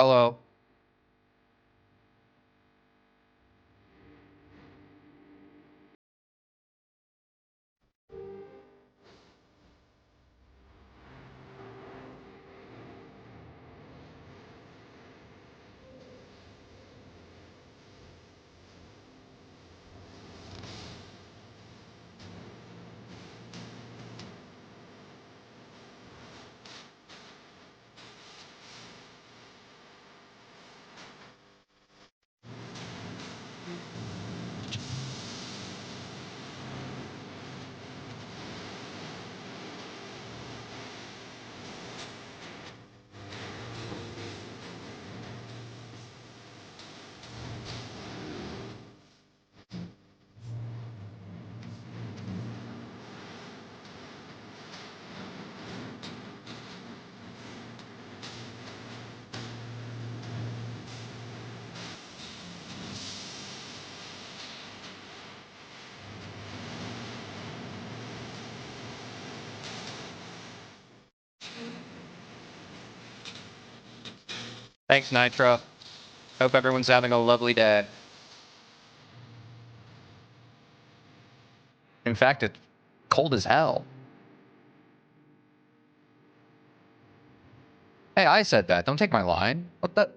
Hello. Thanks, Nitro. Hope everyone's having a lovely day. In fact, it's cold as hell. Hey, I said that. Don't take my line. What the?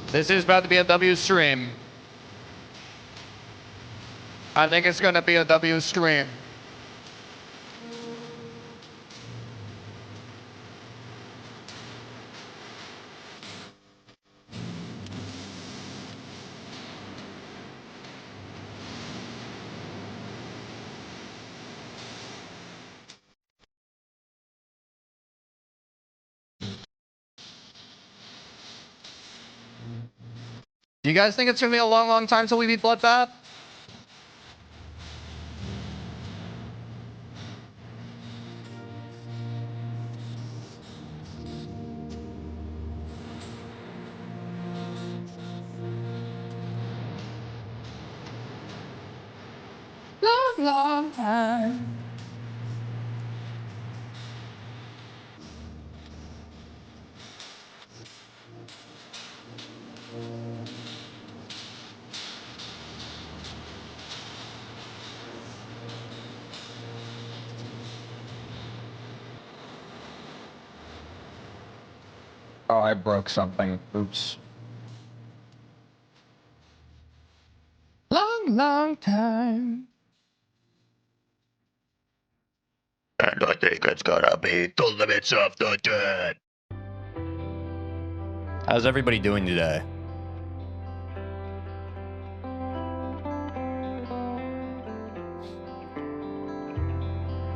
This is about to be a W stream. I think it's gonna be a W stream. Do you guys think it's gonna be a long, long time till we beat Bloodbath? Long, long time. Oh, I broke something. Oops. Long, long time. And I think it's gonna be the limits of the dead. How's everybody doing today?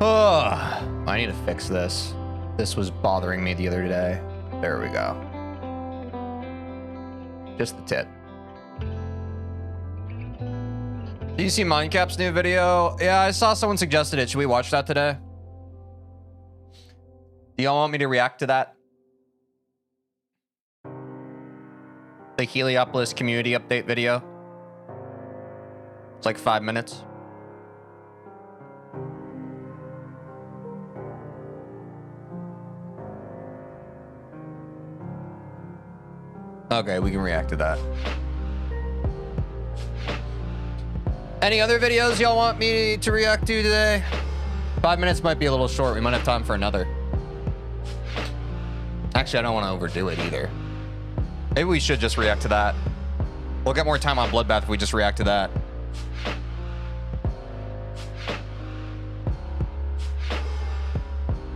Oh, I need to fix this. This was bothering me the other day. There we go. Just the tip. Do you see Mindcap's new video? Yeah, I saw someone suggested it. Should we watch that today? Do y'all want me to react to that? The Heliopolis community update video. It's like 5 minutes. Okay, we can react to that. Any other videos y'all want me to react to today? 5 minutes might be a little short. We might have time for another. Actually, I don't want to overdo it either. Maybe we should just react to that. We'll get more time on Bloodbath if we just react to that.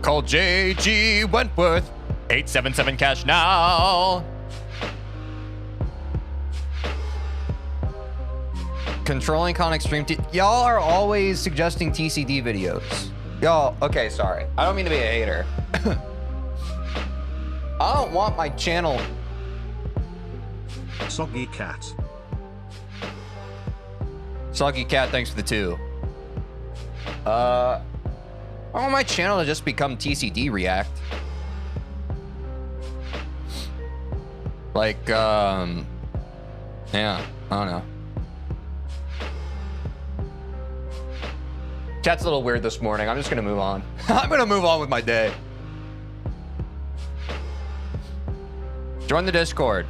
Call JG Wentworth. 877 cash now. Controlling con extreme. Y'all are always suggesting TCD videos. Y'all, okay, sorry. I don't mean to be a hater. I don't want my channel. Soggy Cat. Soggy Cat, thanks for the 2. I want my channel to just become TCD React. Like, yeah, I don't know. Chat's a little weird this morning. I'm just gonna move on. I'm gonna move on with my day. Join the Discord.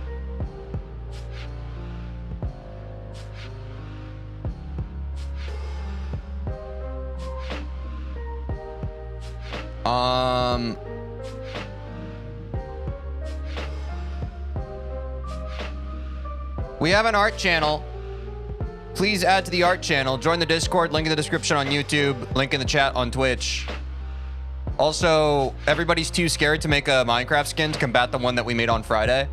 We have an art channel. Please add to the art channel. Join the Discord, link in the description on YouTube, link in the chat on Twitch. Also, everybody's too scared to make a Minecraft skin to combat the one that we made on Friday.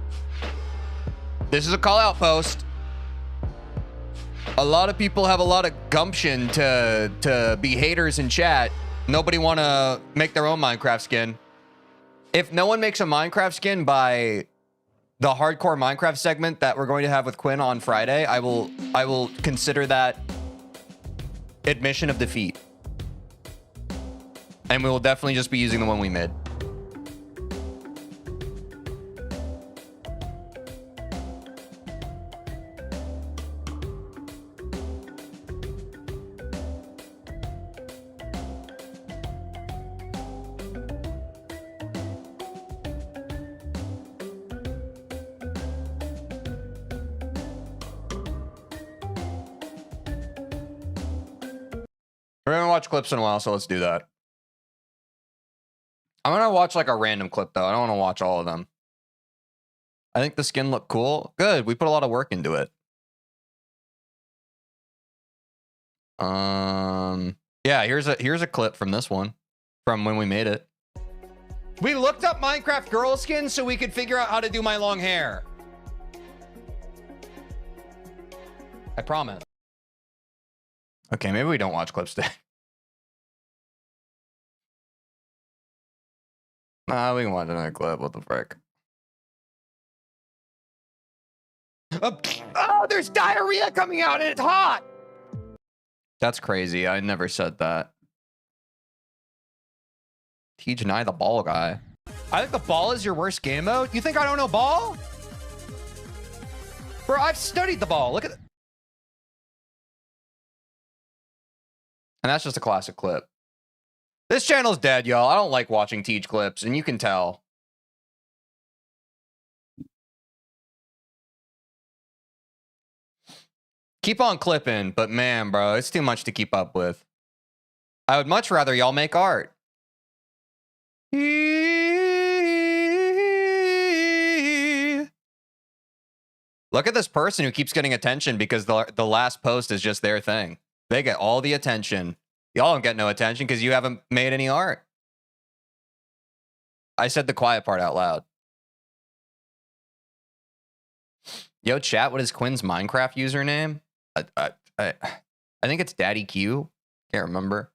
This is a call out post. A lot of people have a lot of gumption to be haters in chat. Nobody want to make their own Minecraft skin. If no one makes a Minecraft skin by the hardcore Minecraft segment that we're going to have with Quinn on Friday, I will consider that admission of defeat. And we will definitely just be using the one we made. We haven't watched clips in a while, so let's do that. I'm gonna watch like a random clip though. I don't want to watch all of them. I think the skin looked cool. Good. We put a lot of work into it. Yeah, here's a clip from this one, from when we made it. We looked up Minecraft girl skin so we could figure out how to do my long hair. I promise. Okay, maybe we don't watch clips today. Nah, we can watch another clip. What the frick? Oh, there's diarrhea coming out and it's hot. That's crazy. I never said that. TeejVeen, the ball guy. I think the ball is your worst game mode. You think I don't know ball? Bro, I've studied the ball. Look at it. And that's just a classic clip. This channel's dead, y'all. I don't like watching Teej clips, and you can tell. Keep on clipping, but man, bro, it's too much to keep up with. I would much rather y'all make art. Look at this person who keeps getting attention because the last post is just their thing. They get all the attention. Y'all don't get no attention because you haven't made any art. I said the quiet part out loud. Yo, chat, what is Quinn's Minecraft username? I think it's Daddy Q. Can't remember.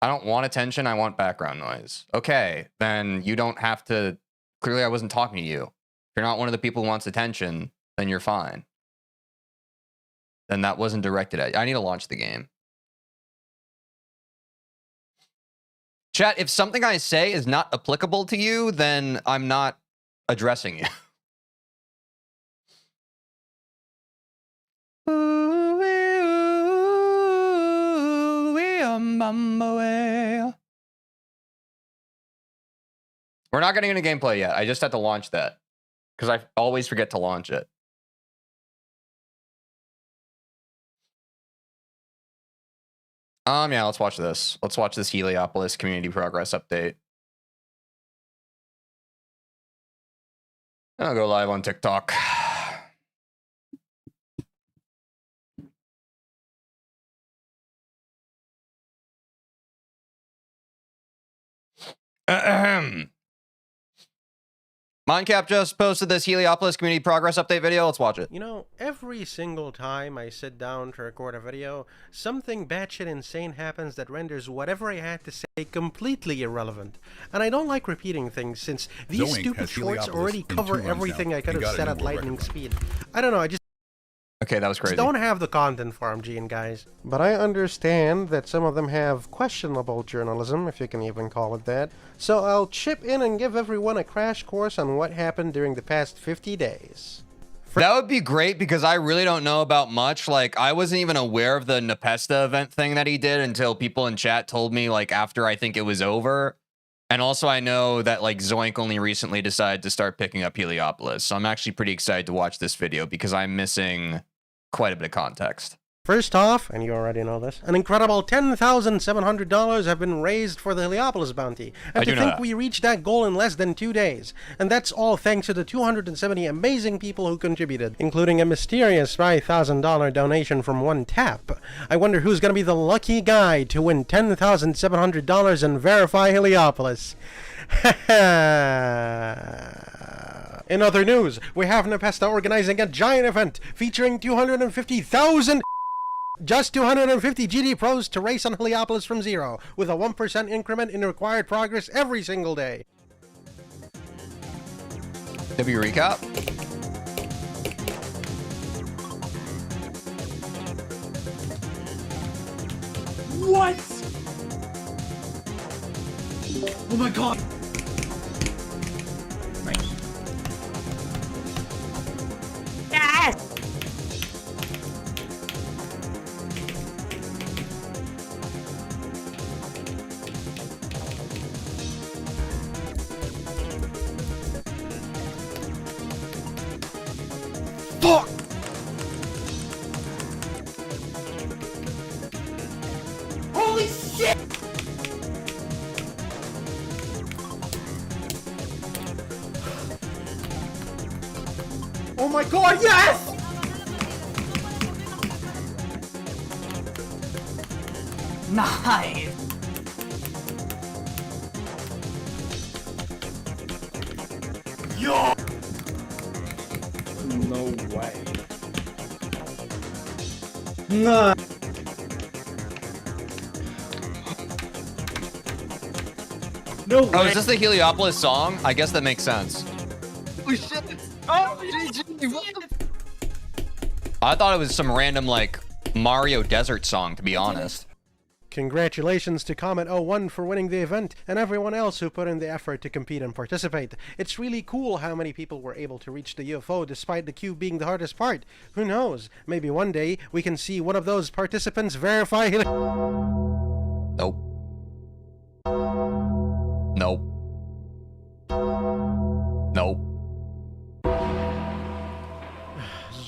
I don't want attention. I want background noise. Okay, then you don't have to. Clearly, I wasn't talking to you. If you're not one of the people who wants attention, then you're fine. Then that wasn't directed at you. I need to launch the game. Chat, if something I say is not applicable to you, then I'm not addressing you. We're not getting into gameplay yet. I just have to launch that because I always forget to launch it. Yeah, let's watch this. Let's watch this Heliopolis community progress update. I'll go live on TikTok. Mindcap just posted this Heliopolis community progress update video. Let's watch it. You know, every single time I sit down to record a video, something batshit insane happens that renders whatever I had to say completely irrelevant. And I don't like repeating things since these stupid shorts already cover everything I could have said at lightning speed. I don't know, I just Okay, that was crazy. don't have the content for them, Gene, guys. But I understand that some of them have questionable journalism, if you can even call it that. So I'll chip in and give everyone a crash course on what happened during the past 50 days. That would be great because I really don't know about much. Like, I wasn't even aware of the Nepesta event thing that he did until people in chat told me, like, after I think it was over. And also I know that, like, Zoink only recently decided to start picking up Heliopolis. So I'm actually pretty excited to watch this video because I'm missing quite a bit of context. First off, and you already know this, an incredible $10,700 have been raised for the Heliopolis bounty. And to think we reached that goal in less than 2 days. And that's all thanks to the 270 amazing people who contributed, including a mysterious $5,000 donation from one tap. I wonder who's going to be the lucky guy to win $10,700 and verify Heliopolis. In other news, we have Nepesta organizing a giant event featuring 250,000 GD pros to race on Heliopolis from zero, with a 1% increment in required progress every single day. W recap? What? Oh my god! Yes! Fuck! Holy shit! Oh my god, yes! Nice! Yo! No way. No. No way. Oh, is this the Heliopolis song? I guess that makes sense. Holy shit! Oh, GG! I thought it was some random, like, Mario Desert song, to be honest. Congratulations to Comet01 for winning the event, and everyone else who put in the effort to compete and participate. It's really cool how many people were able to reach the UFO despite the queue being the hardest part. Who knows? Maybe one day we can see one of those participants verify Nope. Nope. Nope.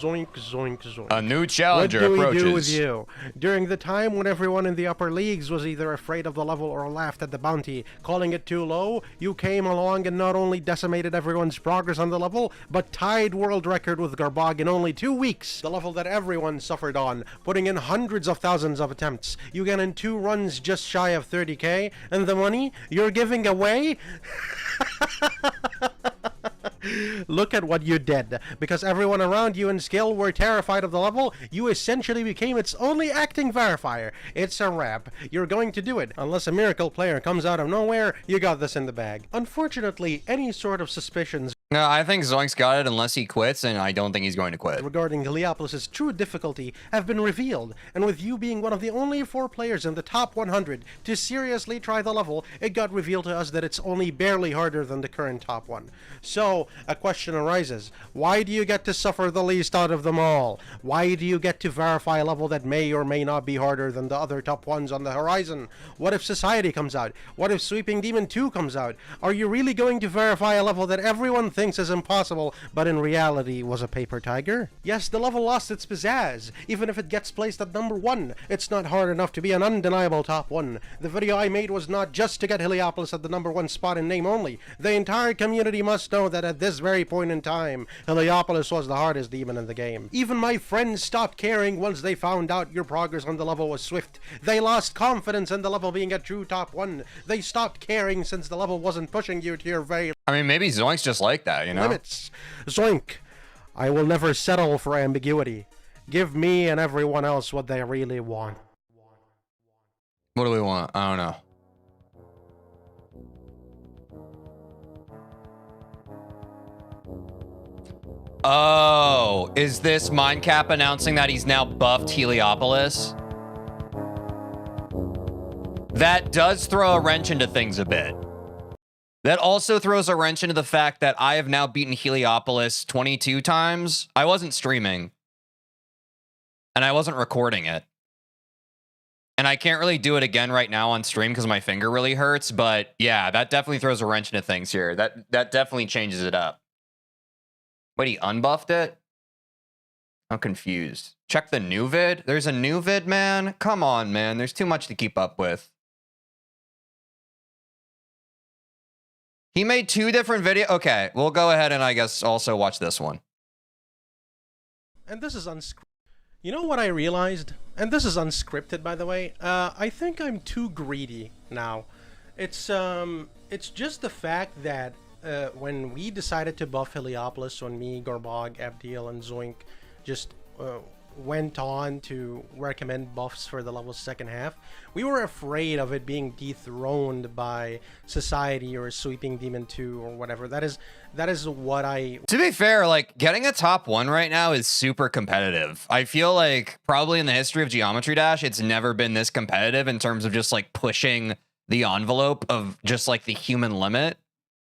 Zoink, zoink, zoink. A new challenger approaches. What do approaches. we do with you? During the time when everyone in the upper leagues was either afraid of the level or laughed at the bounty, calling it too low, you came along and not only decimated everyone's progress on the level, but tied world record with Garbog in only 2 weeks. The level that everyone suffered on, putting in hundreds of thousands of attempts. You get in 2 runs just shy of 30k, and the money you're giving away? Look at what you did. Because everyone around you in skill were terrified of the level, you essentially became its only acting verifier. It's a wrap. You're going to do it. Unless a miracle player comes out of nowhere, you got this in the bag. Unfortunately, any sort of suspicions No, I think Zoink's got it unless he quits, and I don't think he's going to quit. regarding Heliopolis' true difficulty have been revealed, and with you being one of the only 4 players in the top 100 to seriously try the level, it got revealed to us that it's only barely harder than the current top one. So, a question arises. Why do you get to suffer the least out of them all? Why do you get to verify a level that may or may not be harder than the other top ones on the horizon? What if Society comes out? What if Sweeping Demon 2 comes out? Are you really going to verify a level that everyone thinks thinks is impossible, but in reality was a paper tiger? Yes, the level lost its pizzazz. Even if it gets placed at number 1, it's not hard enough to be an undeniable top 1. The video I made was not just to get Heliopolis at the number 1 spot in name only. The entire community must know that at this very point in time, Heliopolis was the hardest demon in the game. Even my friends stopped caring once they found out your progress on the level was swift. They lost confidence in the level being a true top 1. They stopped caring since the level wasn't pushing you to your very I mean, maybe Zoink's just like that, you know? limits. Zoink, I will never settle for ambiguity. Give me and everyone else what they really want. What do we want? I don't know. Oh, is this Mindcap announcing that he's now buffed Heliopolis? That does throw a wrench into things a bit. That also throws a wrench into the fact that I have now beaten Heliopolis 22 times. I wasn't streaming. And I wasn't recording it. And I can't really do it again right now on stream because my finger really hurts. But yeah, that definitely throws a wrench into things here. That definitely changes it up. Wait, he unbuffed it? I'm confused. Check the new vid. There's a new vid, man. Come on, man. There's too much to keep up with. He made 2 different videos. Okay, we'll go ahead and I guess also watch this one. And this is unscripted. You know what I realized? And this is unscripted, by the way. I think I'm too greedy now. It's just the fact that when we decided to buff Heliopolis, when me, Gorbog, Abdiel, and Zoink just went on to recommend buffs for the level's second half, we were afraid of it being dethroned by Society or Sweeping Demon 2 or whatever. That is what I... To be fair, like, getting a top 1 right now is super competitive. I feel like probably in the history of Geometry Dash, it's never been this competitive in terms of just, like, pushing the envelope of just, like, the human limit.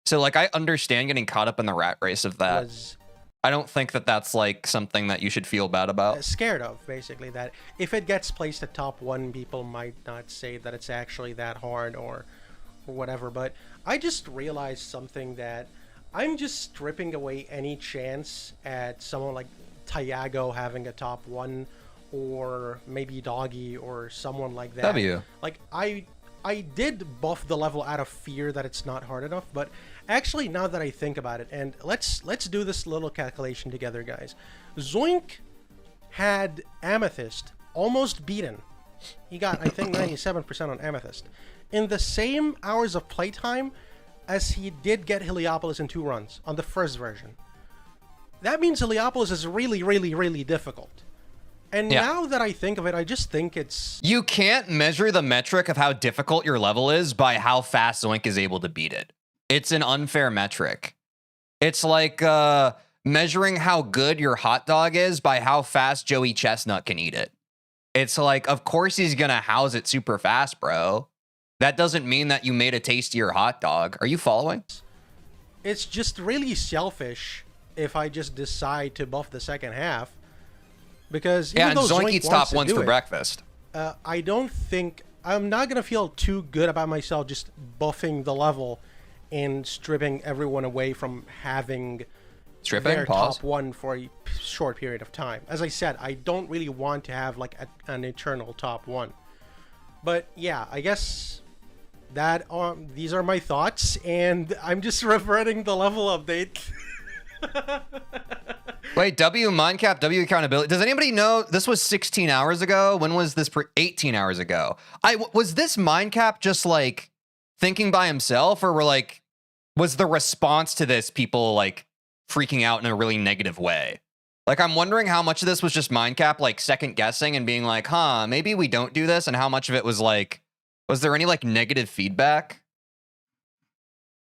So, like, I understand getting caught up in the rat race of that. I don't think that that's, like, something that you should feel bad about. Scared of, basically, that if it gets placed at top 1, people might not say that it's actually that hard or whatever. But I just realized something, that I'm just stripping away any chance at someone like Tiago having a top 1, or maybe Doggy or someone like that. W. Like, I did buff the level out of fear that it's not hard enough, but actually, now that I think about it, and let's do this little calculation together, guys. Zoink had Amethyst almost beaten. He got, I think, 97% on Amethyst in the same hours of playtime as he did get Heliopolis in 2 runs on the first version. That means Heliopolis is really, really, really difficult. And now that I think of it, I just think it's... You can't measure the metric of how difficult your level is by how fast Zoink is able to beat it. It's an unfair metric. It's like measuring how good your hot dog is by how fast Joey Chestnut can eat it. It's like, of course he's going to house it super fast, bro. That doesn't mean that you made a tastier hot dog. Are you following? It's just really selfish if I just decide to buff the second half. Because even though Zoink eats top 1s for breakfast. I don't think... I'm not going to feel too good about myself just buffing the level and stripping everyone away from having their top 1 for a short period of time. As I said, I don't really want to have like an eternal top 1. But yeah, I guess that these are my thoughts, and I'm just reverting the level update. Wait, W Mindcap, W accountability. Does anybody know this was 16 hours ago? When was this? 18 hours ago. Was this Mindcap just like thinking by himself, or was the response to this people like freaking out in a really negative way? Like, I'm wondering how much of this was just Mindcap like second guessing and being like, huh, maybe we don't do this, and how much of it was like, was there any like negative feedback?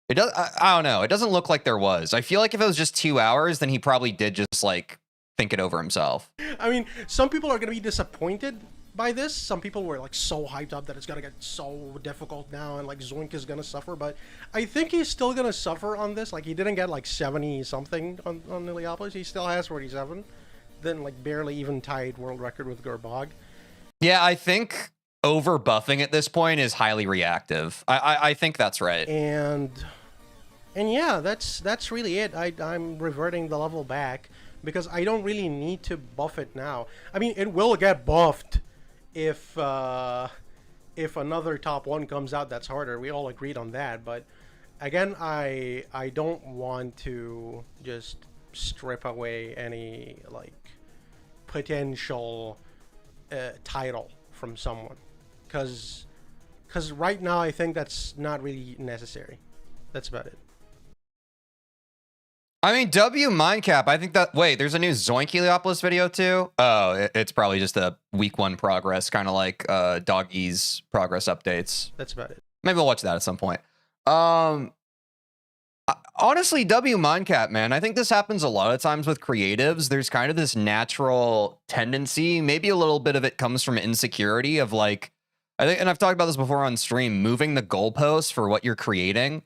It does. I don't know. It doesn't look like there was. I feel like if it was just 2 hours, then he probably did just like think it over himself. I mean, some people are going to be disappointed by this. Some people were like so hyped up that it's going to get so difficult now and like Zoink is going to suffer. But I think he's still going to suffer on this. Like, he didn't get like 70 something on Heliopolis. He still has 47. Then like barely even tied world record with Gorbog. Yeah, I think over buffing at this point is highly reactive. I think that's right. And And yeah, that's really it. I'm reverting the level back because I don't really need to buff it now. I mean, it will get buffed if another top one comes out that's harder. We all agreed on that, but again, I don't want to just strip away any like potential title from someone, because right now I think that's not really necessary. That's about it. I mean, W Mindcap, I think that... Wait, there's a new Zoink Heliopolis video too? Oh, it's probably just a week 1 progress, kind of like Doggy's progress updates. That's about it. Maybe we'll watch that at some point. Honestly, W Mindcap, man, I think this happens a lot of times with creatives. There's kind of this natural tendency, maybe a little bit of it comes from insecurity of like... I think, and I've talked about this before on stream, moving the goalposts for what you're creating.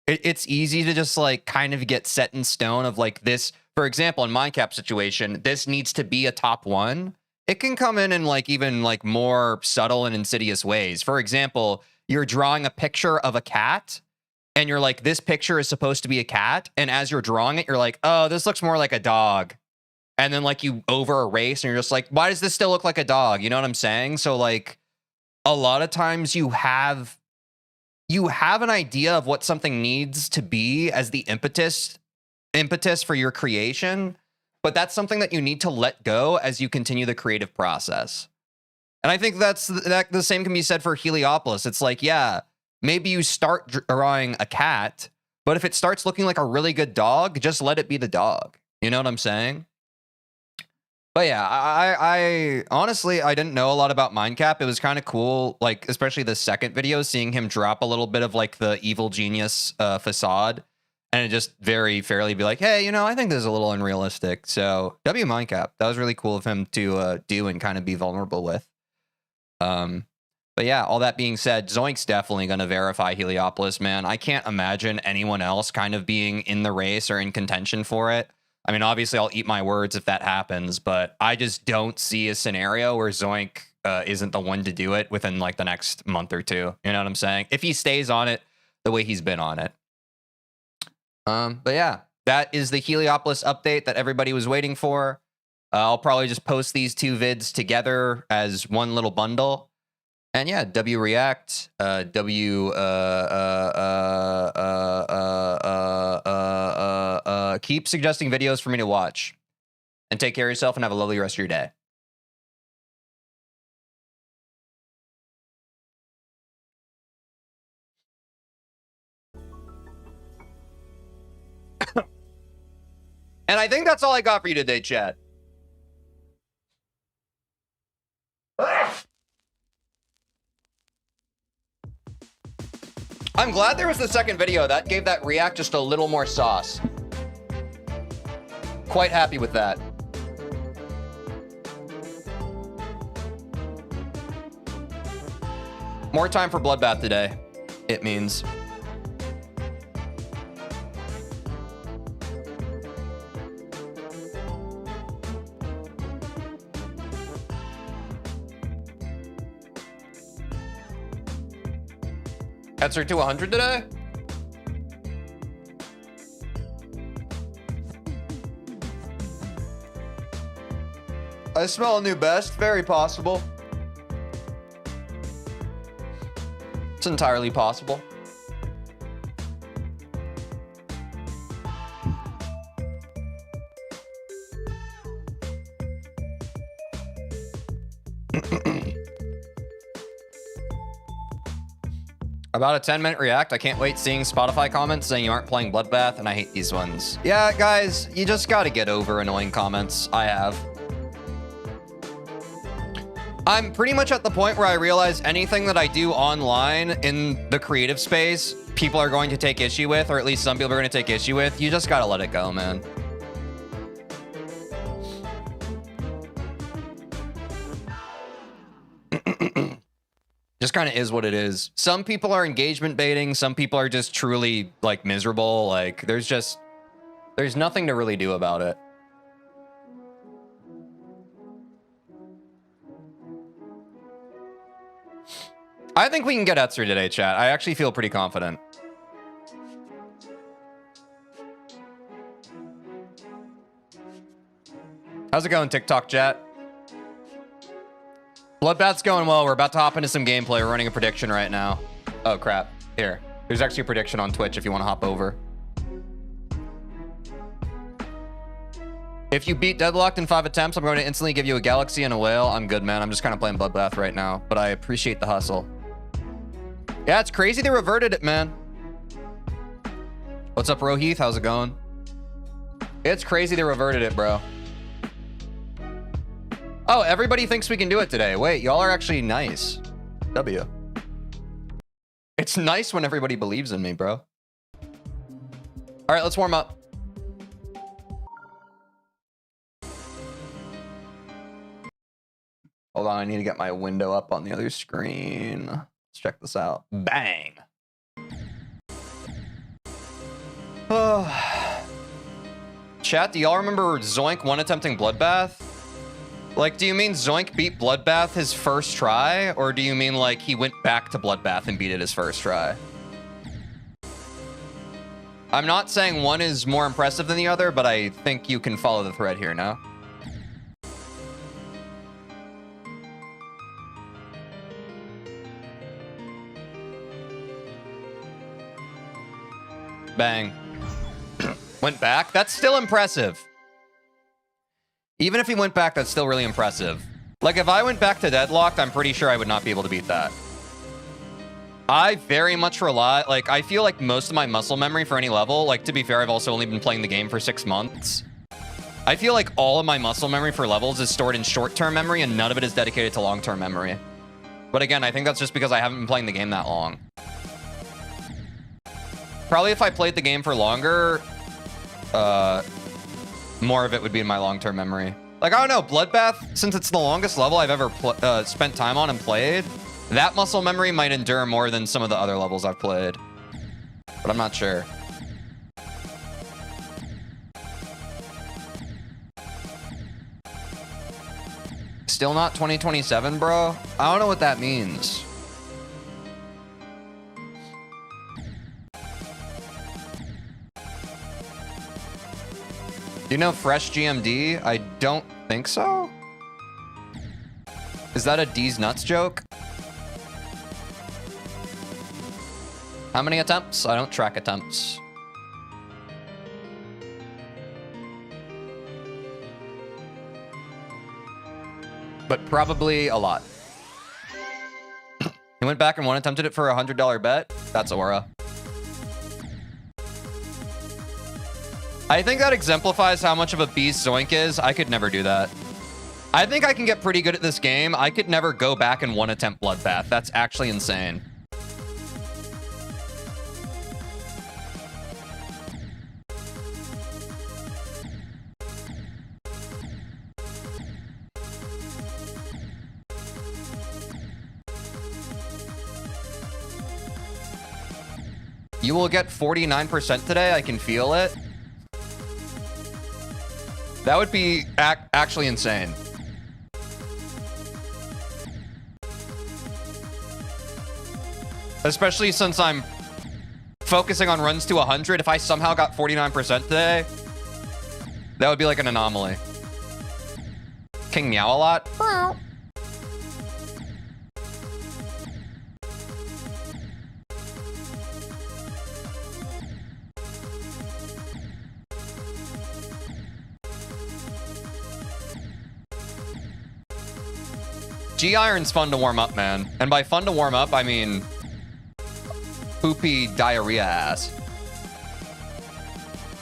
It's easy to just like kind of get set in stone of like this, for example, in Mindcap situation, this needs to be a top 1. It can come in like even like more subtle and insidious ways. For example, you're drawing a picture of a cat and you're like, this picture is supposed to be a cat. And as you're drawing it, you're like, oh, this looks more like a dog. And then like you over erase and you're just like, why does this still look like a dog? You know what I'm saying? So like a lot of times you have an idea of what something needs to be as the impetus for your creation, but that's something that you need to let go as you continue the creative process. And I think that the same can be said for Heliopolis. It's like, yeah, maybe you start drawing a cat, but if it starts looking like a really good dog, just let it be the dog. You know what I'm saying? But yeah, I honestly, I didn't know a lot about Mindcap. It was kind of cool, like, especially the second video, seeing him drop a little bit of, like, the evil genius facade, and it just very fairly be like, hey, you know, I think this is a little unrealistic. So, W Mindcap, that was really cool of him to do and kind of be vulnerable with. But yeah, all that being said, Zoink's definitely going to verify Heliopolis, man. I can't imagine anyone else kind of being in the race or in contention for it. I mean, obviously, I'll eat my words if that happens, but I just don't see a scenario where Zoink isn't the one to do it within, like, the next month or two. You know what I'm saying? If he stays on it the way he's been on it. But yeah, that is the Heliopolis update that everybody was waiting for. I'll probably just post these 2 vids together as one little bundle. And yeah, W React, keep suggesting videos for me to watch. And take care of yourself and have a lovely rest of your day. And I think that's all I got for you today, chat. I'm glad there was the second video. That gave that react just a little more sauce. Quite happy with that. More time for Bloodbath today, it means. That's her to 100 today? I smell a new best. Very possible. It's entirely possible. About a 10-minute react. I can't wait seeing Spotify comments saying you aren't playing Bloodbath, and I hate these ones. Yeah, guys, you just gotta get over annoying comments. I have. I'm pretty much at the point where I realize anything that I do online in the creative space, people are going to take issue with, or at least some people are going to take issue with. You just gotta let it go, man. Just kind of is what it is. Some people are engagement baiting. Some people are just truly, like, miserable. Like, there's nothing to really do about it. I think we can get Etzer today, chat. I actually feel pretty confident. How's it going, TikTok chat? Bloodbath's going well. We're about to hop into some gameplay. We're running a prediction right now. Oh, crap. Here. There's actually a prediction on Twitch if you want to hop over. If you beat Deadlocked in 5 attempts, I'm going to instantly give you a galaxy and a whale. I'm good, man. I'm just kind of playing Bloodbath right now, but I appreciate the hustle. Yeah, it's crazy they reverted it, man. What's up, Roheath? How's it going? It's crazy they reverted it, bro. Oh, everybody thinks we can do it today. Wait, y'all are actually nice. W. It's nice when everybody believes in me, bro. All right, let's warm up. Hold on, I need to get my window up on the other screen. Let's check this out. Bang. Chat, do y'all remember Zoink one attempting Bloodbath? Like, do you mean Zoink beat Bloodbath his first try? Or do you mean, like, he went back to Bloodbath and beat it his first try? I'm not saying one is more impressive than the other, but I think you can follow the thread here now. Bang. Went back? That's still impressive. Even if he went back, that's still really impressive. Like, if I went back to Deadlocked, I'm pretty sure I would not be able to beat that. I very much rely... Like, I feel like most of my muscle memory for any level... Like, to be fair, I've also only been playing the game for 6 months. I feel like all of my muscle memory for levels is stored in short-term memory, and none of it is dedicated to long-term memory. But again, I think that's just because I haven't been playing the game that long. Probably if I played the game for longer... more of it would be in my long-term memory. Like, I don't know, Bloodbath, since it's the longest level I've ever spent time on and played, that muscle memory might endure more than some of the other levels I've played. But I'm not sure. Still not 2027, bro? I don't know what that means. You know Fresh GMD? I don't think so. Is that a D's nuts joke? How many attempts? I don't track attempts. But probably a lot. He went back and one attempted it for a $100 bet. That's Aura. I think that exemplifies how much of a beast Zoink is. I could never do that. I think I can get pretty good at this game. I could never go back and one attempt Bloodbath. That's actually insane. You will get 49% today. I can feel it. That would be actually insane. Especially since I'm focusing on runs to 100. If I somehow got 49% today, that would be like an anomaly. King Meow a lot. G-Iron's fun to warm up, man. And by fun to warm up, I mean poopy diarrhea ass.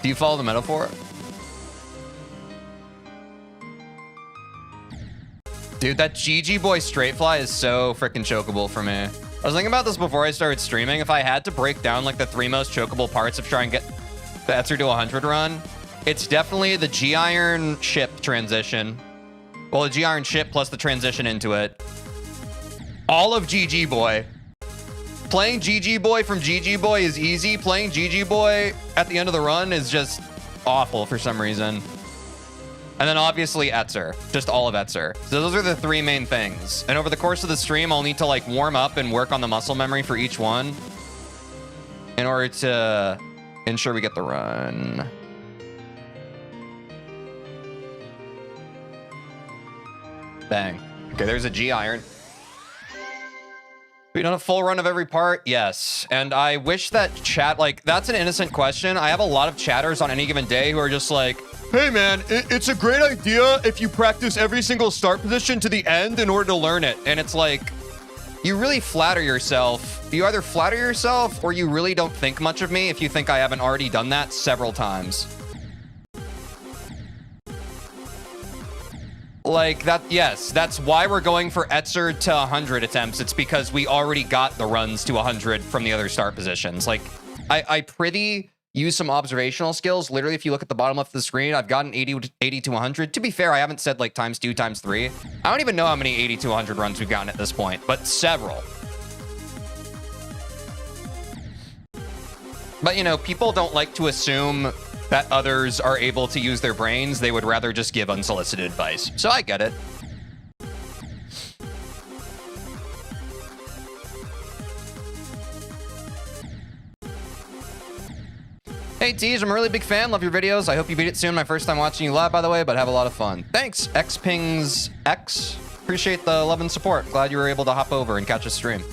Do you follow the metaphor? Dude, that GG boy straight fly is so freaking chokeable for me. I was thinking about this before I started streaming. If I had to break down like the 3 most chokeable parts of trying to get the Etzer to 100 run, it's definitely the G-Iron ship transition. Well, the G-Iron ship plus the transition into it. All of GG Boy. Playing GG Boy from GG Boy is easy. Playing GG Boy at the end of the run is just awful for some reason. And then obviously Etzer. Just all of Etzer. So those are the 3 main things. And over the course of the stream, I'll need to like warm up and work on the muscle memory for each one in order to ensure we get the run. Bang. Okay, there's a G iron. We done a full run of every part? Yes. And I wish that chat, like, that's an innocent question. I have a lot of chatters on any given day who are just like, hey man, it's a great idea if you practice every single start position to the end in order to learn it. And it's like, you really flatter yourself. You either flatter yourself or you really don't think much of me if you think I haven't already done that several times. Like that, yes, that's why we're going for Etzer to 100 attempts. It's because we already got the runs to 100 from the other start positions. Like, I pretty use some observational skills. Literally, if you look at the bottom left of the screen, I've gotten 80 to 100. To be fair, I haven't said like times 2, times 3. I don't even know how many 80 to 100 runs we've gotten at this point, but several. But, you know, people don't like to assume that others are able to use their brains. They would rather just give unsolicited advice. So I get it. Hey, Teej, I'm a really big fan. Love your videos. I hope you beat it soon. My first time watching you live, by the way, but have a lot of fun. Thanks, Xpings X. Appreciate the love and support. Glad you were able to hop over and catch a stream.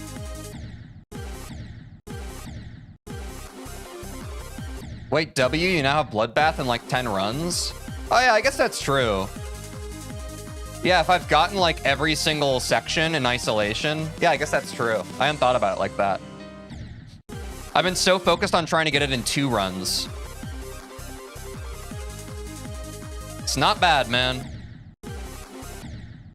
Wait, W, you now have Bloodbath in like 10 runs? Oh yeah, I guess that's true. Yeah, if I've gotten like every single section in isolation, yeah, I guess that's true. I hadn't thought about it like that. I've been so focused on trying to get it in 2 runs. It's not bad, man.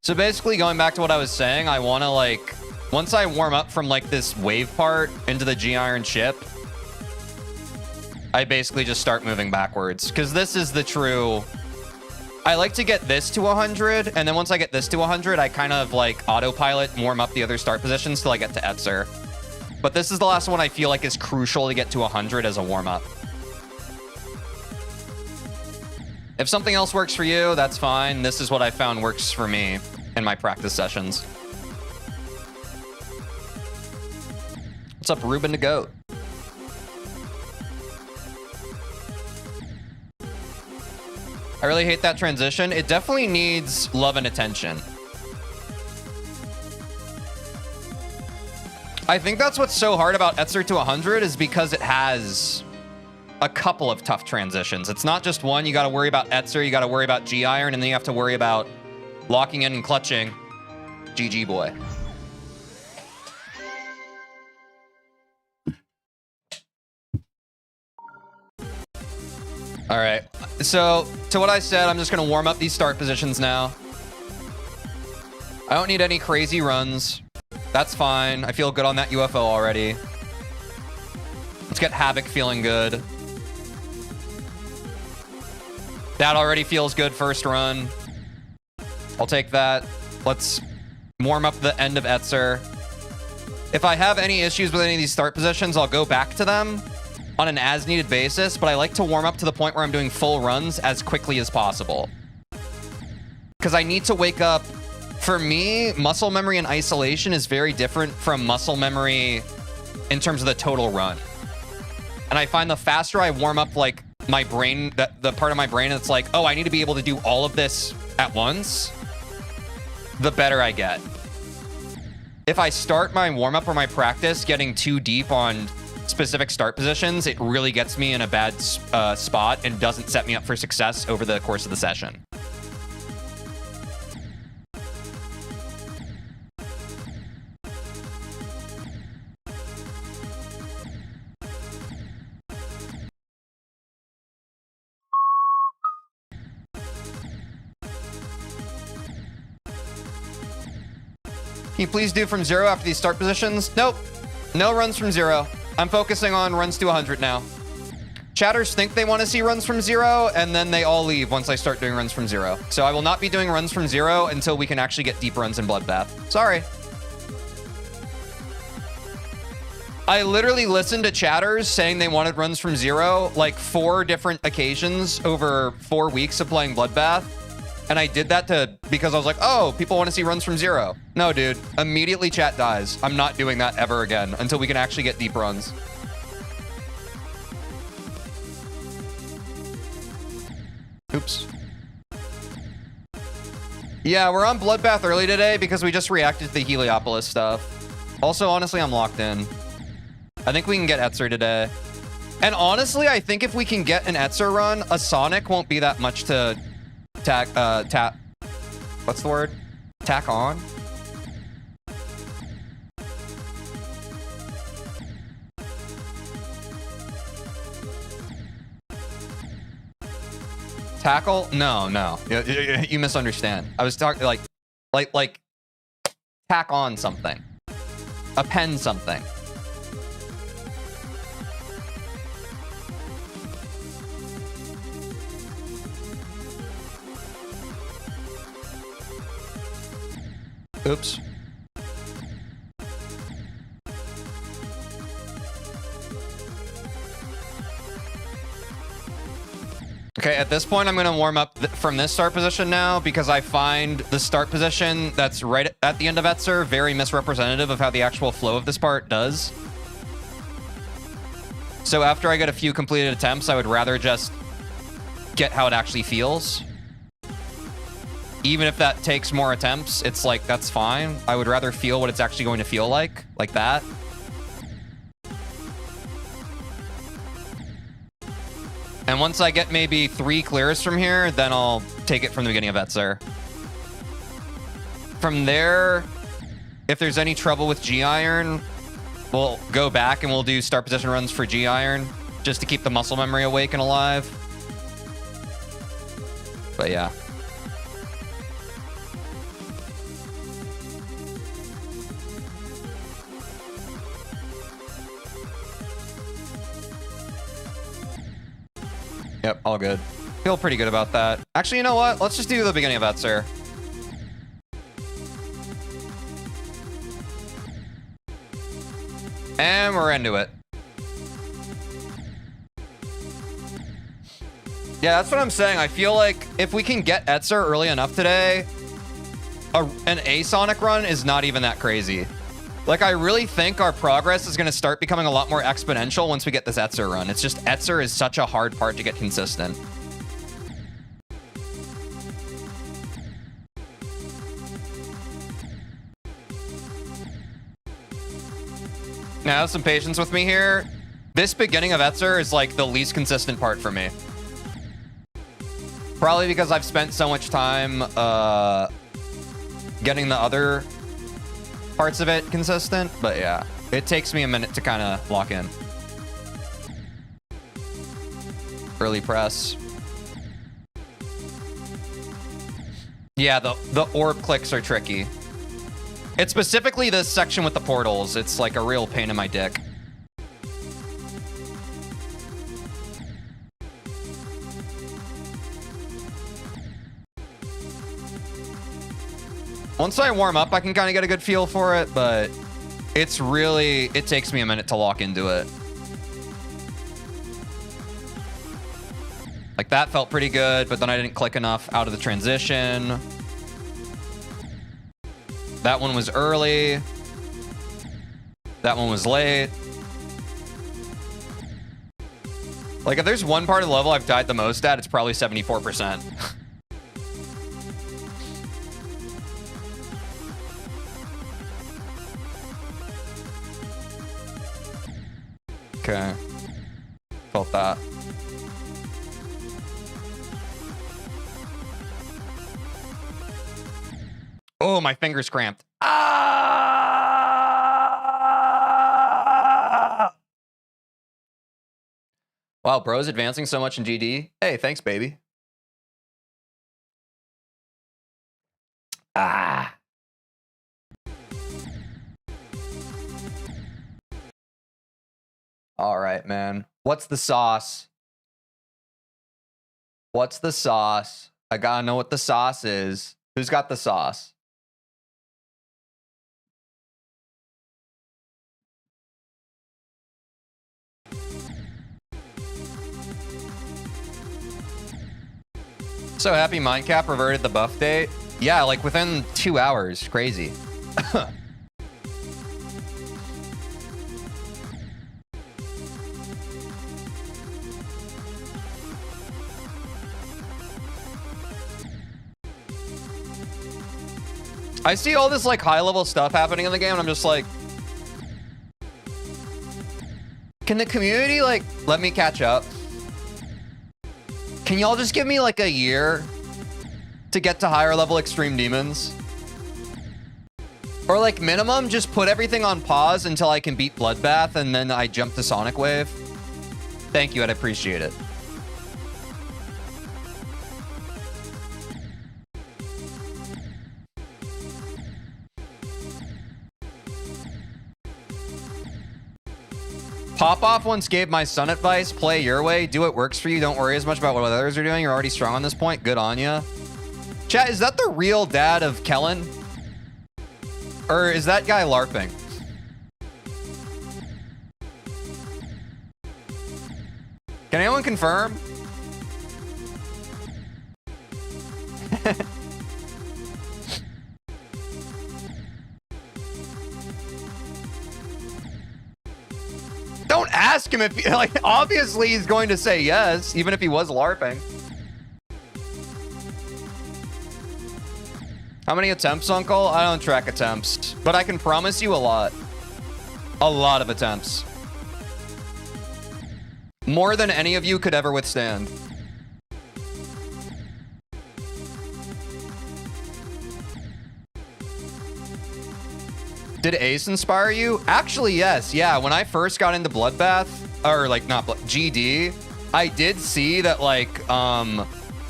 So basically, going back to what I was saying, I want to like, once I warm up from like this wave part into the G iron ship, I basically just start moving backwards, because this is the true... I like to get this to 100, and then once I get this to 100, I kind of like autopilot, warm up the other start positions till I get to Etzer. But this is the last one I feel like is crucial to get to 100 as a warm-up. If something else works for you, that's fine. This is what I found works for me in my practice sessions. What's up, Ruben the Goat? I really hate that transition. It definitely needs love and attention. I think that's what's so hard about Etzer to 100 is because it has a couple of tough transitions. It's not just one. You got to worry about Etzer, you got to worry about G iron, and then you have to worry about locking in and clutching. GG boy. All right, so to what I said, I'm just gonna warm up these start positions now. I don't need any crazy runs. That's fine. I feel good on that UFO already. Let's get Havoc feeling good. That already feels good first run. I'll take that. Let's warm up the end of Etzer. If I have any issues with any of these start positions, I'll go back to them on an as-needed basis, but I like to warm up to the point where I'm doing full runs as quickly as possible. Because I need to wake up. For me, muscle memory in isolation is very different from muscle memory in terms of the total run. And I find the faster I warm up, like, my brain, the part of my brain that's like, oh, I need to be able to do all of this at once, the better I get. If I start my warm-up or my practice getting too deep on specific start positions, it really gets me in a bad spot and doesn't set me up for success over the course of the session. Can you please do from 0 after these start positions? Nope. No runs from 0. I'm focusing on runs to 100 now. Chatters think they want to see runs from 0, and then they all leave once I start doing runs from 0. So I will not be doing runs from 0 until we can actually get deep runs in Bloodbath. Sorry. I literally listened to chatters saying they wanted runs from 0 like 4 different occasions over 4 weeks of playing Bloodbath. And I did that because I was like, oh, people want to see runs from 0. No, dude. Immediately chat dies. I'm not doing that ever again until we can actually get deep runs. Oops. Yeah, we're on Bloodbath early today because we just reacted to the Heliopolis stuff. Also, honestly, I'm locked in. I think we can get Etzer today. And honestly, I think if we can get an Etzer run, a Sonic won't be that much to what's the word? Tack on? Tackle? No, no. You misunderstand. I was talking like tack on something. Append something. Oops. Okay, at this point, I'm going to warm up from this start position now because I find the start position that's right at the end of Etzer very misrepresentative of how the actual flow of this part does. So after I get a few completed attempts, I would rather just get how it actually feels. Even if that takes more attempts, it's like, that's fine. I would rather feel what it's actually going to feel like that. And once I get maybe 3 clears from here, then I'll take it from the beginning of Etzer. From there, if there's any trouble with G-Iron, we'll go back and we'll do start position runs for G-Iron just to keep the muscle memory awake and alive. But yeah. Yep, all good. Feel pretty good about that. Actually, you know what? Let's just do the beginning of Etzer. And we're into it. Yeah, that's what I'm saying. I feel like if we can get Etzer early enough today, an A-Sonic run is not even that crazy. Like, I really think our progress is going to start becoming a lot more exponential once we get this Etzer run. It's just Etzer is such a hard part to get consistent. Now, have some patience with me here. This beginning of Etzer is like the least consistent part for me. Probably because I've spent so much time getting the other parts of it consistent, but yeah, it takes me a minute to kind of lock in. Early press. Yeah, the orb clicks are tricky. It's specifically this section with the portals. It's like a real pain in my dick. Once I warm up, I can kind of get a good feel for it, but it's really, it takes me a minute to lock into it. Like that felt pretty good, but then I didn't click enough out of the transition. That one was early. That one was late. Like if there's one part of the level I've died the most at, it's probably 74%. Okay. Felt that. Oh, my finger's cramped. Ah! Wow, bro's advancing so much in GD. Hey, thanks, baby. Ah. All right, man. What's the sauce? What's the sauce? I gotta know what the sauce is. Who's got the sauce? So happy Mindcap reverted the buff date. Yeah, like within 2 hours. Crazy. I see all this like high level stuff happening in the game and I'm just like, can the community like let me catch up? Can y'all just give me like a year to get to higher level extreme demons? Or like minimum, just put everything on pause until I can beat Bloodbath and then I jump to Sonic Wave. Thank you, I'd appreciate it. Pop-Off once gave my son advice, play your way, do what works for you, don't worry as much about what others are doing, you're already strong on this point, good on ya. Chat, is that the real dad of Kellen? Or is that guy LARPing? Can anyone confirm? Don't ask him if, like, obviously he's going to say yes, even if he was LARPing. How many attempts, Uncle? I don't track attempts, but I can promise you a lot. A lot of attempts. More than any of you could ever withstand. Did Ace inspire you? Actually, yes. Yeah, when I first got into Bloodbath, or like not GD, I did see that like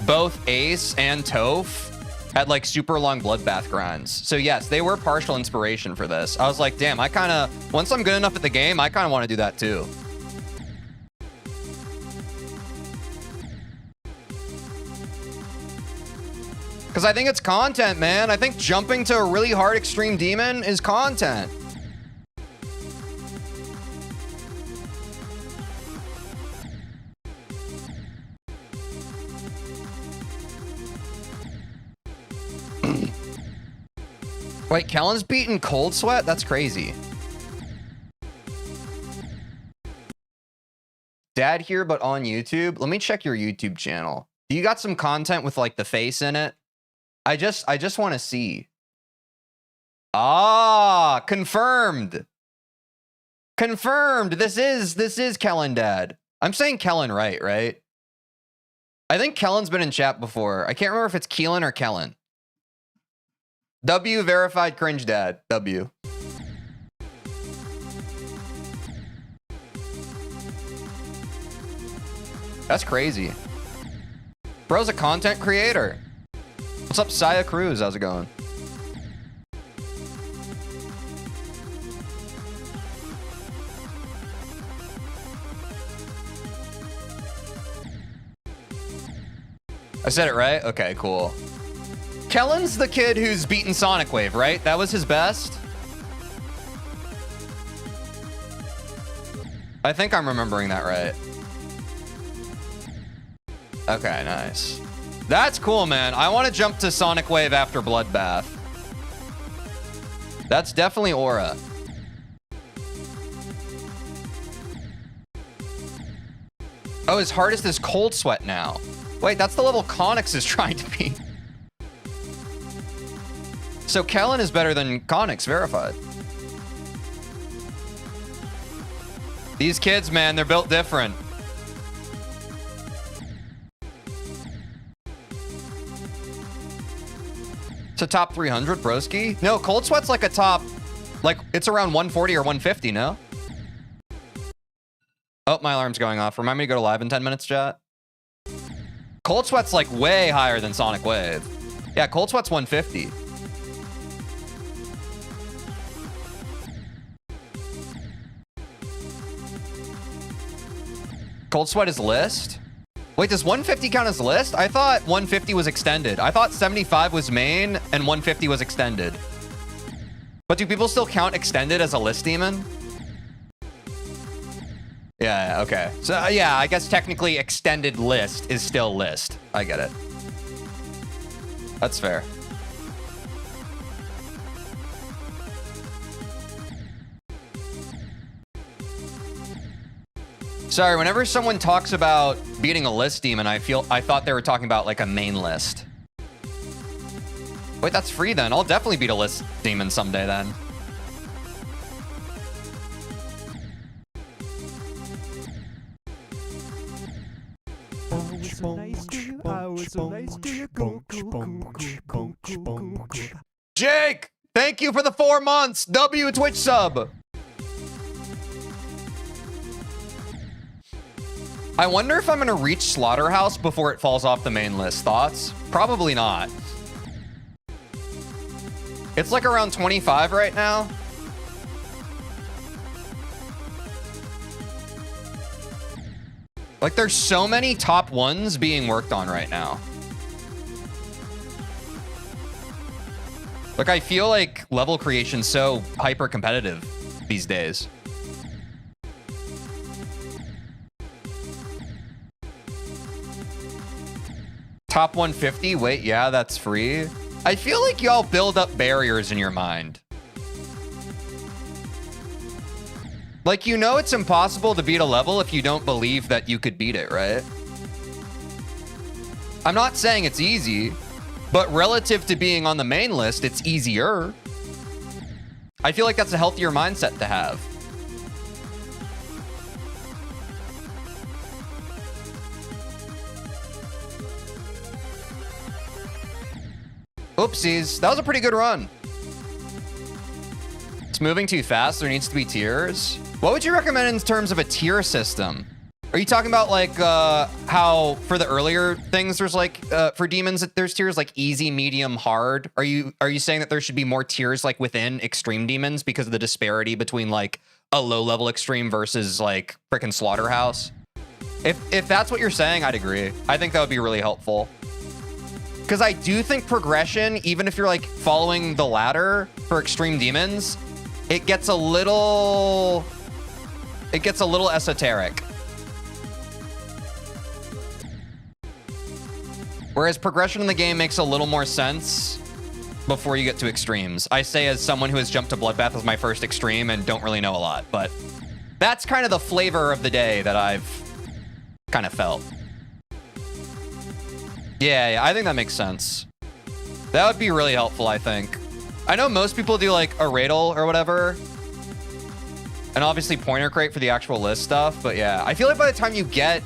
both Ace and Toph had like super long Bloodbath grinds. So yes, they were partial inspiration for this. I was like, damn, I kind of, once I'm good enough at the game, I kind of want to do that too. Because I think it's content, man. I think jumping to a really hard extreme demon is content. Wait, Kellen's beaten Cold Sweat? That's crazy. Dad here, but on YouTube. Let me check your YouTube channel. Do you got some content with like the face in it? I just want to see. Ah, confirmed. Confirmed. This is Kellen Dad. I'm saying Kellen right? I think Kellen's been in chat before. I can't remember if it's Keelan or Kellen. W verified cringe dad. W. That's crazy. Bro's a content creator. What's up, Saya Cruz? How's it going? I said it right? Okay, cool. Kellen's the kid who's beaten Sonic Wave, right? That was his best? I think I'm remembering that right. Okay, nice. That's cool, man. I want to jump to Sonic Wave after Bloodbath. That's definitely aura. Oh, his hardest is Cold Sweat now. Wait, that's the level Connix is trying to beat. So Kellen is better than Connix, verified. These kids, man, they're built different. It's a top 300, broski? No, Cold Sweat's like a top, like it's around 140 or 150, no? Oh, my alarm's going off. Remind me to go to live in 10 minutes, chat. Cold Sweat's like way higher than Sonic Wave. Yeah, Cold Sweat's 150. Cold Sweat is list? Wait, does 150 count as list? I thought 150 was extended. I thought 75 was main and 150 was extended. But do people still count extended as a list demon? Yeah, okay. So yeah, I guess technically extended list is still list. I get it. That's fair. Sorry, whenever someone talks about beating a list demon, I thought they were talking about like a main list. Wait, that's free then. I'll definitely beat a list demon someday then. Jake, thank you for the 4 months. W Twitch sub. I wonder if I'm gonna reach Slaughterhouse before it falls off the main list. Thoughts? Probably not. It's like around 25 right now. Like there's so many top ones being worked on right now. Like I feel like level creation's so hyper competitive these days. Top 150? Wait, yeah, that's free. I feel like y'all build up barriers in your mind. Like, you know it's impossible to beat a level if you don't believe that you could beat it, right? I'm not saying it's easy, but relative to being on the main list, it's easier. I feel like that's a healthier mindset to have. Oopsies, that was a pretty good run. It's moving too fast. There needs to be tiers. What would you recommend in terms of a tier system? Are you talking about like how for the earlier things there's like for demons there's tiers like easy, medium, hard? Are you saying that there should be more tiers like within extreme demons because of the disparity between like a low level extreme versus like frickin' Slaughterhouse? If that's what you're saying, I'd agree. I think that would be really helpful. Because I do think progression, even if you're like following the ladder for extreme demons, it gets a little esoteric. Whereas progression in the game makes a little more sense before you get to extremes. I say as someone who has jumped to Bloodbath as my first extreme and don't really know a lot, but that's kind of the flavor of the day that I've kind of felt. Yeah, I think that makes sense. That would be really helpful, I think. I know most people do like a Radel or whatever. And obviously Pointer Crate for the actual list stuff. But yeah, I feel like by the time you get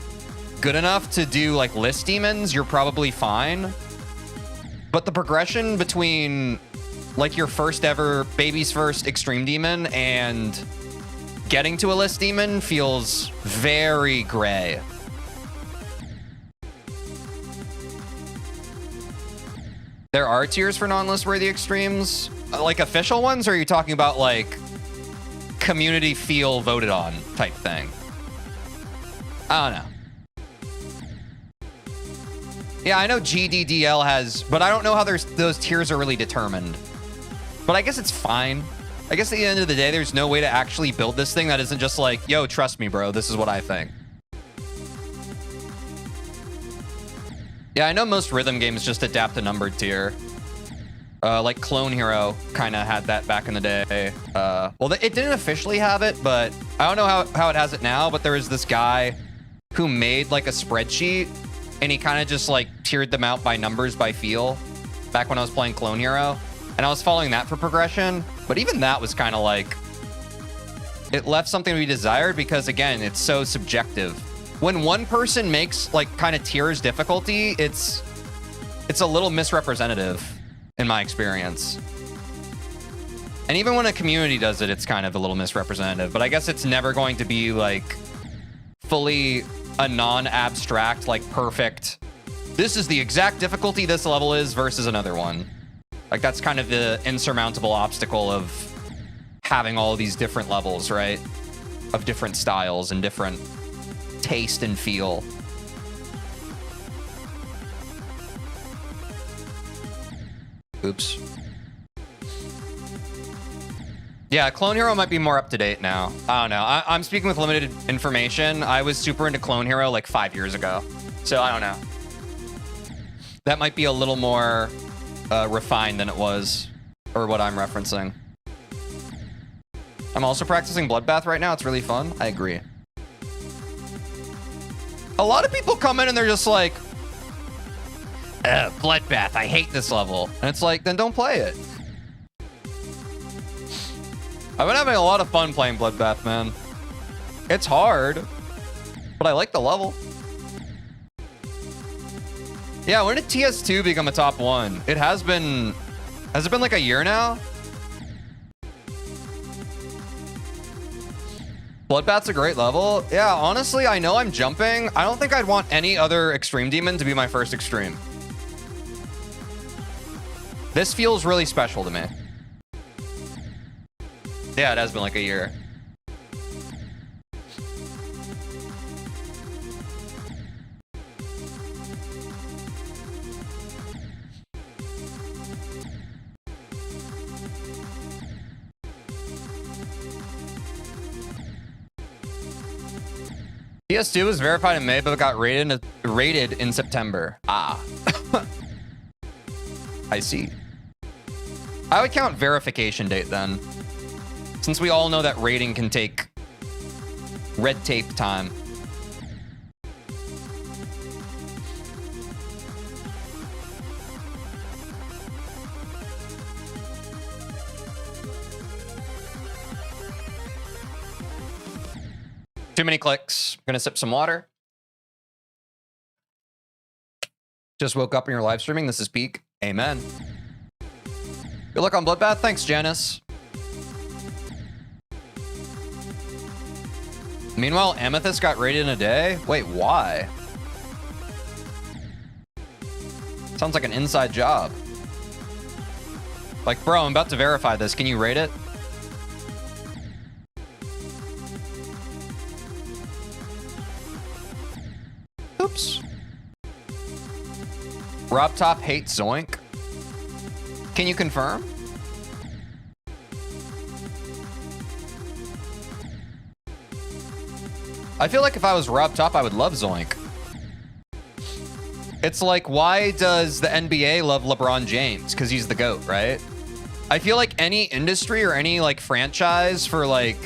good enough to do like list demons, you're probably fine. But the progression between like your first ever, baby's first extreme demon and getting to a list demon feels very gray. There are tiers for non-list worthy extremes, like official ones, or are you talking about like community feel voted on type thing? I don't know. Yeah, I know GDDL has, but I don't know how those tiers are really determined. But I guess it's fine. I guess at the end of the day, there's no way to actually build this thing that isn't just like, yo, trust me, bro, this is what I think. Yeah, I know most rhythm games just adapt a numbered tier. Like Clone Hero kind of had that back in the day. Well, it didn't officially have it, but I don't know how it has it now, but there was this guy who made like a spreadsheet and he kind of just like tiered them out by numbers by feel back when I was playing Clone Hero. And I was following that for progression, but even that was kind of like, it left something to be desired because again, it's so subjective. When one person makes like kind of tiers difficulty, it's a little misrepresentative in my experience. And even when a community does it, it's kind of a little misrepresentative, but I guess it's never going to be like fully a non-abstract, like perfect, this is the exact difficulty this level is versus another one. Like that's kind of the insurmountable obstacle of having all of these different levels, right? Of different styles and different taste and feel. Oops. Yeah, Clone Hero might be more up to date now. I don't know. I'm speaking with limited information. I was super into Clone Hero like 5 years ago. So I don't know. That might be a little more refined than it was, or what I'm referencing. I'm also practicing Bloodbath right now. It's really fun. I agree. A lot of people come in and they're just like, Bloodbath, I hate this level. And it's like, then don't play it. I've been having a lot of fun playing Bloodbath, man. It's hard, but I like the level. Yeah, when did TS2 become a top 1? It has been... Has it been like a year now? Bloodbath's a great level. Yeah, honestly, I know I'm jumping. I don't think I'd want any other Extreme Demon to be my first Extreme. This feels really special to me. Yeah, it has been like a year. PS2 was verified in May, but got rated in September. Ah. I see. I would count verification date then, since we all know that rating can take red tape time. Too many clicks. Gonna sip some water. Just woke up and you're live streaming. This is peak. Amen. Good luck on Bloodbath. Thanks, Janice. Meanwhile, Amethyst got rated in a day? Wait, why? Sounds like an inside job. Like, bro, I'm about to verify this. Can you rate it? Oops. Rob Top hates Zoink. Can you confirm? I feel like if I was Rob Top, I would love Zoink. It's like, why does the NBA love LeBron James? Because he's the GOAT, right? I feel like any industry or any like franchise for like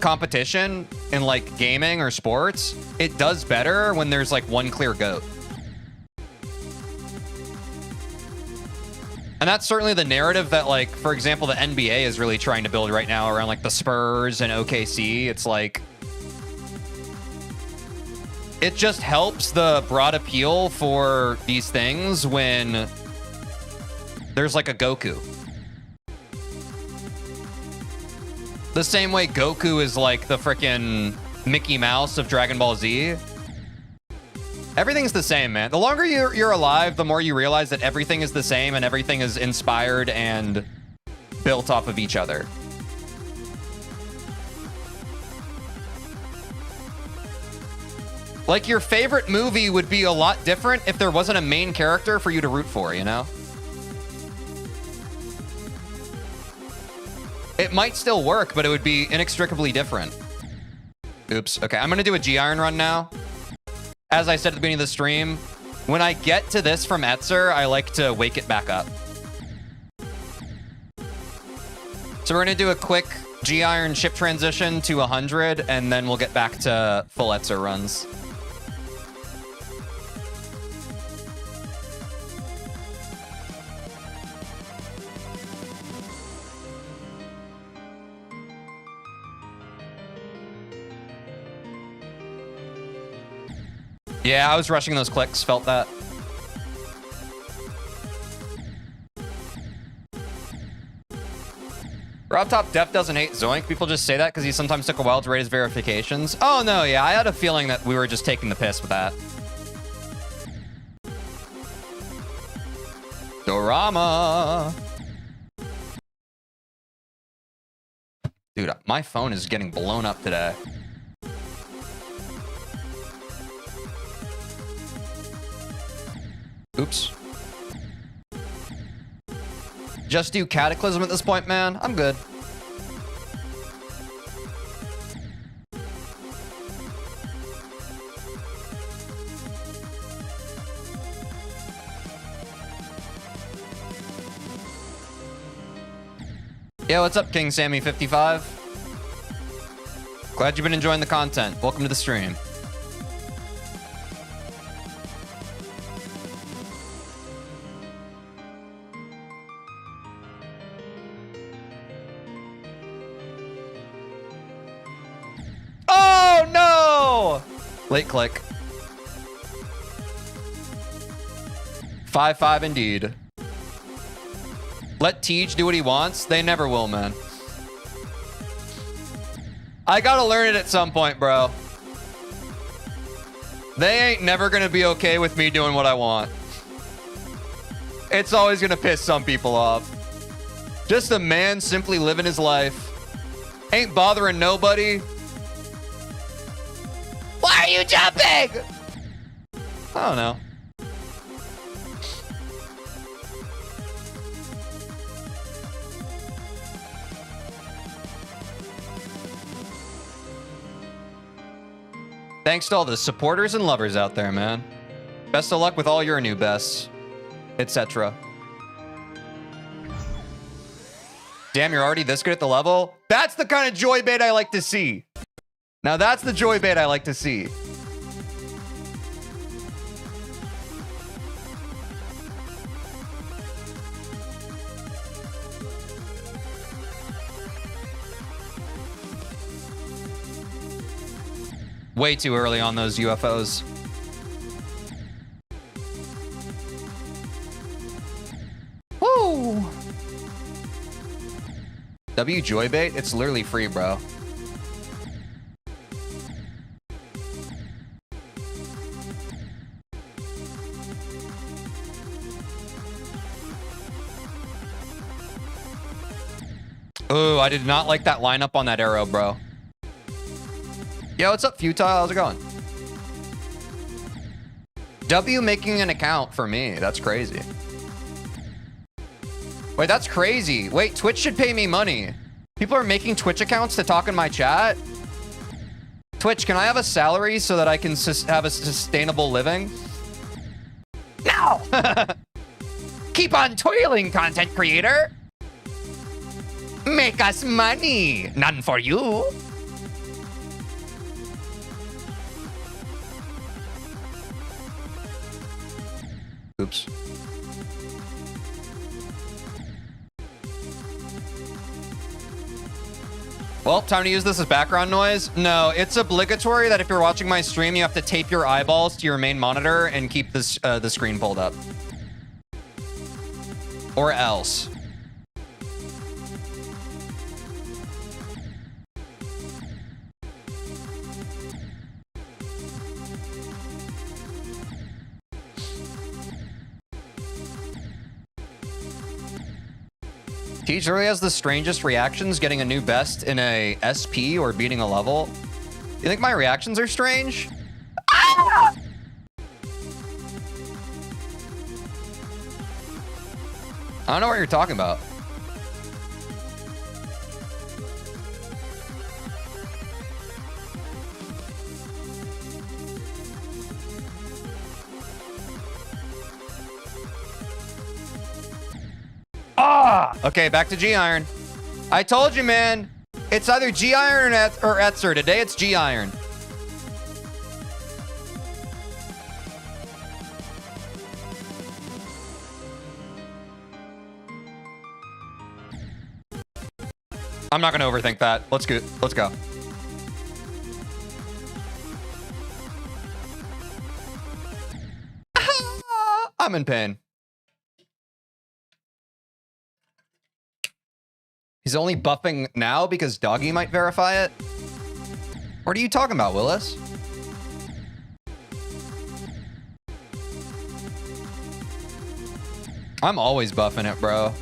competition in like gaming or sports, it does better when there's like one clear GOAT. And that's certainly the narrative that, like, for example, the NBA is really trying to build right now around like the Spurs and OKC. It's like, it just helps the broad appeal for these things when there's like a Goku. The same way Goku is like the frickin' Mickey Mouse of Dragon Ball Z. Everything's the same, man. The longer you're alive, the more you realize that everything is the same and everything is inspired and built off of each other. Like, your favorite movie would be a lot different if there wasn't a main character for you to root for, you know? It might still work, but it would be inextricably different. Oops. Okay, I'm gonna do a G-Iron run now. As I said at the beginning of the stream, when I get to this from Etzer, I like to wake it back up. So we're gonna do a quick G-Iron ship transition to 100, and then we'll get back to full Etzer runs. Yeah, I was rushing those clicks, felt that. Rob Top Def doesn't hate Zoink. People just say that because he sometimes took a while to rate his verifications. Oh, no, yeah, I had a feeling that we were just taking the piss with that. Dorama. Dude, my phone is getting blown up today. Oops. Just do Cataclysm at this point, man. I'm good. Yeah, what's up, King Sammy 55? Glad you've been enjoying the content. Welcome to the stream. Late click. 5-5 indeed. Let Teej do what he wants. They never will, man. I gotta learn it at some point, bro. They ain't never gonna be okay with me doing what I want. It's always gonna piss some people off. Just a man simply living his life. Ain't bothering nobody. Why are you jumping? I don't know. Thanks to all the supporters and lovers out there, man. Best of luck with all your new bests, etc. Damn, you're already this good at the level? That's the kind of joy bait I like to see. Now that's the joy bait I like to see. Way too early on those UFOs. Woo! W Joybait? It's literally free, bro. Oh, I did not like that lineup on that arrow, bro. Yo, what's up, Futile? How's it going? W making an account for me. That's crazy. Wait, that's crazy. Wait, Twitch should pay me money. People are making Twitch accounts to talk in my chat. Twitch, can I have a salary so that I can have a sustainable living? No! Keep on toiling, content creator. Make us money. None for you. Oops. Well, time to use this as background noise. No, it's obligatory that if you're watching my stream, you have to tape your eyeballs to your main monitor and keep this, the screen pulled up. Or else. Teej really has the strangest reactions getting a new best in a SP or beating a level. You think my reactions are strange? Ah! I don't know what you're talking about. Ah! Okay, back to G-Iron. I told you, man. It's either G-Iron or Etzer. Today it's G-Iron. I'm not going to overthink that. Let's go. Let's go. I'm in pain. He's only buffing now because Doggy might verify it? What are you talking about, Willis? I'm always buffing it, bro.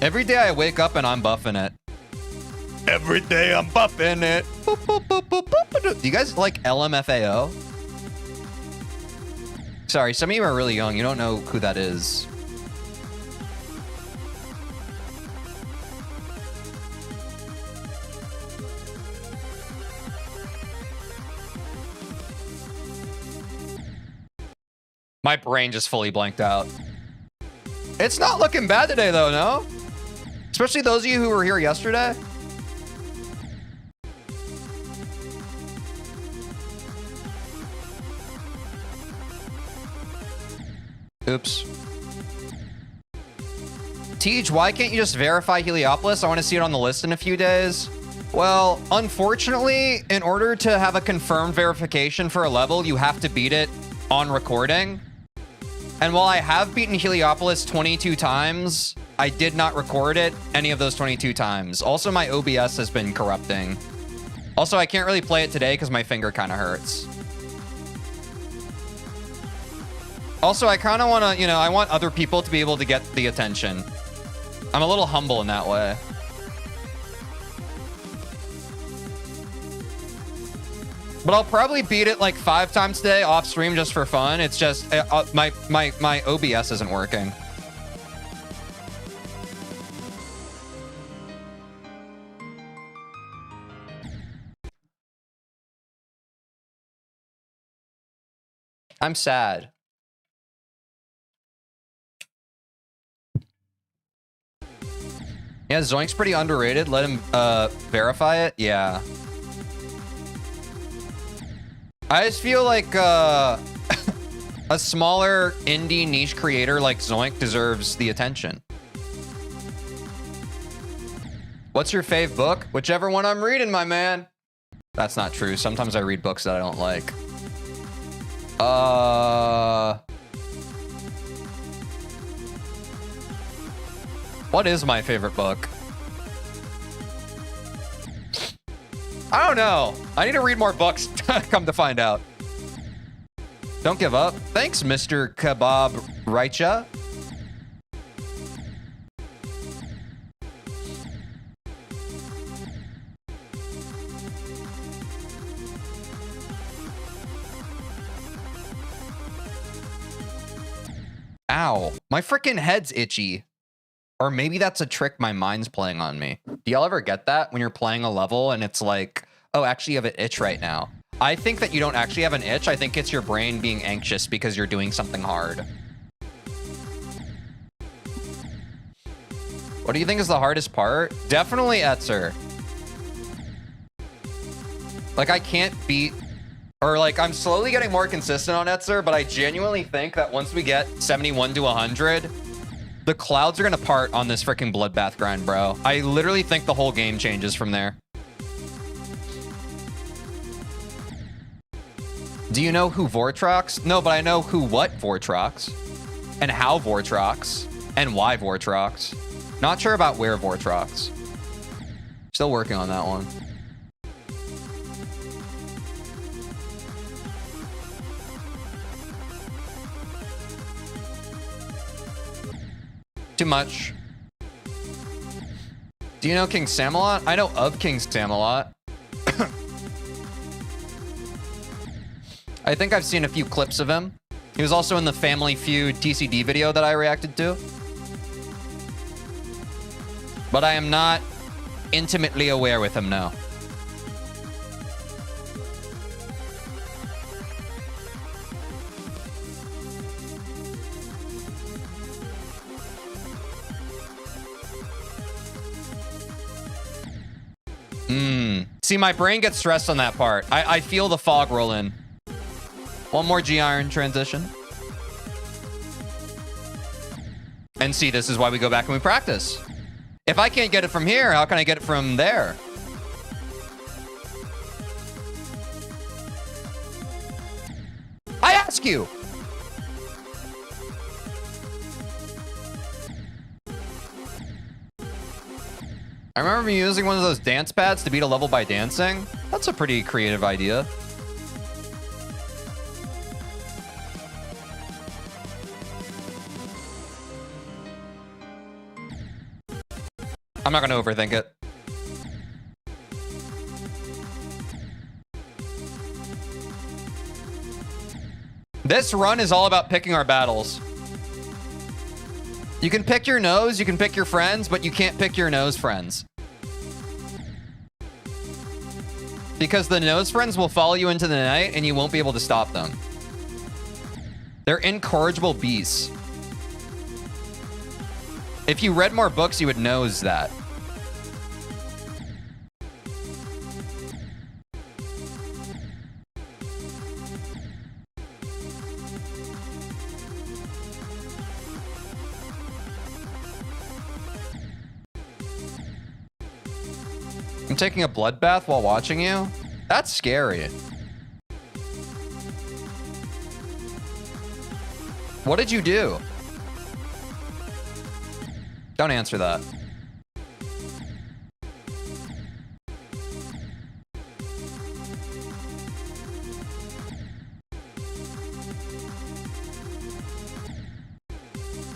Every day I wake up and I'm buffing it. Every day I'm buffing it. Boop, boop, boop, boop, boop. Do you guys like LMFAO? Sorry, some of you are really young. You don't know who that is. My brain just fully blanked out. It's not looking bad today, though, no? Especially those of you who were here yesterday. Oops. Teej, why can't you just verify Heliopolis? I want to see it on the list in a few days. Well, unfortunately, in order to have a confirmed verification for a level, you have to beat it on recording. And while I have beaten Heliopolis 22 times, I did not record it any of those 22 times. Also, my OBS has been corrupting. Also, I can't really play it today because my finger kind of hurts. Also, I kind of want to, you know, I want other people to be able to get the attention. I'm a little humble in that way. But I'll probably beat it like 5 times today off stream just for fun. It's just my OBS isn't working. I'm sad. Yeah, Zoink's pretty underrated. Let him verify it. Yeah. I just feel like a smaller indie niche creator like Zoink deserves the attention. What's your fave book? Whichever one I'm reading, my man. That's not true. Sometimes I read books that I don't like. What is my favorite book? I don't know. I need to read more books, come to find out. Don't give up. Thanks, Mr. Kebab Raicha. Ow. My freaking head's itchy. Or maybe that's a trick my mind's playing on me. Do y'all ever get that when you're playing a level and it's like, oh, actually you have an itch right now? I think that you don't actually have an itch. I think it's your brain being anxious because you're doing something hard. What do you think is the hardest part? Definitely Etzer. Like I can't beat, or like I'm slowly getting more consistent on Etzer, but I genuinely think that once we get 71 to 100, the clouds are gonna part on this freaking bloodbath grind, bro. I literally think the whole game changes from there. Do you know who Vortrox? No, but I know who what Vortrox, and how Vortrox, and why Vortrox. Not sure about where Vortrox. Still working on that one. Too much. Do you know King Samelot? I know of King Samelot. I think I've seen a few clips of him. He was also in the Family Feud TCD video that I reacted to. But I am not intimately aware with him now. See, my brain gets stressed on that part. I feel the fog roll in. One more G-Iron transition. And see, this is why we go back and we practice. If I can't get it from here, how can I get it from there? I ask you. I remember me using one of those dance pads to beat a level by dancing. That's a pretty creative idea. I'm not going to overthink it. This run is all about picking our battles. You can pick your nose, you can pick your friends, but you can't pick your nose friends. Because the nose friends will follow you into the night and you won't be able to stop them. They're incorrigible beasts. If you read more books, you would nose that. I'm taking a bloodbath while watching you? That's scary. What did you do? Don't answer that.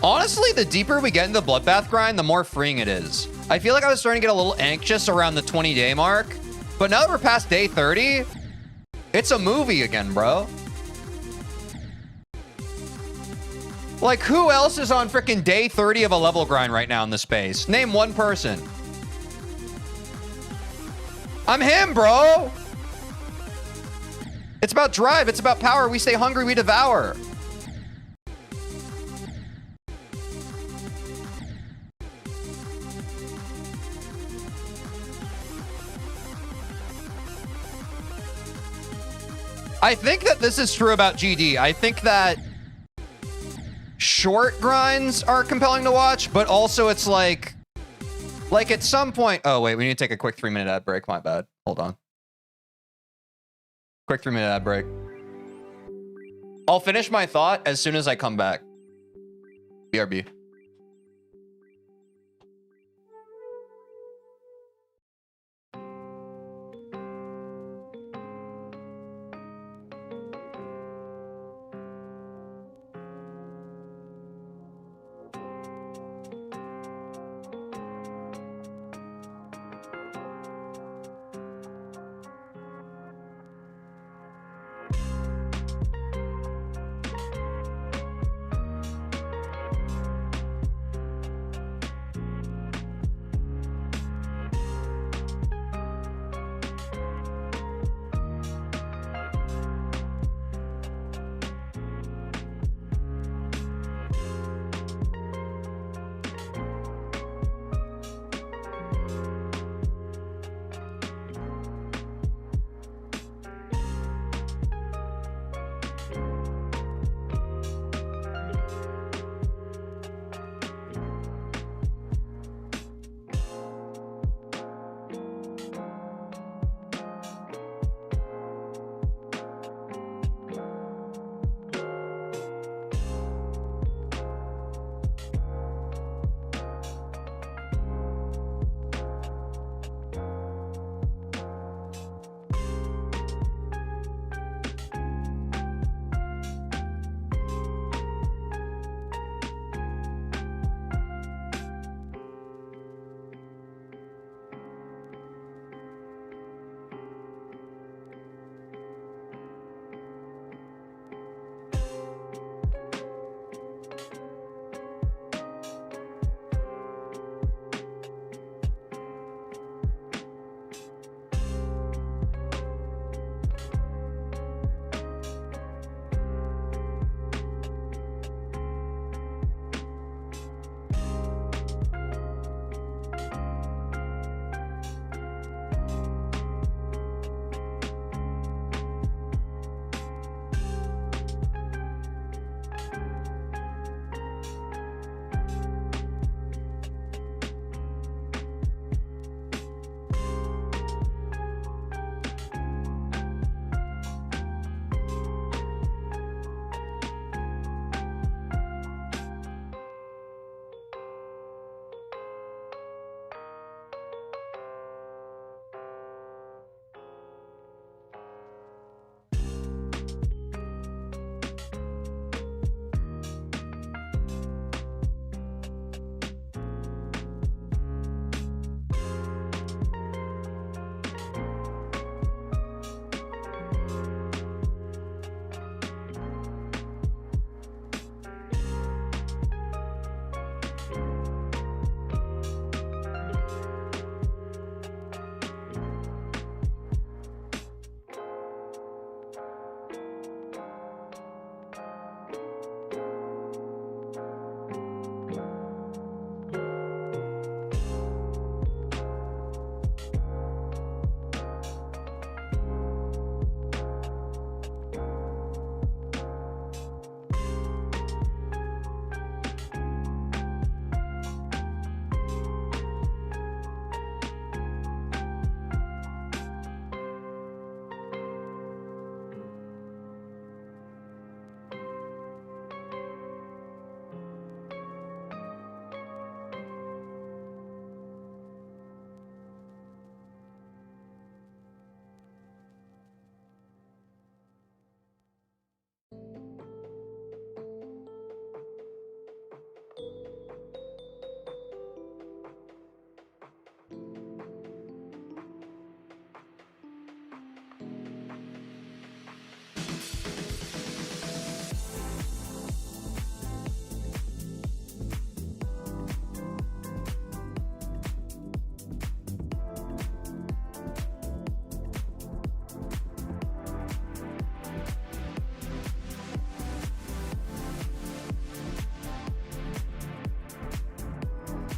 Honestly, the deeper we get into the bloodbath grind, the more freeing it is. I feel like I was starting to get a little anxious around the 20-day mark, but now that we're past day 30, it's a movie again, bro. Like, who else is on freaking day 30 of a level grind right now in the space? Name one person. I'm him, bro. It's about drive. It's about power. We stay hungry. We devour. I think that this is true about GD. I think that short grinds are compelling to watch, but also it's like at some point. Oh, wait, we need to take a quick 3-minute ad break. My bad. Hold on. Quick 3-minute ad break. I'll finish my thought as soon as I come back. BRB.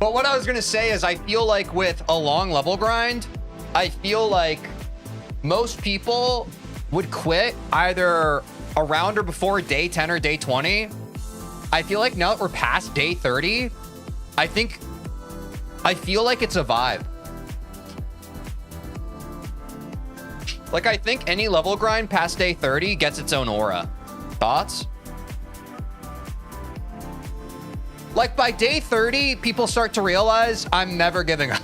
But what I was gonna say is I feel like with a long level grind, I feel like most people would quit either around or before day 10 or day 20. I feel like now that we're past day 30, I feel like it's a vibe. Like, I think any level grind past day 30 gets its own aura. Thoughts? Like, by day 30, people start to realize I'm never giving up.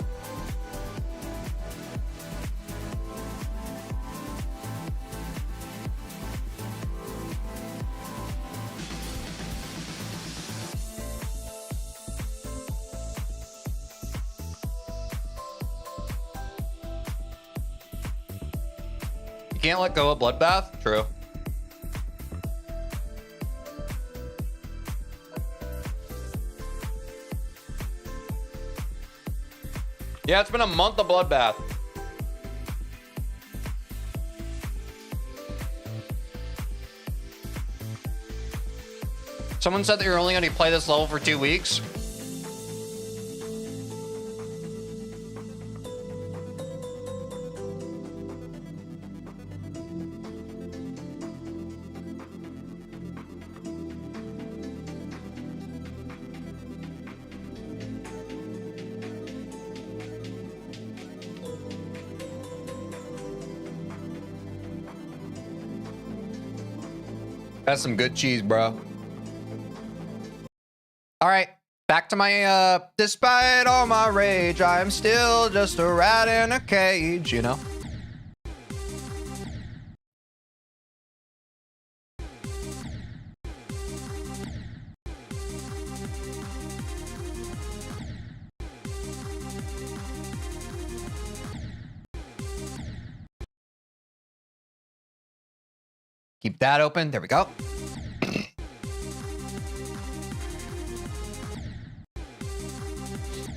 You can't let go of Bloodbath? True. Yeah, it's been a month of Bloodbath. Someone said that you're only going to play this level for 2 weeks. That's some good cheese, bro. All right, back to my, despite all my rage, I am still just a rat in a cage, you know? Keep that open. There we go.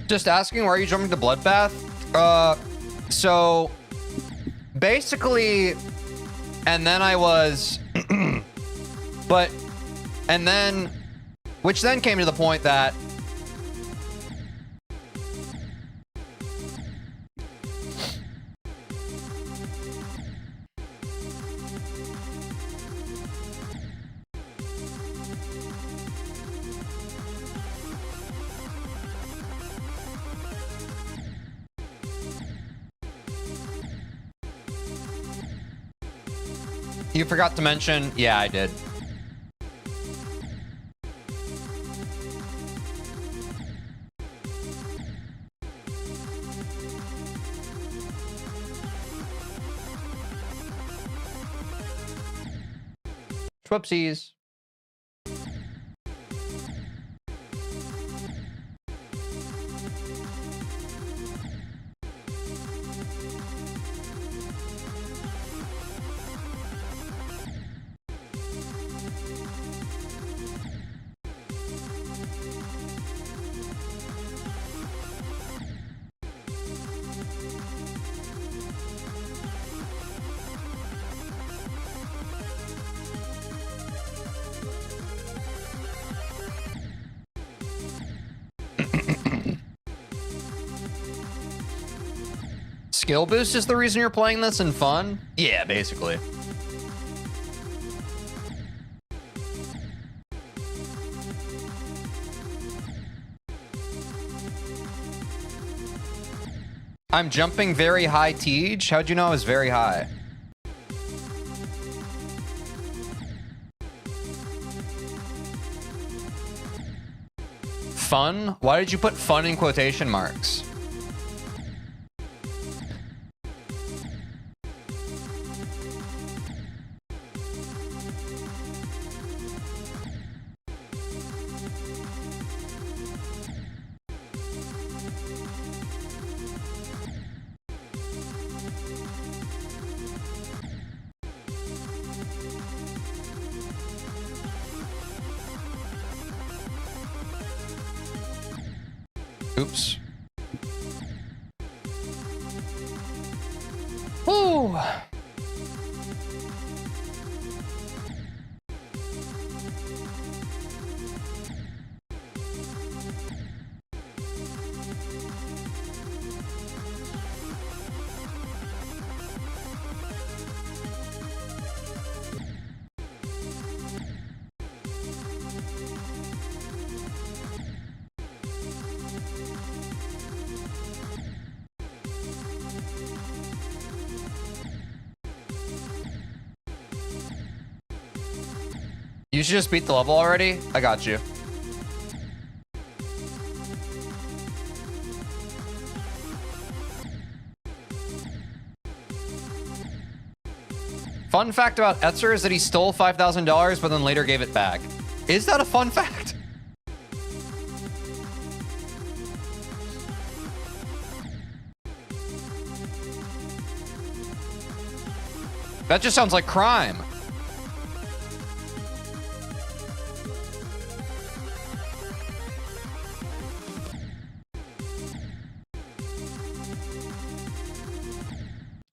Just asking, why are you jumping to Bloodbath? So basically, and then I was, which then came to the point that you forgot to mention, yeah, I did. Whoopsies. Skill boost is the reason you're playing this and fun? Yeah, basically. I'm jumping very high, Tej. How'd you know I was very high? Fun? Why did you put fun in quotation marks? Oops. Woo. You should just beat the level already. I got you. Fun fact about Etzer is that he stole $5,000 but then later gave it back. Is that a fun fact? That just sounds like crime.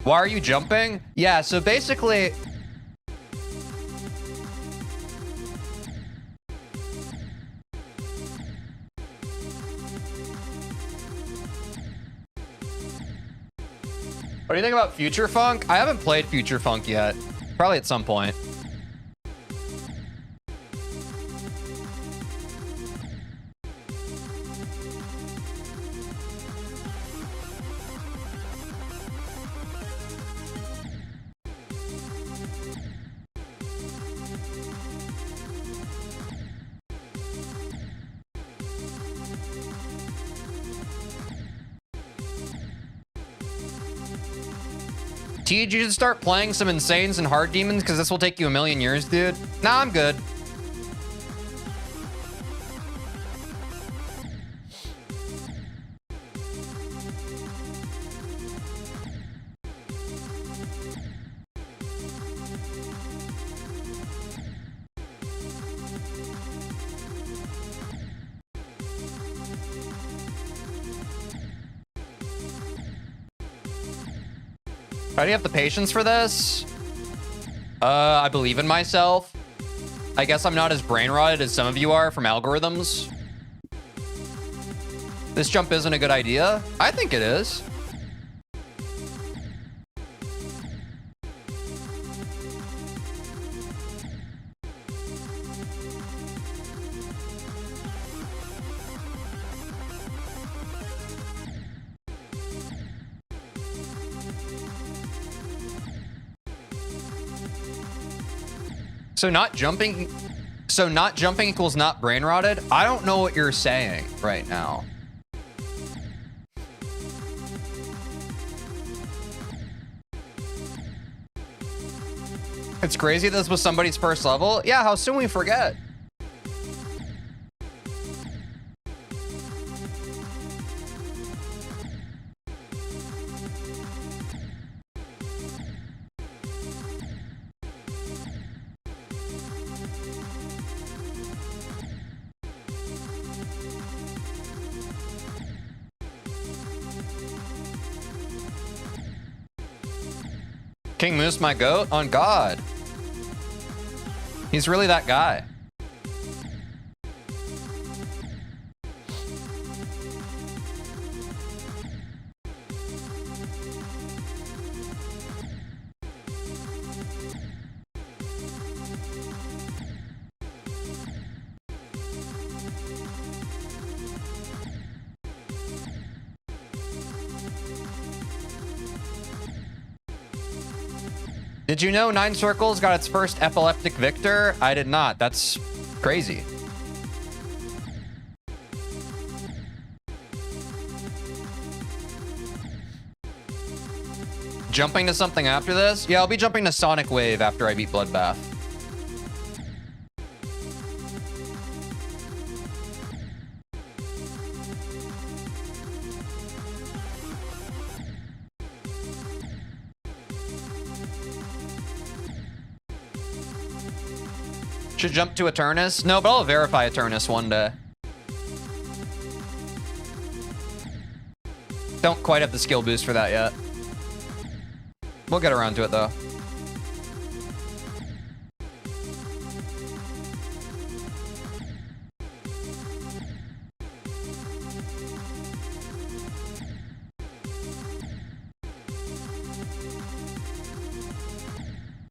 Why are you jumping? Yeah, so basically... What do you think about Future Funk? I haven't played Future Funk yet. Probably at some point. Tej, you should start playing some Insanes and Hard Demons because this will take you a million years, dude. Nah, I'm good. How do you have the patience for this? I believe in myself. I guess I'm not as brain rotted as some of you are from algorithms. This jump isn't a good idea. I think it is. So not jumping equals not brain rotted? I don't know what you're saying right now. It's crazy this was somebody's first level. Yeah, how soon we forget. King Moose, my goat? On God. He's really that guy. Did you know 9 Circles got its first epileptic victor? I did not. That's crazy. Jumping to something after this? Yeah, I'll be jumping to Sonic Wave after I beat Bloodbath. Should jump to Eternus? No, but I'll verify Eternus one day. Don't quite have the skill boost for that yet. We'll get around to it though.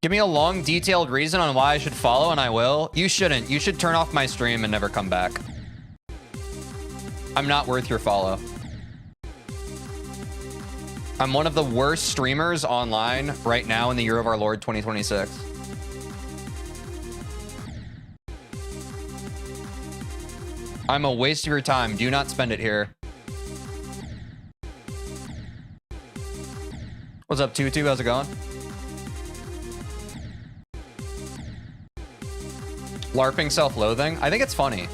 Give me a long, detailed reason on why I should follow, and I will. You shouldn't. You should turn off my stream and never come back. I'm not worth your follow. I'm one of the worst streamers online right now in the year of our Lord 2026. I'm a waste of your time. Do not spend it here. What's up, Tutu? How's it going? LARPing self-loathing? I think it's funny.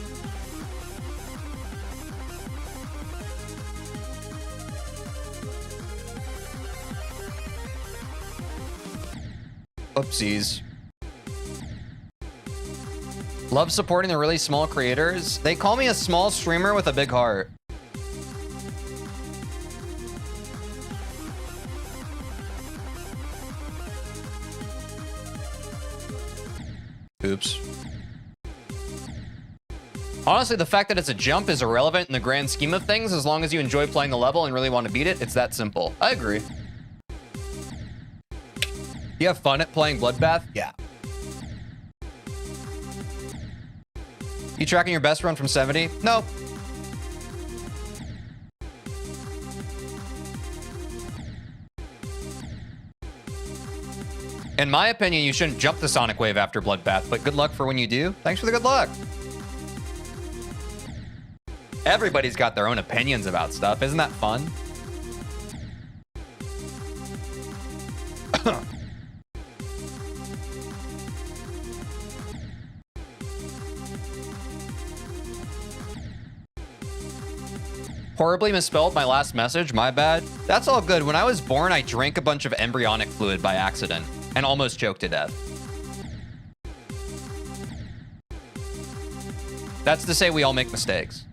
Oopsies. Love supporting the really small creators. They call me a small streamer with a big heart. Oops. Honestly, the fact that it's a jump is irrelevant in the grand scheme of things. As long as you enjoy playing the level and really want to beat it, it's that simple. I agree. You have fun at playing Bloodbath? Yeah. You tracking your best run from 70? No. In my opinion, you shouldn't jump the Sonic Wave after Bloodbath, but good luck for when you do. Thanks for the good luck. Everybody's got their own opinions about stuff. Isn't that fun? Horribly misspelled my last message. My bad. That's all good. When I was born, I drank a bunch of embryonic fluid by accident and almost choked to death. That's to say we all make mistakes.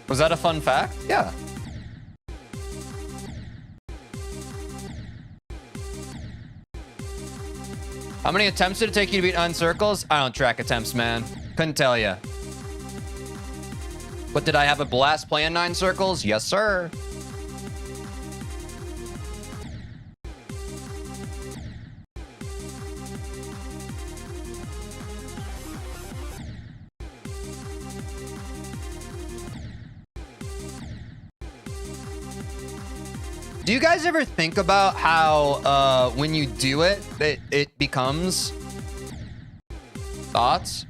Was that a fun fact? Yeah. How many attempts did it take you to beat 9 circles? I don't track attempts, man. Couldn't tell you. But did I have a blast playing 9 circles? Yes, sir. Do you guys ever think about how when you do it, it becomes thoughts?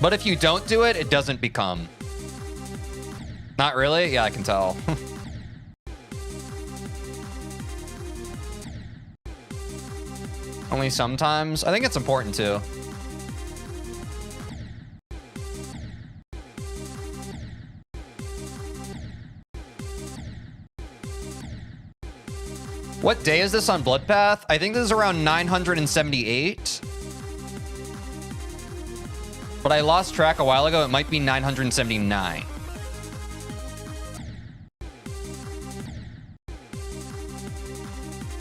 But if you don't do it, it doesn't become. Not really? Yeah, I can tell. Only sometimes. I think it's important too. What day is this on Bloodbath? I think this is around 978. But I lost track a while ago. It might be 979.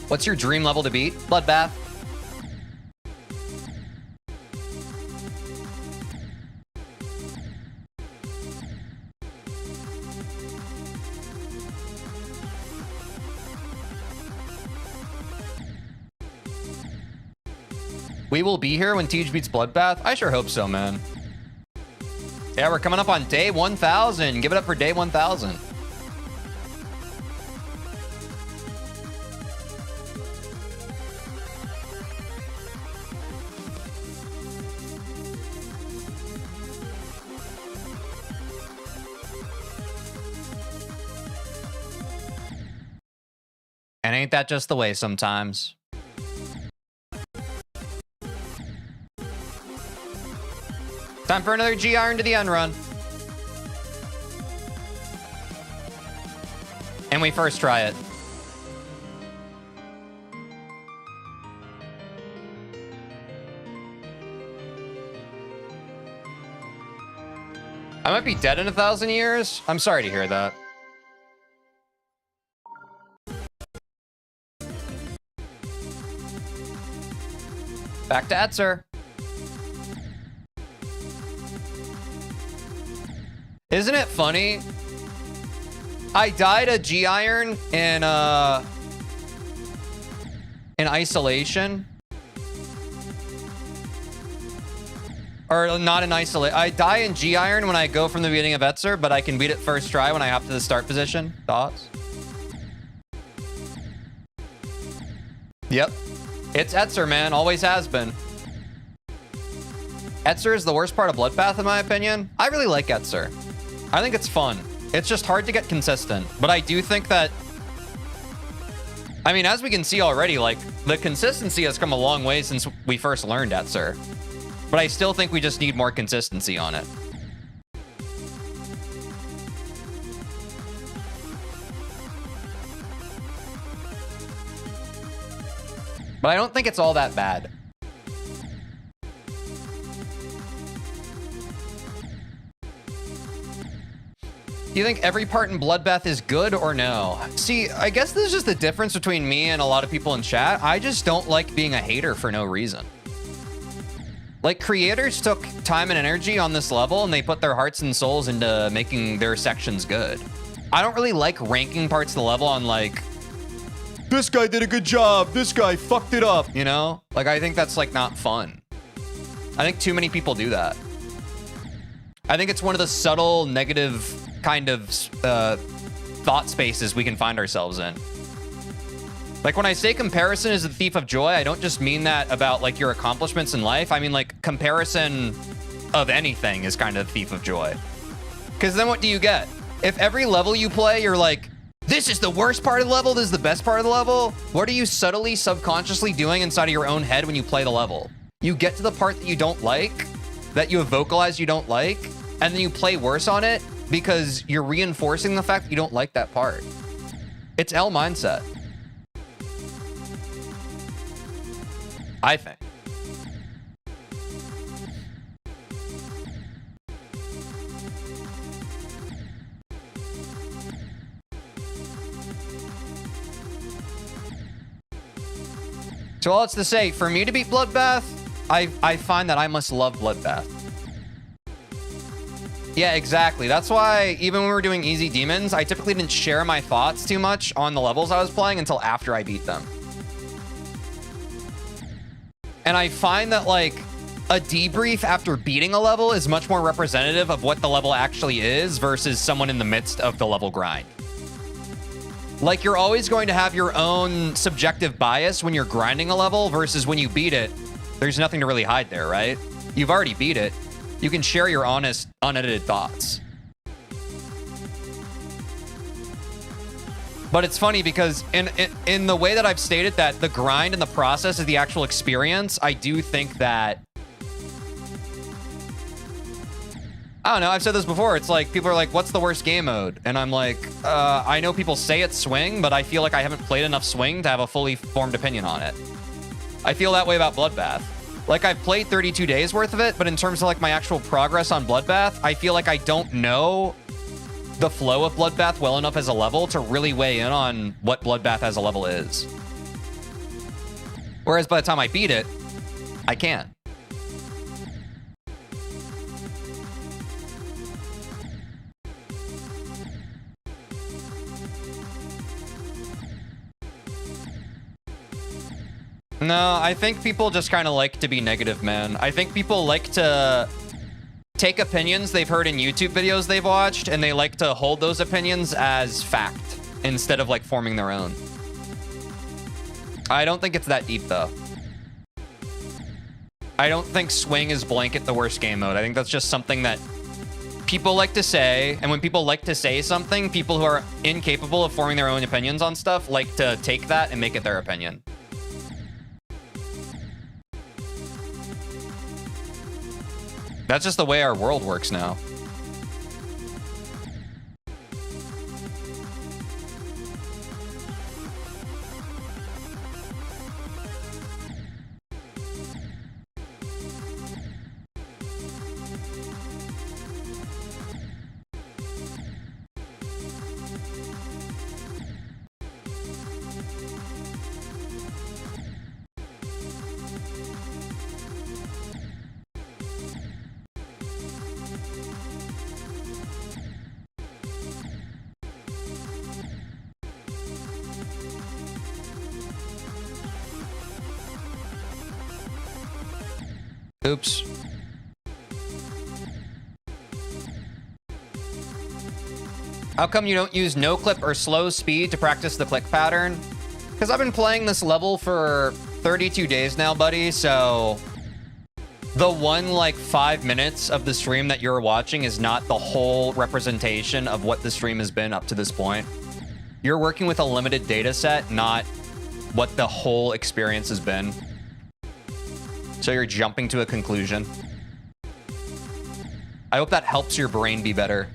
What's your dream level to beat? Bloodbath. We will be here when Teej beats Bloodbath? I sure hope so, man. Yeah, we're coming up on day 1000. Give it up for day 1000. And ain't that just the way sometimes? Time for another G iron to the end run. And we first try it. I might be dead in 1,000 years. I'm sorry to hear that. Back to Etzer. Isn't it funny? I died a G iron in isolation. Or not in isolate. I die in G Iron when I go from the beginning of Etzer, but I can beat it first try when I hop to the start position. Thoughts? Yep. It's Etzer, man. Always has been. Etzer is the worst part of Bloodbath, in my opinion. I really like Etzer. I think it's fun. It's just hard to get consistent. But I do think that... I mean, as we can see already, like, the consistency has come a long way since we first learned Etzer. But I still think we just need more consistency on it. But I don't think it's all that bad. Do you think every part in Bloodbath is good or no? See, I guess this is just the difference between me and a lot of people in chat. I just don't like being a hater for no reason. Like, creators took time and energy on this level and they put their hearts and souls into making their sections good. I don't really like ranking parts of the level on like, this guy did a good job, this guy fucked it up, you know? Like, I think that's like not fun. I think too many people do that. I think it's one of the subtle negative kind of thought spaces we can find ourselves in. Like, when I say comparison is the thief of joy, I don't just mean that about like your accomplishments in life. I mean like comparison of anything is kind of the thief of joy. Because then what do you get? If every level you play, you're like, this is the worst part of the level, this is the best part of the level, what are you subtly, subconsciously doing inside of your own head when you play the level? You get to the part that you don't like, that you have vocalized you don't like, and then you play worse on it because you're reinforcing the fact that you don't like that part. It's L mindset. I think. So all it's to say, for me to beat Bloodbath, I find that I must love Bloodbath. Yeah, exactly. That's why even when we were doing easy demons, I typically didn't share my thoughts too much on the levels I was playing until after I beat them. And I find that like a debrief after beating a level is much more representative of what the level actually is versus someone in the midst of the level grind. Like, you're always going to have your own subjective bias when you're grinding a level versus when you beat it. There's nothing to really hide there, right? You've already beat it. You can share your honest, unedited thoughts. But it's funny because in the way that I've stated that the grind and the process is the actual experience, I do think that... I don't know, I've said this before. It's like, people are like, what's the worst game mode? And I'm like, I know people say it's Swing, but I feel like I haven't played enough Swing to have a fully formed opinion on it. I feel that way about Bloodbath. Like, I've played 32 days worth of it, but in terms of like my actual progress on Bloodbath, I feel like I don't know the flow of Bloodbath well enough as a level to really weigh in on what Bloodbath as a level is. Whereas by the time I beat it, I can. No, I think people just kind of like to be negative, man. I think people like to take opinions they've heard in YouTube videos they've watched, and they like to hold those opinions as fact instead of like forming their own. I don't think it's that deep, though. I don't think Swing is blanket the worst game mode. I think that's just something that people like to say, and when people like to say something, people who are incapable of forming their own opinions on stuff like to take that and make it their opinion. That's just the way our world works now. Oops. How come you don't use no clip or slow speed to practice the click pattern? Because I've been playing this level for 32 days now, buddy, so the one like 5 minutes of the stream that you're watching is not the whole representation of what the stream has been up to this point. You're working with a limited data set, not what the whole experience has been. So you're jumping to a conclusion. I hope that helps your brain be better.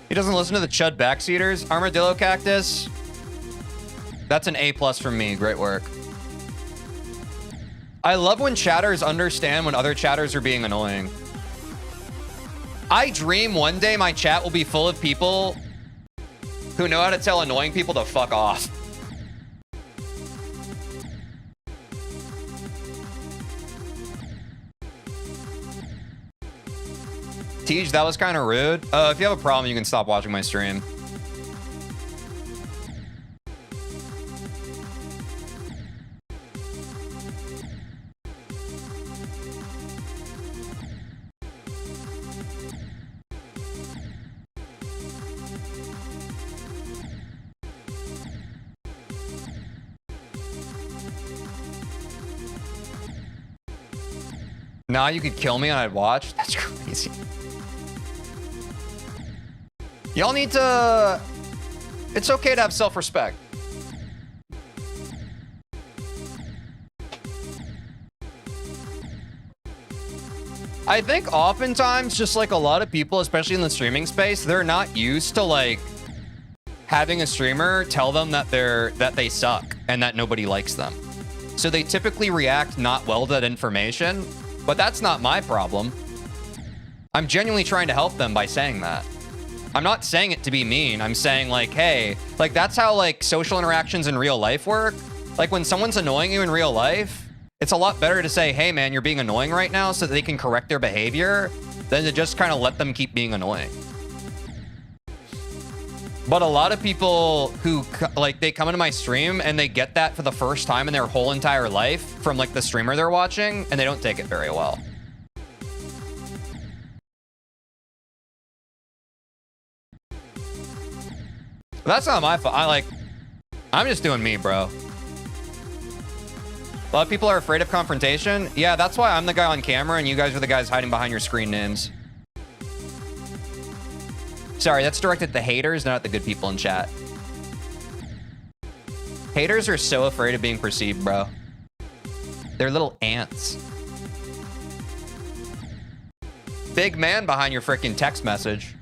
He doesn't listen to the Chud backseaters. Armadillo Cactus. That's an A+ from me. Great work. I love when chatters understand when other chatters are being annoying. I dream one day my chat will be full of people who know how to tell annoying people to fuck off. Teej, that was kind of rude. If you have a problem, you can stop watching my stream. Now you could kill me and I'd watch? That's crazy. Y'all need to... It's okay to have self-respect. I think oftentimes, just like a lot of people, especially in the streaming space, they're not used to like having a streamer tell them that they suck and that nobody likes them. So they typically react not well to that information, but that's not my problem. I'm genuinely trying to help them by saying that. I'm not saying it to be mean. I'm saying like, hey, like that's how like social interactions in real life work. Like when someone's annoying you in real life, it's a lot better to say, hey man, you're being annoying right now so that they can correct their behavior than to just kind of let them keep being annoying. But a lot of people who like, they come into my stream and they get that for the first time in their whole entire life from like the streamer they're watching, and they don't take it very well. But that's not my fault. I'm just doing me, bro. A lot of people are afraid of confrontation. Yeah, that's why I'm the guy on camera and you guys are the guys hiding behind your screen names. Sorry, that's directed at the haters, not at the good people in chat. Haters are so afraid of being perceived, bro. They're little ants. Big man behind your freaking text message.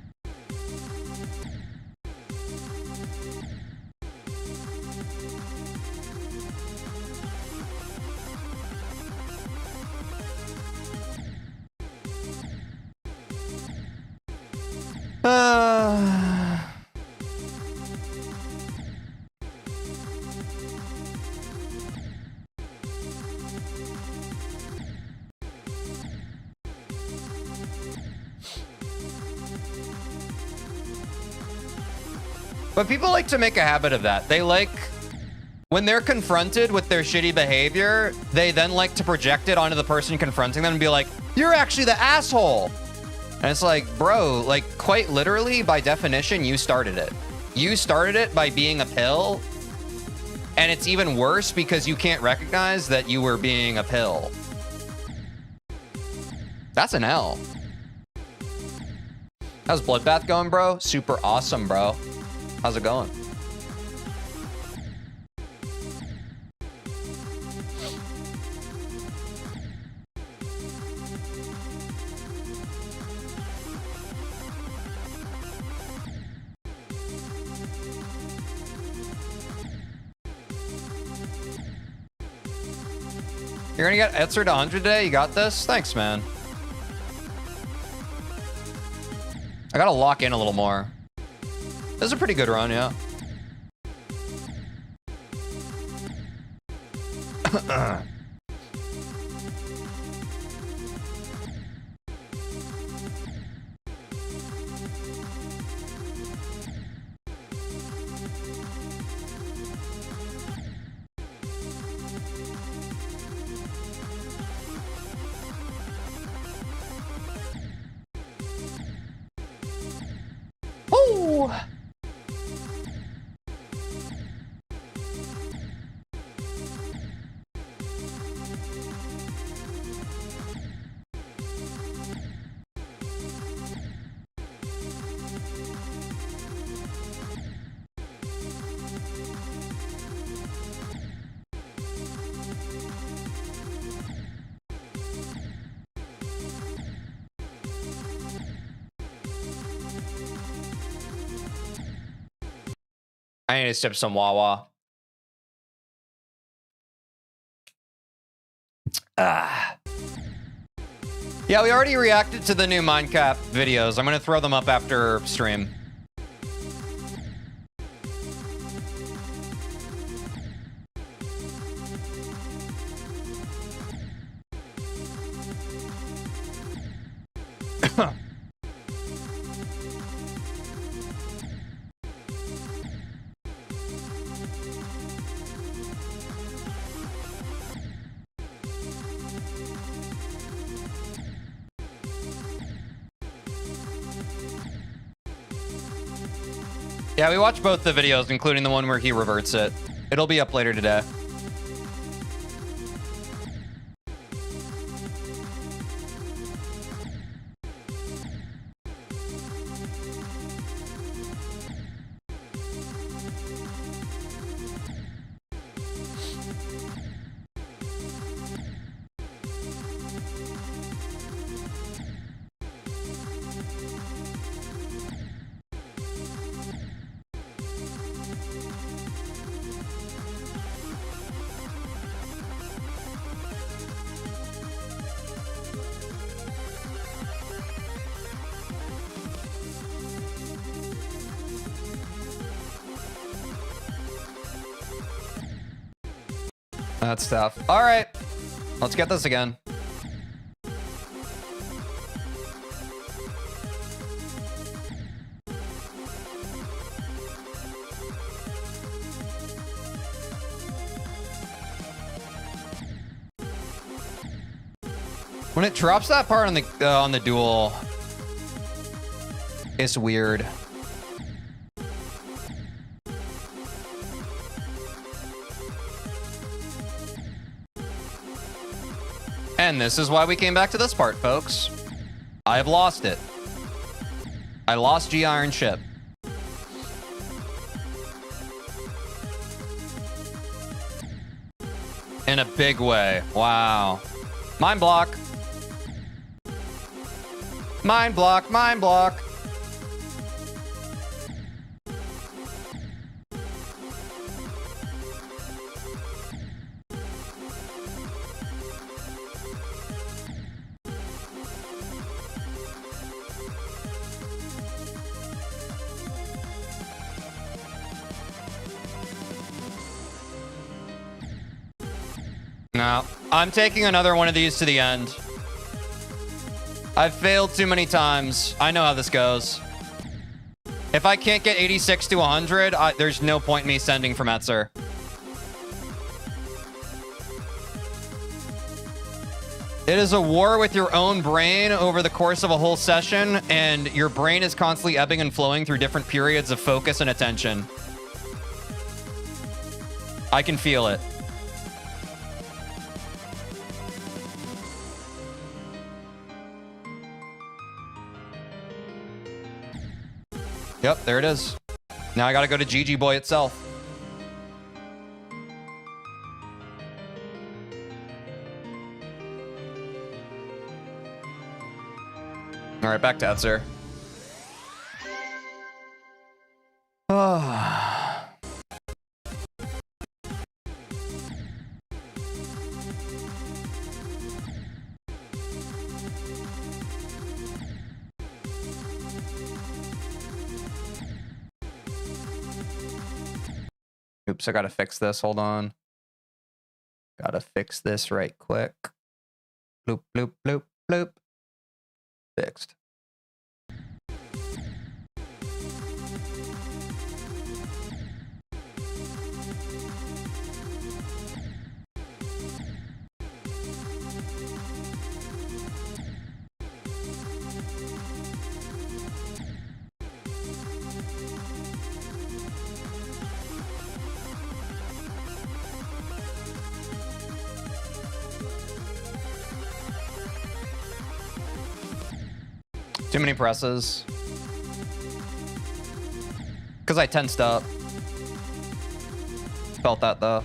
But people like to make a habit of that. They like, when they're confronted with their shitty behavior, they then like to project it onto the person confronting them and be like, you're actually the asshole. And it's like, bro, like quite literally, by definition, you started it. You started it by being a pill. And it's even worse because you can't recognize that you were being a pill. That's an L. How's Bloodbath going, bro? Super awesome, bro. How's it going? You're gonna get Etzer to 100 today? You got this? Thanks, man. I gotta lock in a little more. This is a pretty good run, yeah. Woo! I need to sip some Wawa. Ah. Yeah, we already reacted to the new Minecraft videos. I'm gonna throw them up after stream. Yeah, we watched both the videos, including the one where he reverts it. It'll be up later today. That's tough. All right, let's get this again. When it drops that part on the duel, it's weird. And this is why we came back to this part, folks. I've lost it. I lost G Iron Ship. In a big way. Wow. Mind block. Mind block, mind block. No, I'm taking another one of these to the end. I've failed too many times. I know how this goes. If I can't get 86 to 100, there's no point in me sending for Metzer. It is a war with your own brain over the course of a whole session, and your brain is constantly ebbing and flowing through different periods of focus and attention. I can feel it. Yep, there it is. Now I gotta go to GG Boy itself. All right, back to Etzer. Oops, I gotta fix this. Hold on. Gotta fix this right quick. Bloop, bloop, bloop, bloop. Fixed. Too many presses. Because I tensed up. Felt that though.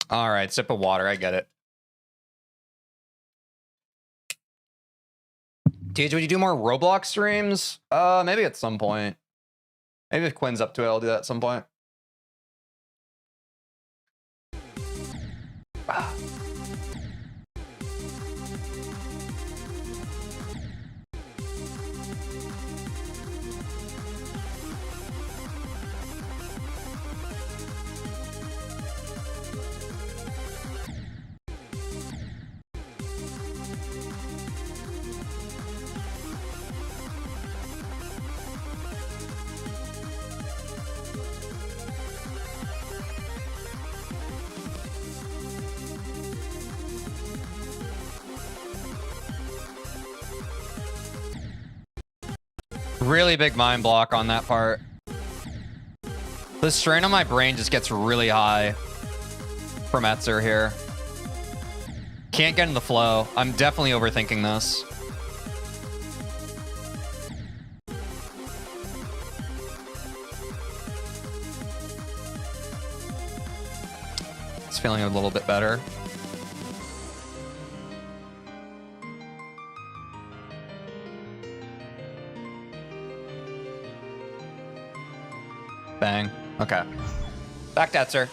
All right, sip of water. I get it. Teej, would you do more Roblox streams? Maybe at some point. Maybe if Quinn's up to it, I'll do that at some point. Really big mind block on that part. The strain on my brain just gets really high from Etzer here. Can't get in the flow. I'm definitely overthinking this. It's feeling a little bit better. Bang. Okay. Back to Etzer.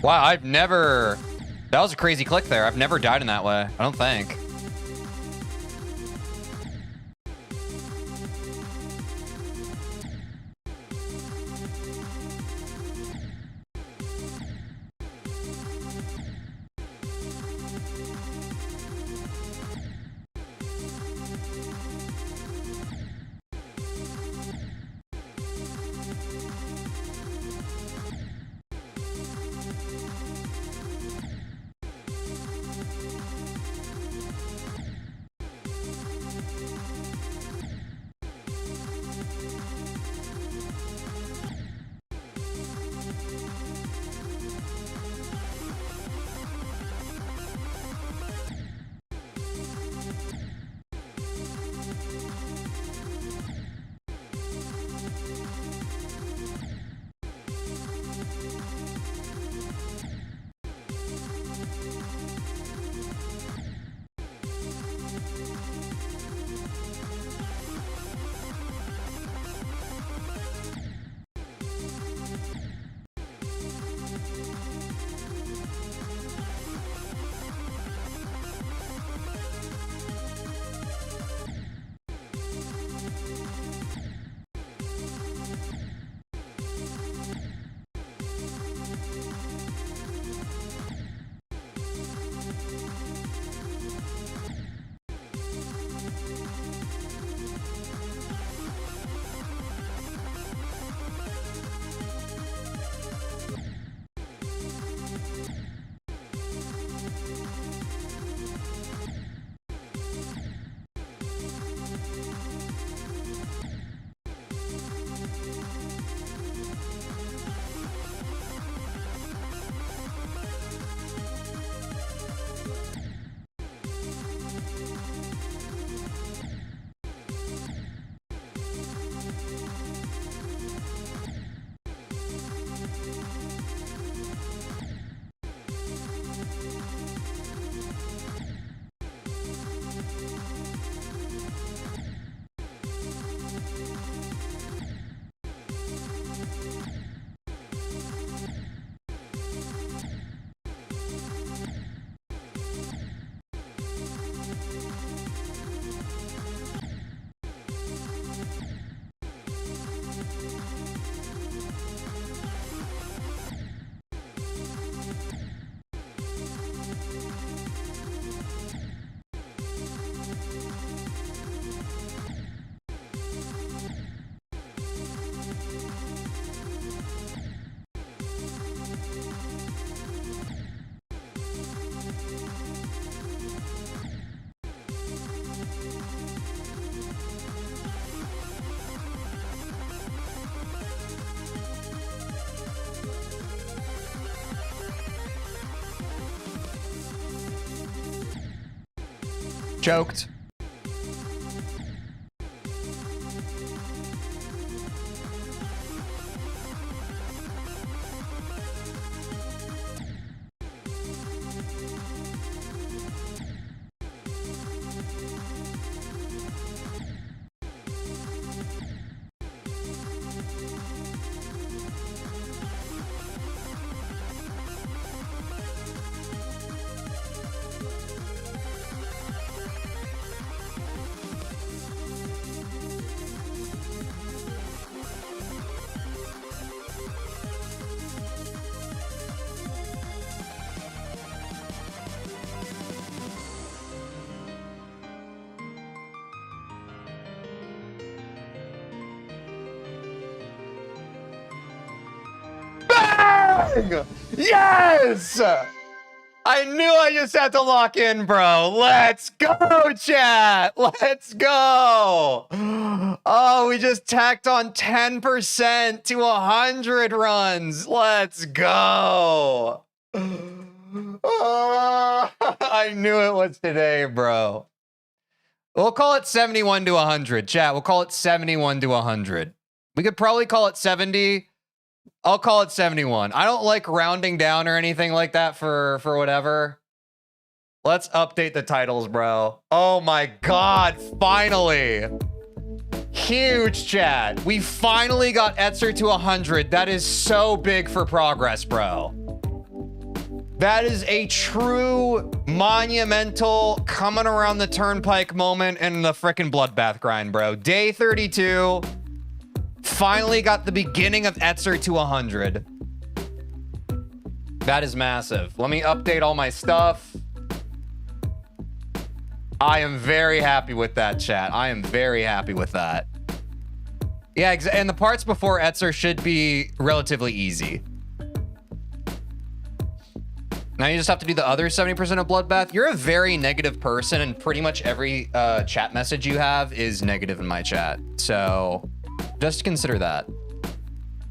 Wow, I've never... That was a crazy click there. I've never died in that way. I don't think. Choked. Yes! I knew I just had to lock in, bro. Let's go, chat. Let's go. Oh, we just tacked on 10% to 100 runs. Let's go. Oh, I knew it was today, bro. We'll call it 71 to 100, chat. We'll call it 71 to 100. We could probably call it 70. I'll call it 71. I don't like rounding down or anything like that for whatever. Let's update the titles, bro. Oh my God, finally. Huge, chat. We finally got Etzer to 100. That is so big for progress, bro. That is a true monumental coming around the turnpike moment in the frickin' bloodbath grind, bro. Day 32. Finally got the beginning of Etzer to 100. That is massive. Let me update all my stuff. I am very happy with that, chat. I am very happy with that. Yeah, and the parts before Etzer should be relatively easy. Now you just have to do the other 70% of Bloodbath. You're a very negative person, and pretty much every chat message you have is negative in my chat. So just consider that.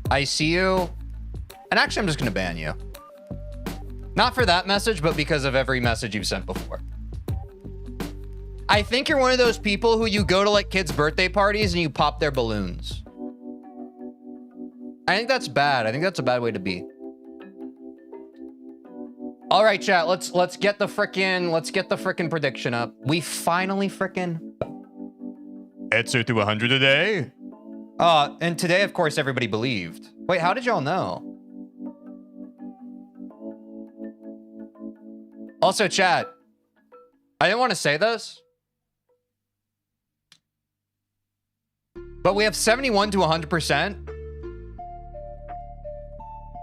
I see you. And actually, I'm just going to ban you. Not for that message, but because of every message you've sent before. I think you're one of those people who you go to like kids' birthday parties and you pop their balloons. I think that's bad. I think that's a bad way to be. All right, chat. Let's get the frickin' prediction up. We finally frickin' Etzer to 100 a day. And today, of course, everybody believed. Wait, how did y'all know? Also, chat, I didn't want to say this, but we have 71 to 100%,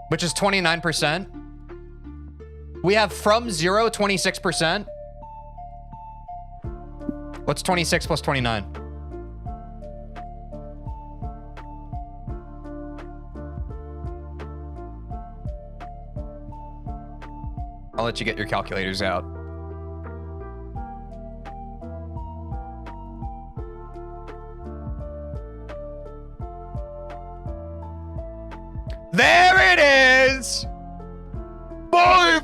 which is 29%. We have from 0, 26%. What's 26 plus 29? I'll let you get your calculators out. There it is! 5.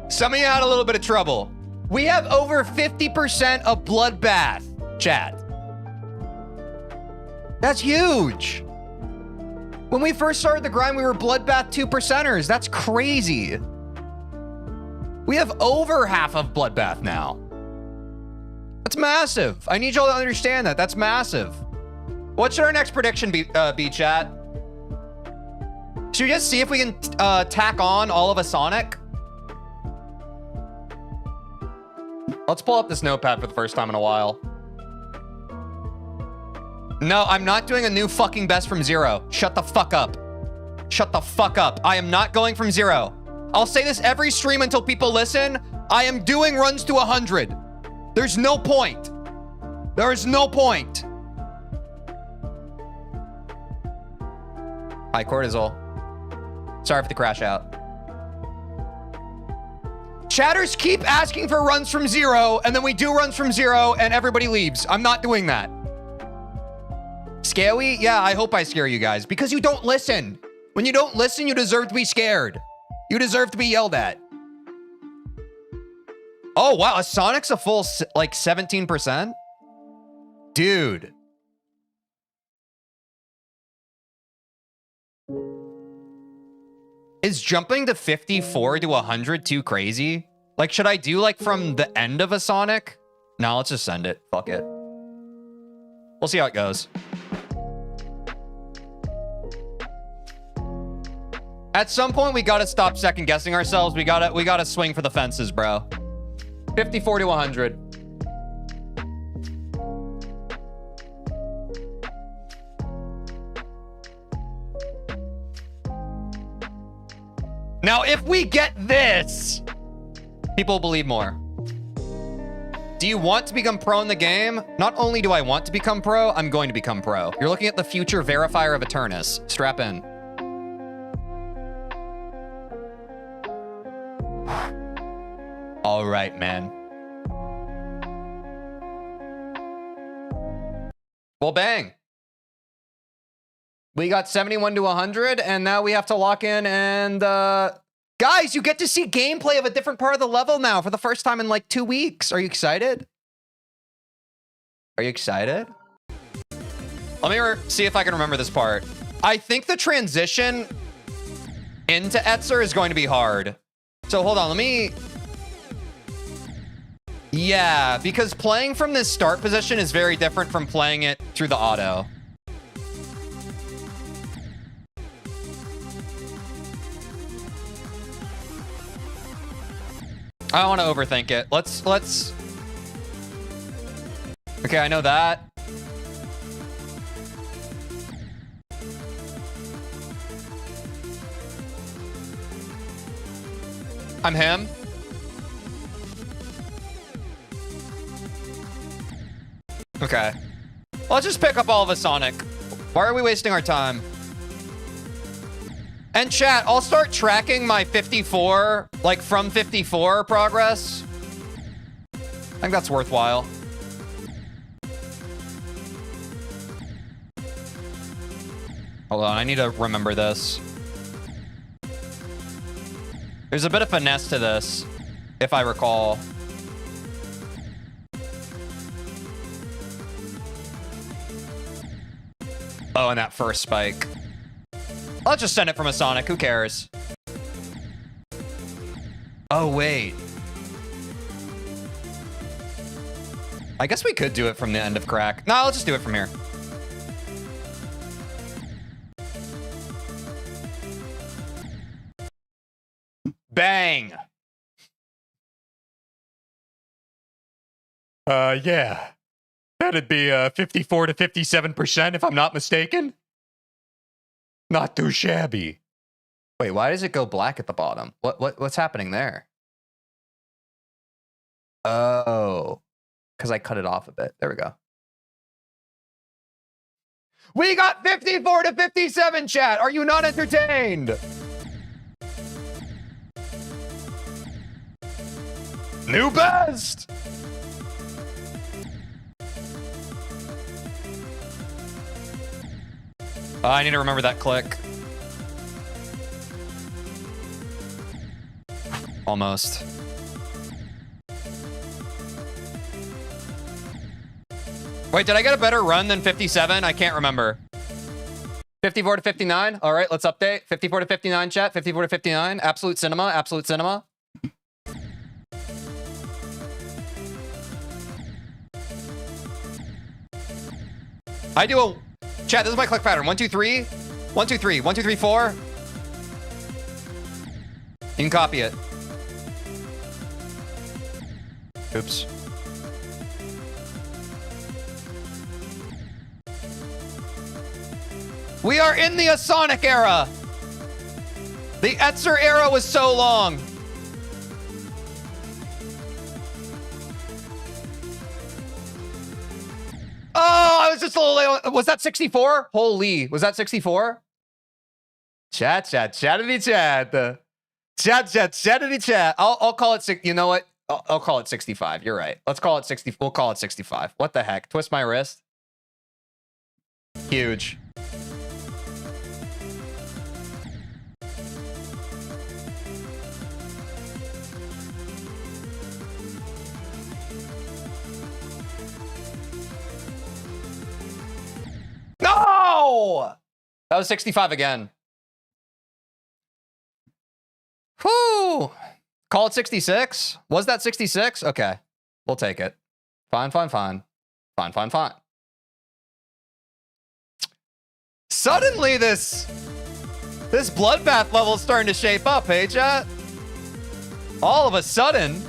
Some of you had a little bit of trouble. We have over 50% of Bloodbath, chat. That's huge. When we first started the grind, we were Bloodbath 2%ers. That's crazy. We have over half of Bloodbath now. That's massive. I need y'all to understand that. That's massive. What should our next prediction be, chat? Should we just see if we can tack on all of a Sonic? Let's pull up this notepad for the first time in a while. No, I'm not doing a new fucking best from zero. Shut the fuck up. Shut the fuck up. I am not going from zero. I'll say this every stream until people listen. I am doing runs to 100. There's no point. There is no point. Hi, cortisol. Sorry for the crash out. Chatters keep asking for runs from zero, and then we do runs from zero, and everybody leaves. I'm not doing that. Scary? Yeah, I hope I scare you guys, because you don't listen. When you don't listen, you deserve to be scared. You deserve to be yelled at. Oh, wow. A Sonic's a full, like, 17%? Dude. Is jumping to 54 to 100 too crazy? Like, should I do, like, from the end of a Sonic? No, let's just send it. Fuck it. We'll see how it goes. At some point, we gotta stop second guessing ourselves. We gotta swing for the fences, bro. 54 to 100. Now, if we get this, people will believe more. Do you want to become pro in the game? Not only do I want to become pro, I'm going to become pro. You're looking at the future verifier of Eternus. Strap in. All right, man. Well, bang. We got 71 to 100, and now we have to lock in and... Guys, you get to see gameplay of a different part of the level now for the first time in like 2 weeks. Are you excited? Are you excited? Let me see if I can remember this part. I think the transition into Etzer is going to be hard. So hold on, let me... Yeah, because playing from this start position is very different from playing it through the auto. I don't want to overthink it. Let's... Okay, I know that. I'm him. Okay. Let's just pick up all of a Sonic. Why are we wasting our time? And chat, I'll start tracking my 54, like from 54 progress. I think that's worthwhile. Hold on, I need to remember this. There's a bit of finesse to this, if I recall. Oh, and that first spike. I'll just send it from a Sonic. Who cares? Oh, wait. I guess we could do it from the end of Crack. No, I'll just do it from here. Bang. Yeah. That'd be 54 to 57% if I'm not mistaken. Not too shabby. Wait, why does it go black at the bottom? What's happening there? Oh, because I cut it off a bit. There we go. We got 54 to 57, chat. Are you not entertained? New best. I need to remember that click. Almost. Wait, did I get a better run than 57? I can't remember. 54 to 59. All right, let's update. 54 to 59, chat. 54 to 59. Absolute cinema. Absolute cinema. I do a... Chat, this is my click pattern. 1, 2, 3. 1, 2, 3. 1, 2, 3, 4. You can copy it. Oops. We are in the Asonic era. The Etzer era was so long. Oh, I was just a little late. Was that 64? Holy, was that 64? Chat, chattity chat. Chattity chat. I'll call it six. You know what? I'll call it 65. You're right. Let's call it 60. We'll call it 65. What the heck? Twist my wrist. Huge. No! That was 65 again. Whew. Call it 66? Was that 66? Okay. We'll take it. Fine. Suddenly this bloodbath level is starting to shape up, hey chat? All of a sudden.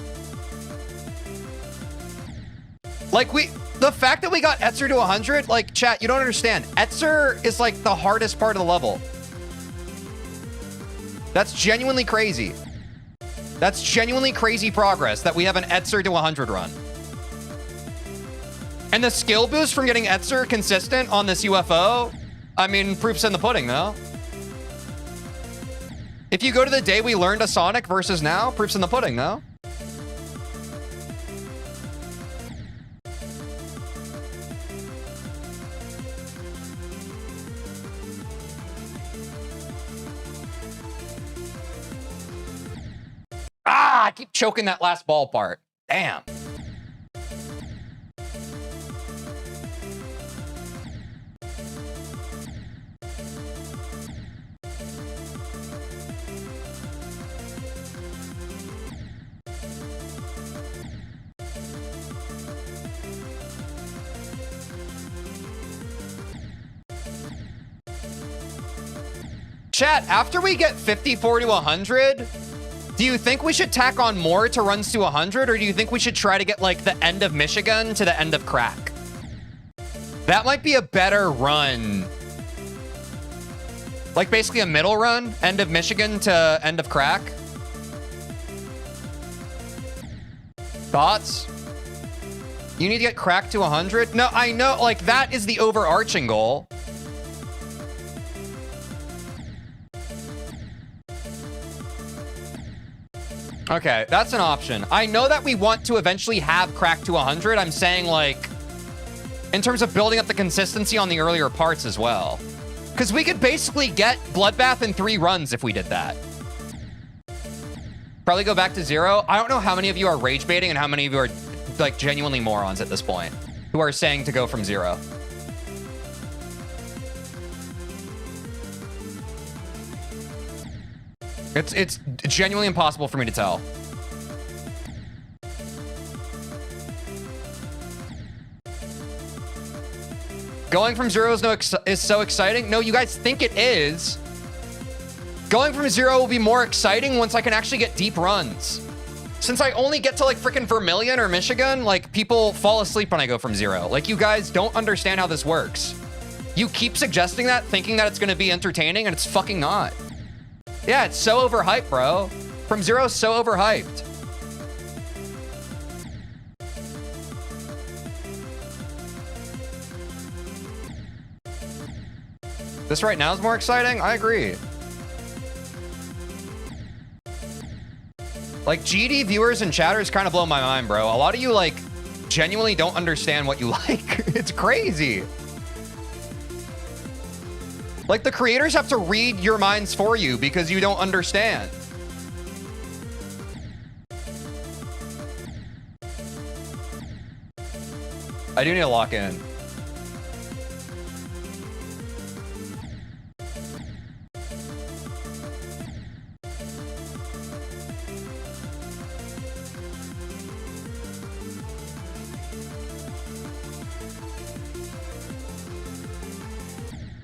Like the fact that we got Etzer to 100, like chat, you don't understand. Etzer is like the hardest part of the level. That's genuinely crazy. That's genuinely crazy progress that we have an Etzer to 100 run. And the skill boost from getting Etzer consistent on this UFO, I mean, proof's in the pudding, though. If you go to the day we learned a Sonic versus now, proof's in the pudding, though. Ah, I keep choking that last ball part. Damn. Chat, after we get 54 to 100, do you think we should tack on more to runs to 100, or do you think we should try to get, like, the end of Michigan to the end of Crack? That might be a better run. Like, basically a middle run, end of Michigan to end of Crack. Thoughts? You need to get Crack to 100? No, I know, like, that is the overarching goal. Okay, that's an option. I know that we want to eventually have Crack to 100. I'm saying, like, in terms of building up the consistency on the earlier parts as well. Because we could basically get Bloodbath in 3 runs if we did that. Probably go back to 0. I don't know how many of you are rage baiting and how many of you are, like, genuinely morons at this point who are saying to go from 0. It's genuinely impossible for me to tell. Going from 0 is so exciting. No, you guys think it is. Going from 0 will be more exciting once I can actually get deep runs. Since I only get to like freaking Vermilion or Michigan, like people fall asleep when I go from 0. Like you guys don't understand how this works. You keep suggesting that, thinking that it's going to be entertaining, and it's fucking not. Yeah, it's so overhyped, bro. From 0 is so overhyped. This right now is more exciting? I agree. Like, GD viewers and chatters kind of blow my mind, bro. A lot of you, like, genuinely don't understand what you like. It's crazy. Like, the creators have to read your minds for you because you don't understand. I do need to lock in.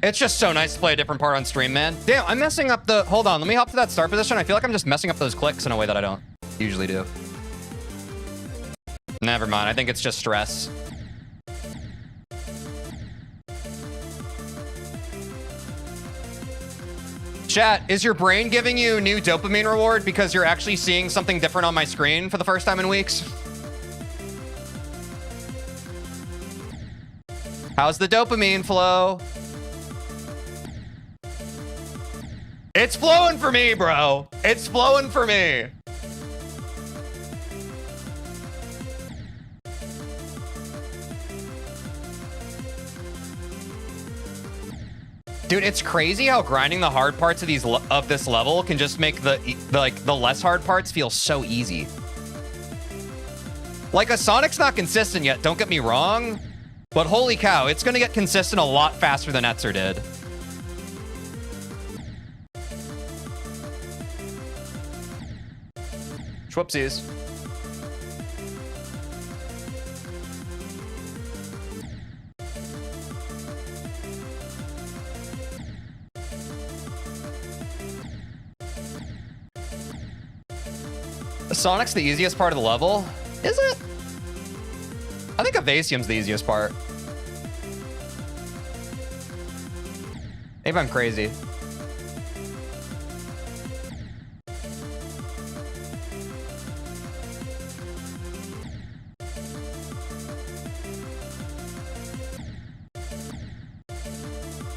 It's just so nice to play a different part on stream, man. Damn, I'm messing up the... Hold on, let me hop to that start position. I feel like I'm just messing up those clicks in a way that I don't usually do. Never mind, I think it's just stress. Chat, is your brain giving you new dopamine reward because you're actually seeing something different on my screen for the first time in weeks? How's the dopamine flow? It's flowing for me, bro. It's flowing for me. Dude, it's crazy how grinding the hard parts of this level can just make the less hard parts feel so easy. Like, a Sonic's not consistent yet, don't get me wrong, but holy cow, it's gonna get consistent a lot faster than Etzer did. Whoopsies. Sonic's the easiest part of the level? Is it? I think Evasium's the easiest part. Maybe I'm crazy.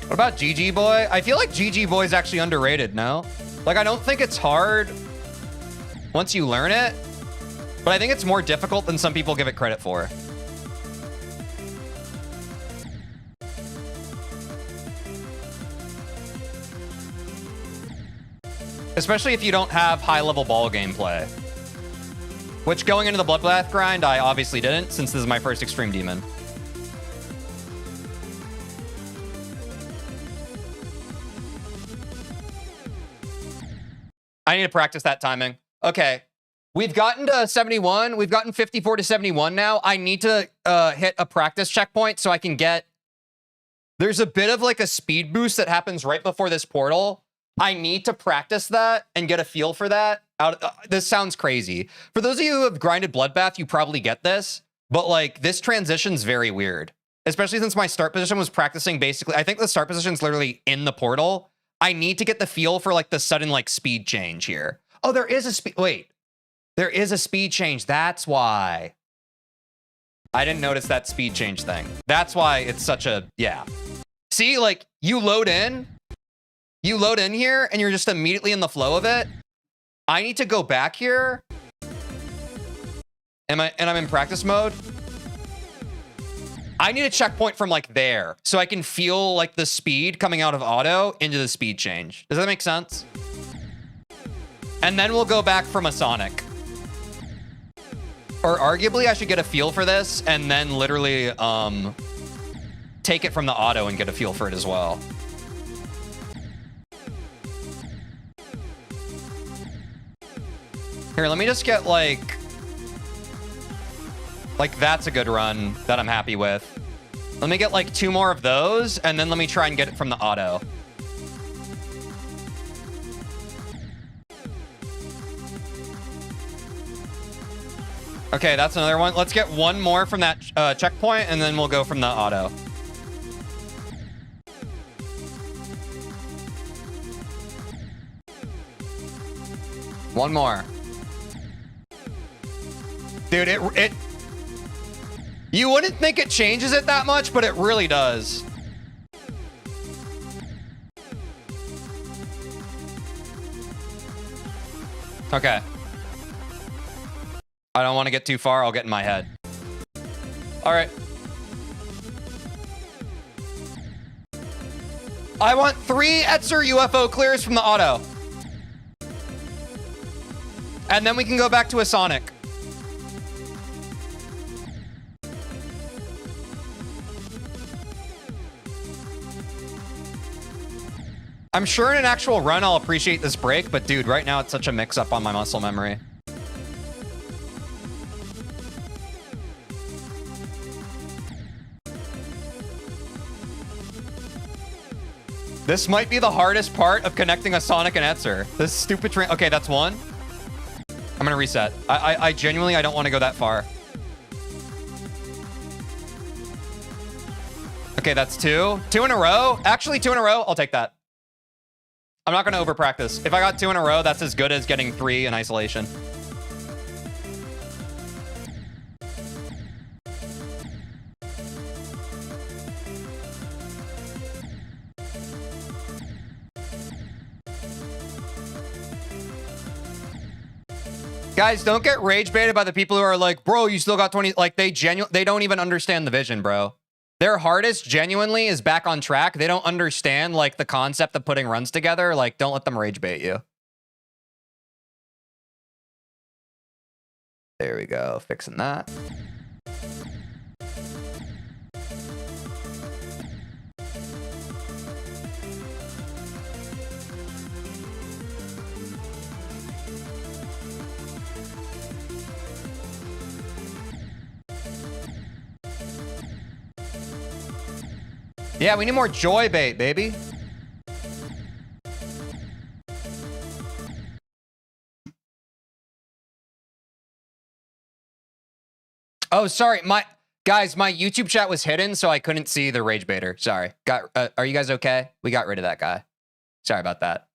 What about GG Boy? I feel like GG Boy is actually underrated, no? Like, I don't think it's hard once you learn it, but I think it's more difficult than some people give it credit for. Especially if you don't have high-level ball gameplay. Which, going into the Bloodbath grind, I obviously didn't, since this is my first Extreme Demon. I need to practice that timing. Okay. We've gotten to 71. We've gotten 54 to 71 now. I need to hit a practice checkpoint so I can get... There's a bit of like a speed boost that happens right before this portal. I need to practice that and get a feel for that. This sounds crazy. For those of you who have grinded Bloodbath, you probably get this. But like, this transition's very weird. Especially since my start position was practicing basically... I think the start position's literally in the portal. I need to get the feel for like the sudden like speed change here. Oh, there is a speed... Wait. There is a speed change. That's why. I didn't notice that speed change thing. That's why it's such a... Yeah. See, like, you load in here, and you're just immediately in the flow of it. I need to go back here. And I'm in practice mode. I need a checkpoint from, like, there. So I can feel, like, the speed coming out of auto into the speed change. Does that make sense? And then we'll go back from a Sonic. Or arguably, I should get a feel for this and then literally take it from the auto and get a feel for it as well. Here, let me just get like that's a good run that I'm happy with. Let me get like 2 more of those and then let me try and get it from the auto. Okay, that's another one. Let's get 1 more from that checkpoint, and then we'll go from the auto. One more. Dude, it... You wouldn't think it changes it that much, but it really does. Okay. I don't want to get too far. I'll get in my head. All right. I want 3 Etzer UFO clears from the auto. And then we can go back to a Sonic. I'm sure in an actual run I'll appreciate this break, but dude, right now it's such a mix-up on my muscle memory. This might be the hardest part of connecting a Sonic and Etzer. This stupid train. Okay, that's one. I'm gonna reset. I genuinely, I don't want to go that far. Okay, that's two. Two in a row. Actually, two in a row. I'll take that. I'm not gonna over practice. If I got two in a row, that's as good as getting three in isolation. Guys, don't get rage baited by the people who are like, bro, you still got 20. Like, they don't even understand the vision, bro. Their hardest genuinely is back on track. They don't understand, like, the concept of putting runs together. Like, don't let them rage bait you. There we go. Fixing that. Yeah, we need more joy bait, baby. Oh, sorry. My YouTube chat was hidden, so I couldn't see the rage baiter. Sorry. Are you guys okay? We got rid of that guy. Sorry about that.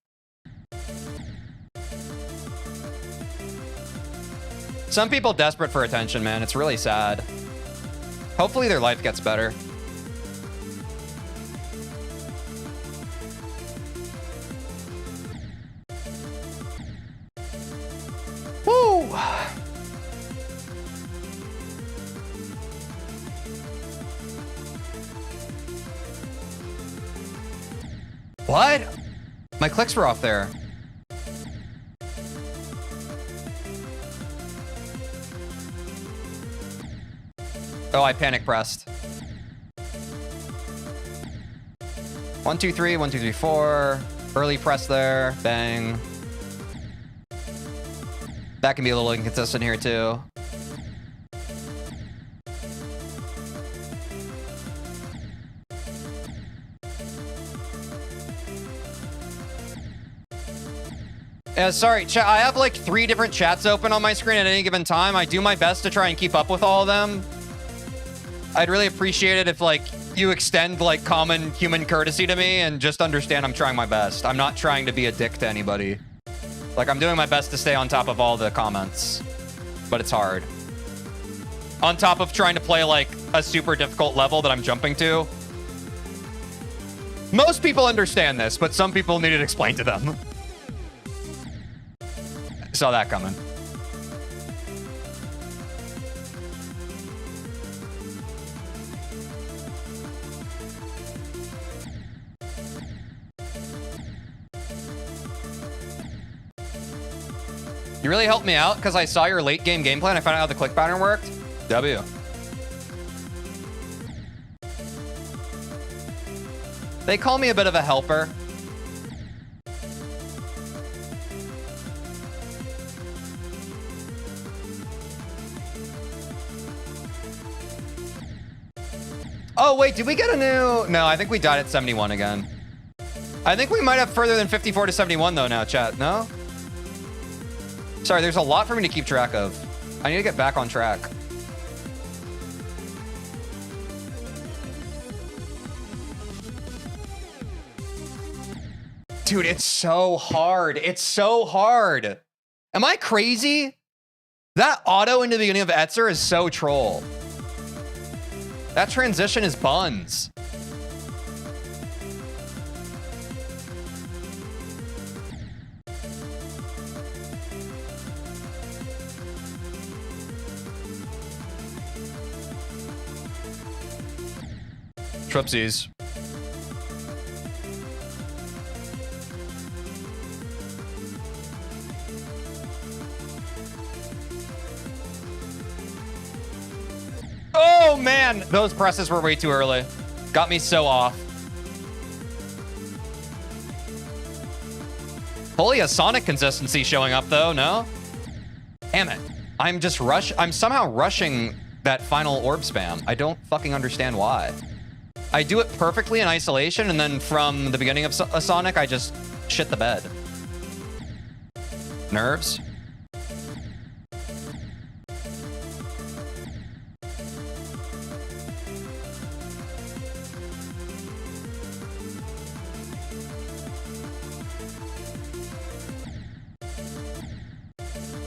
Some people desperate for attention, man. It's really sad. Hopefully their life gets better. Woo! What? My clicks were off there. Oh, I panic pressed. 1, 2, 3, 1, 2, 3, 4. Early press there. Bang. That can be a little inconsistent here too. Sorry, I have like 3 different chats open on my screen at any given time. I do my best to try and keep up with all of them. I'd really appreciate it if like you extend like common human courtesy to me and just understand I'm trying my best. I'm not trying to be a dick to anybody. Like, I'm doing my best to stay on top of all the comments, but it's hard. On top of trying to play like a super difficult level that I'm jumping to. Most people understand this, but some people need it explained to them. Saw that coming. You really helped me out because I saw your late game gameplay and I found out how the click pattern worked. W. They call me a bit of a helper. Oh, wait, did we get a new... No, I think we died at 71 again. I think we might have further than 54 to 71 though now, chat. No? Sorry, there's a lot for me to keep track of. I need to get back on track. Dude, it's so hard. It's so hard. Am I crazy? That auto into the beginning of Etzer is so troll. That transition is buns. Tripsies. Oh man, those presses were way too early. Got me so off. Holy, a Sonic consistency showing up though, no? Damn it. I'm somehow rushing that final orb spam. I don't fucking understand why. I do it perfectly in isolation, and then from the beginning of a Sonic, I just shit the bed. Nerves.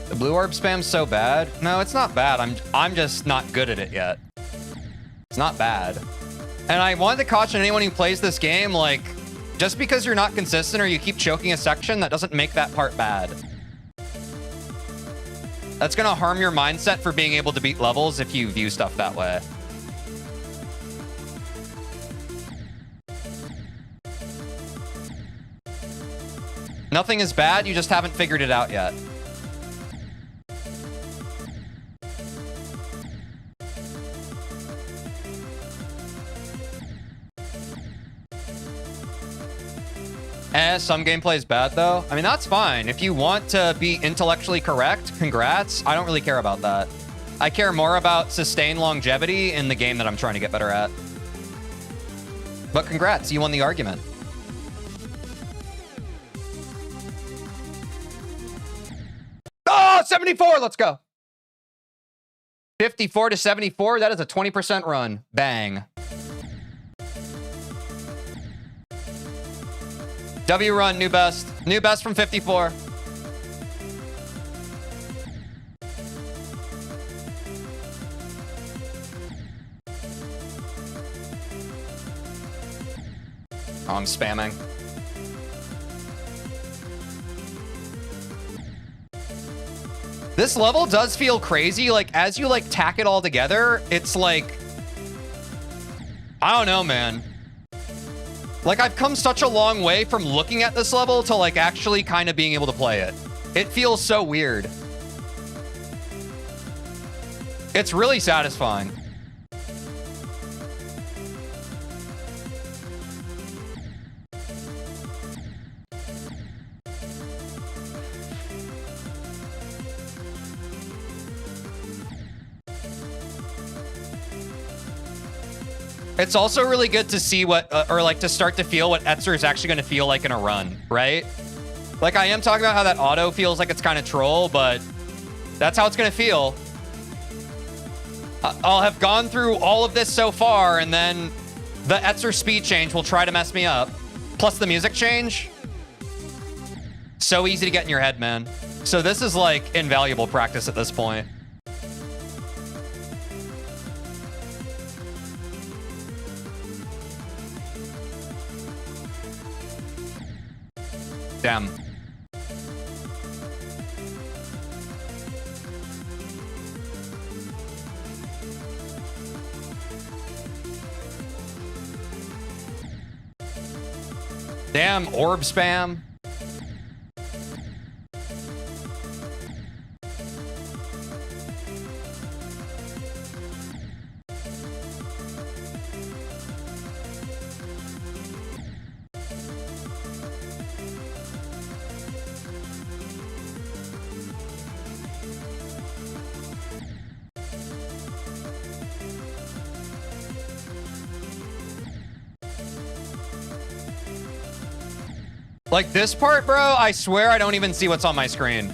The blue orb spam's so bad. No, it's not bad. I'm just not good at it yet. It's not bad. And I wanted to caution anyone who plays this game, like, just because you're not consistent or you keep choking a section, that doesn't make that part bad. That's gonna harm your mindset for being able to beat levels if you view stuff that way. Nothing is bad, you just haven't figured it out yet. Some gameplay is bad though. I mean, that's fine. If you want to be intellectually correct, congrats. I don't really care about that. I care more about sustained longevity in the game that I'm trying to get better at. But congrats, you won the argument. Oh, 74, let's go. 54 to 74, that is a 20% run. Bang. W run, new best. New best from 54. Oh, I'm spamming. This level does feel crazy. Like, as you, like, tack it all together, it's like... I don't know, man. Like, I've come such a long way from looking at this level to, like, actually kind of being able to play it. It feels so weird. It's really satisfying. It's also really good to see what, or like to start to feel what Etzer is actually going to feel like in a run, right? Like, I am talking about how that auto feels like it's kind of troll, but that's how it's going to feel. I'll have gone through all of this so far, and then the Etzer speed change will try to mess me up. Plus the music change. So easy to get in your head, man. So this is like invaluable practice at this point. Damn. Damn, orb spam. Like this part, bro, I swear I don't even see what's on my screen.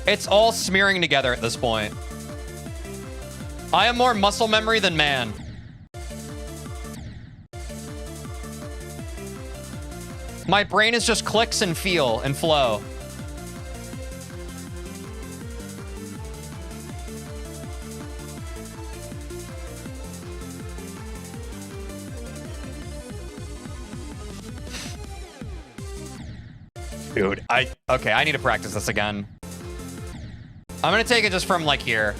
It's all smearing together at this point. I am more muscle memory than man. My brain is just clicks and feel and flow. Dude, okay, I need to practice this again. I'm gonna take it just from like here.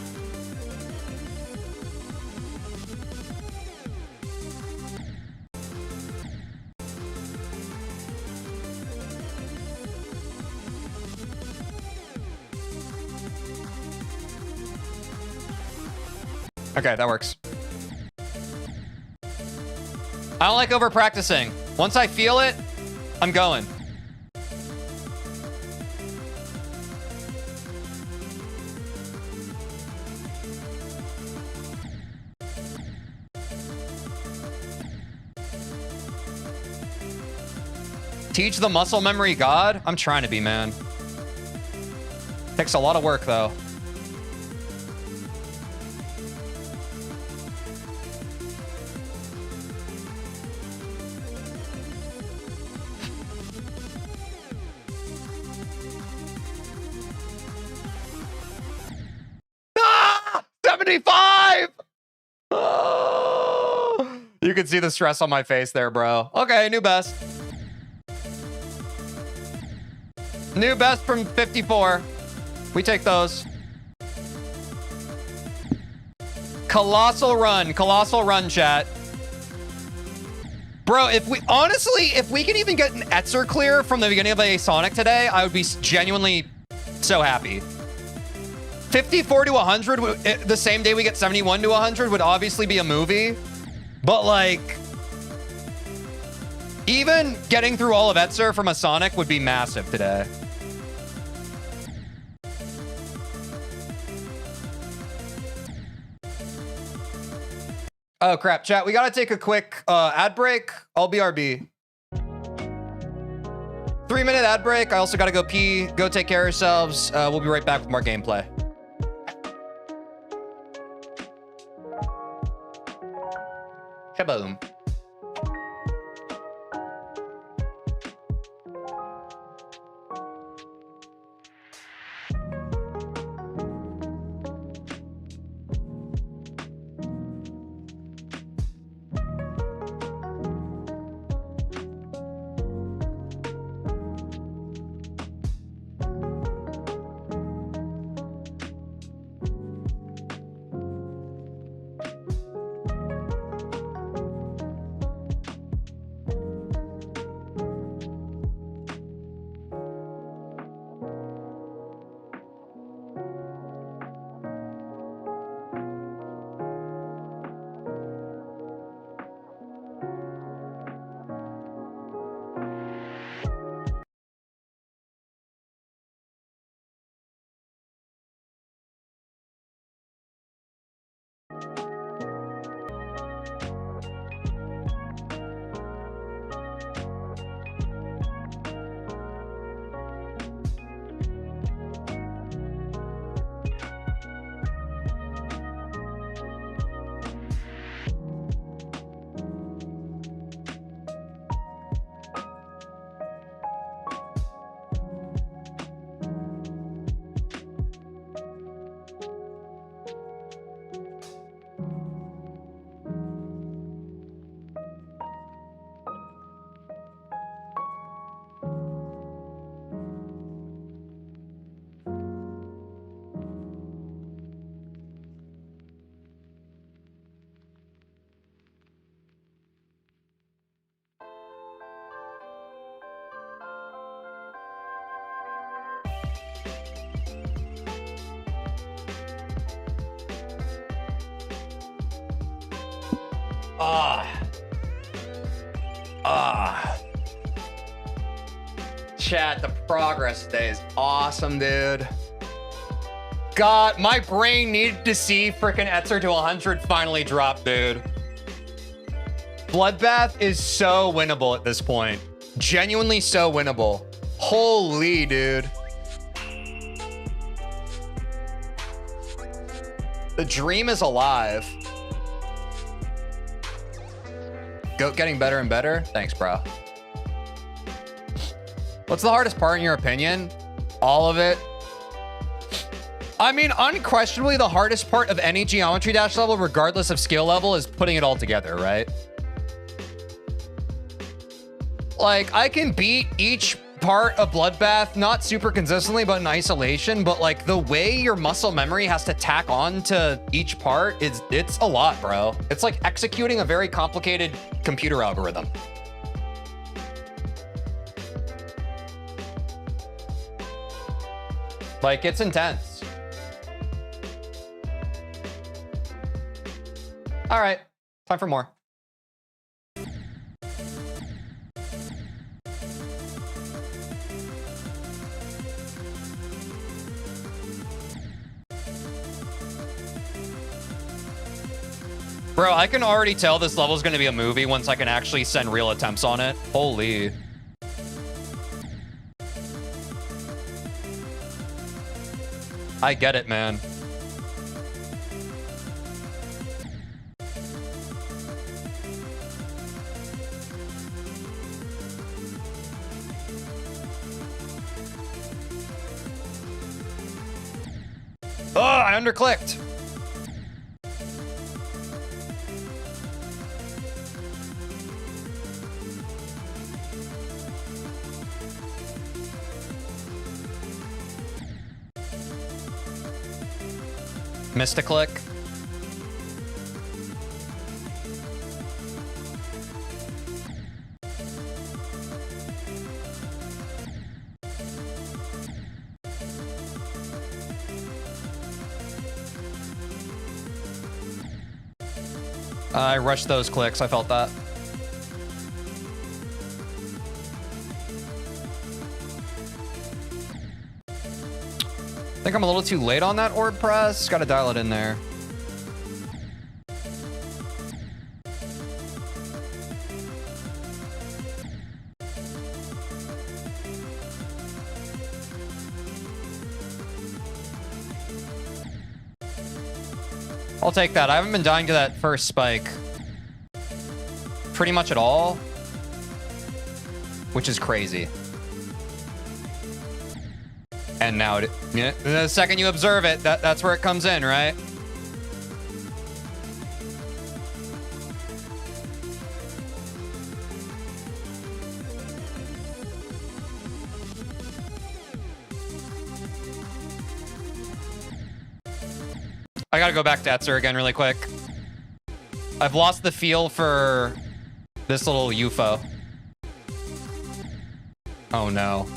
Okay, that works. I don't like over practicing. Once I feel it, I'm going. Teach the muscle memory god? I'm trying to be, man. Takes a lot of work, though. Ah! 75! Oh! You can see the stress on my face there, bro. Okay, new best. New best from 54. We take those. Colossal run, chat. Bro, if we honestly, if we can even get an Etzer clear from the beginning of a Sonic today, I would be genuinely so happy. 54 to 100, the same day we get 71 to 100 would obviously be a movie. But like, even getting through all of Etzer from a Sonic would be massive today. Oh crap, chat, we gotta take a quick ad break. I'll BRB. 3-minute ad break. I also gotta go pee. Go take care of yourselves. We'll be right back with more gameplay. Kaboom. Chat, the progress today is awesome, dude. God, my brain needed to see freaking Etzer to 100 finally drop, dude. Bloodbath is so winnable at this point. Genuinely so winnable. Holy, dude. The dream is alive. Goat getting better and better? Thanks, bro. What's the hardest part in your opinion? All of it. I mean, unquestionably, the hardest part of any Geometry Dash level, regardless of skill level, is putting it all together, right? Like, I can beat each part of Bloodbath, not super consistently, but in isolation, but like the way your muscle memory has to tack on to each part, it's a lot, bro. It's like executing a very complicated computer algorithm. Like, it's intense. All right, time for more. Bro, I can already tell this level is going to be a movie once I can actually send real attempts on it. Holy. I get it, man. Oh, I underclicked. Missed a click. I rushed those clicks. I felt that. I think I'm a little too late on that orb press. Got to dial it in there. I'll take that. I haven't been dying to that first spike pretty much at all, which is crazy. And now, the second you observe it, that's where it comes in, right? I gotta go back to Etzer again really quick. I've lost the feel for this little UFO. Oh no.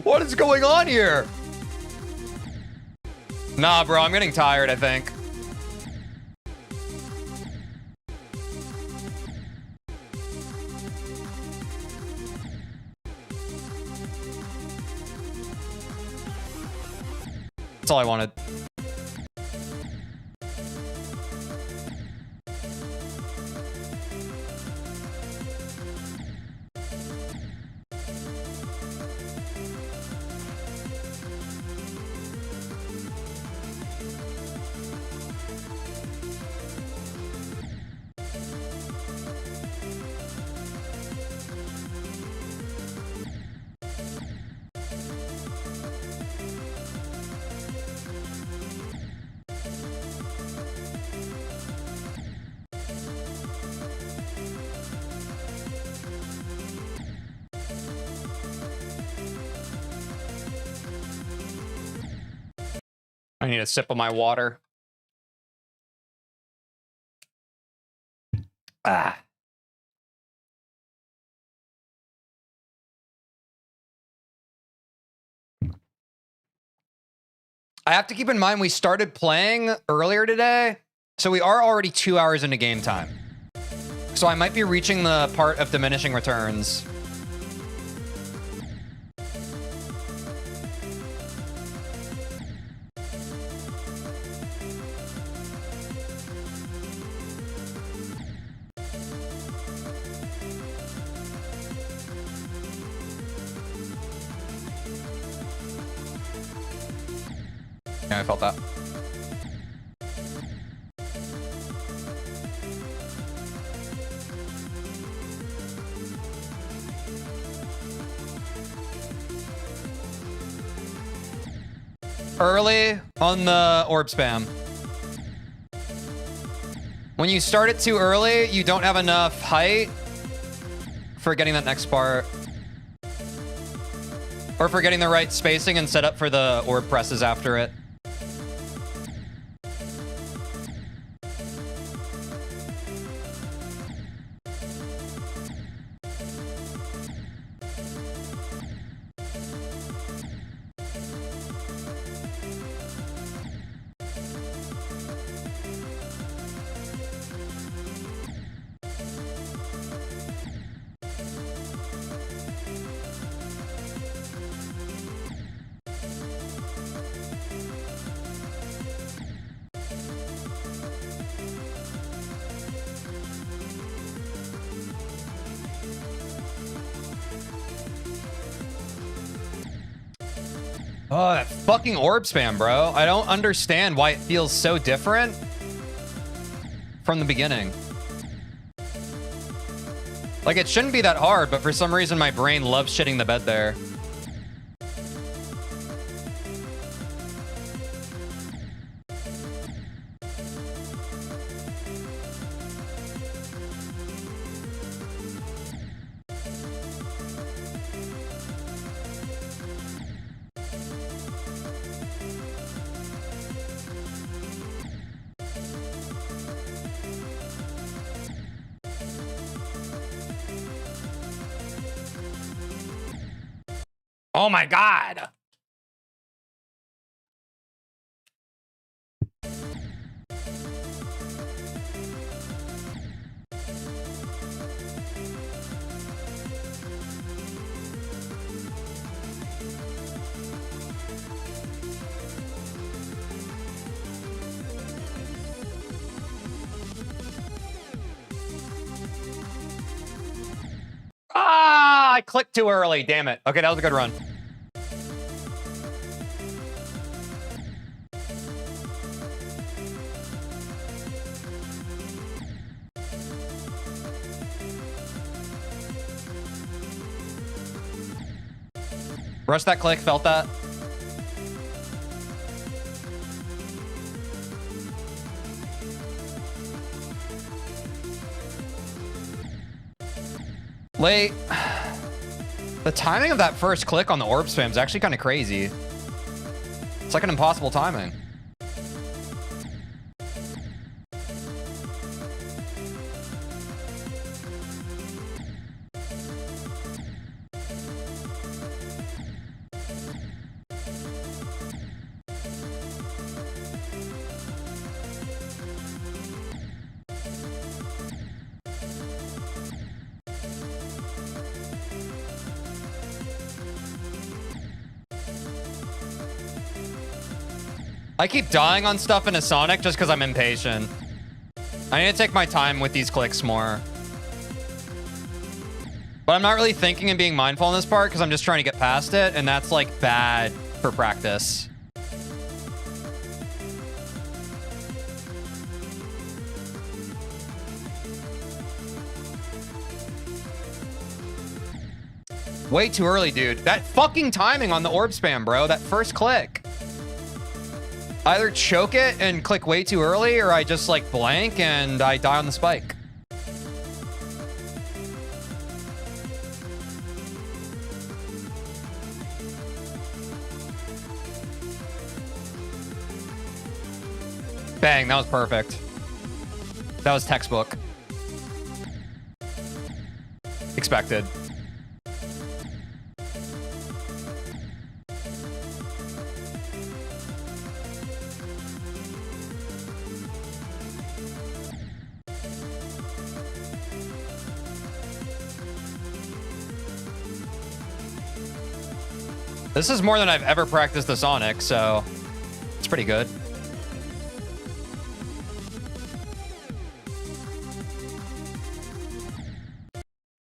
What is going on here? Nah, bro, I'm getting tired, I think. That's all I wanted. I need a sip of my water. Ah. I have to keep in mind we started playing earlier today, so we are already 2 hours into game time. So I might be reaching the part of diminishing returns. Yeah, I felt that. Early on the orb spam. When you start it too early, you don't have enough height for getting that next part. Or for getting the right spacing and set up for the orb presses after it. Oh, that fucking orb spam, bro. I don't understand why it feels so different from the beginning. Like, it shouldn't be that hard, but for some reason my brain loves shitting the bed there. Oh my God. Ah, I clicked too early. Damn it. Okay, that was a good run. Rush that click, felt that. Late. The timing of that first click on the orb spam is actually kind of crazy. It's like an impossible timing. I keep dying on stuff in a Sonic just because I'm impatient. I need to take my time with these clicks more. But I'm not really thinking and being mindful in this part because I'm just trying to get past it, and that's like bad for practice. Way too early, dude. That fucking timing on the orb spam, bro. That first click. Either choke it and click way too early, or I just like blank and I die on the spike. Bang, that was perfect. That was textbook. Expected. This is more than I've ever practiced the Sonic, so it's pretty good.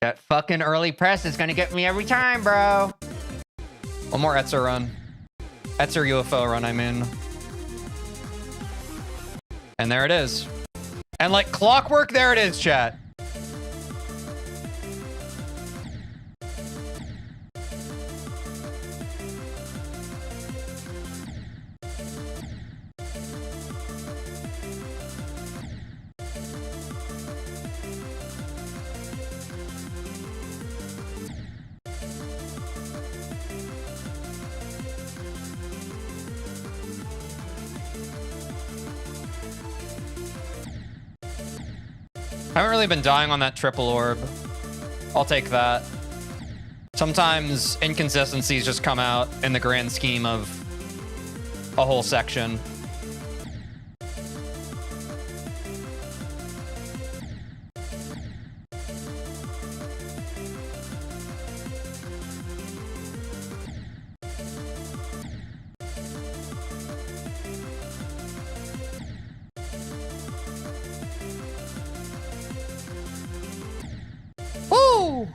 That fucking early press is gonna get me every time, bro. One more Etzer run. Etzer UFO run, I mean. And there it is. And like clockwork, there it is, chat. I haven't really been dying on that triple orb. I'll take that. Sometimes inconsistencies just come out in the grand scheme of a whole section. Woo! All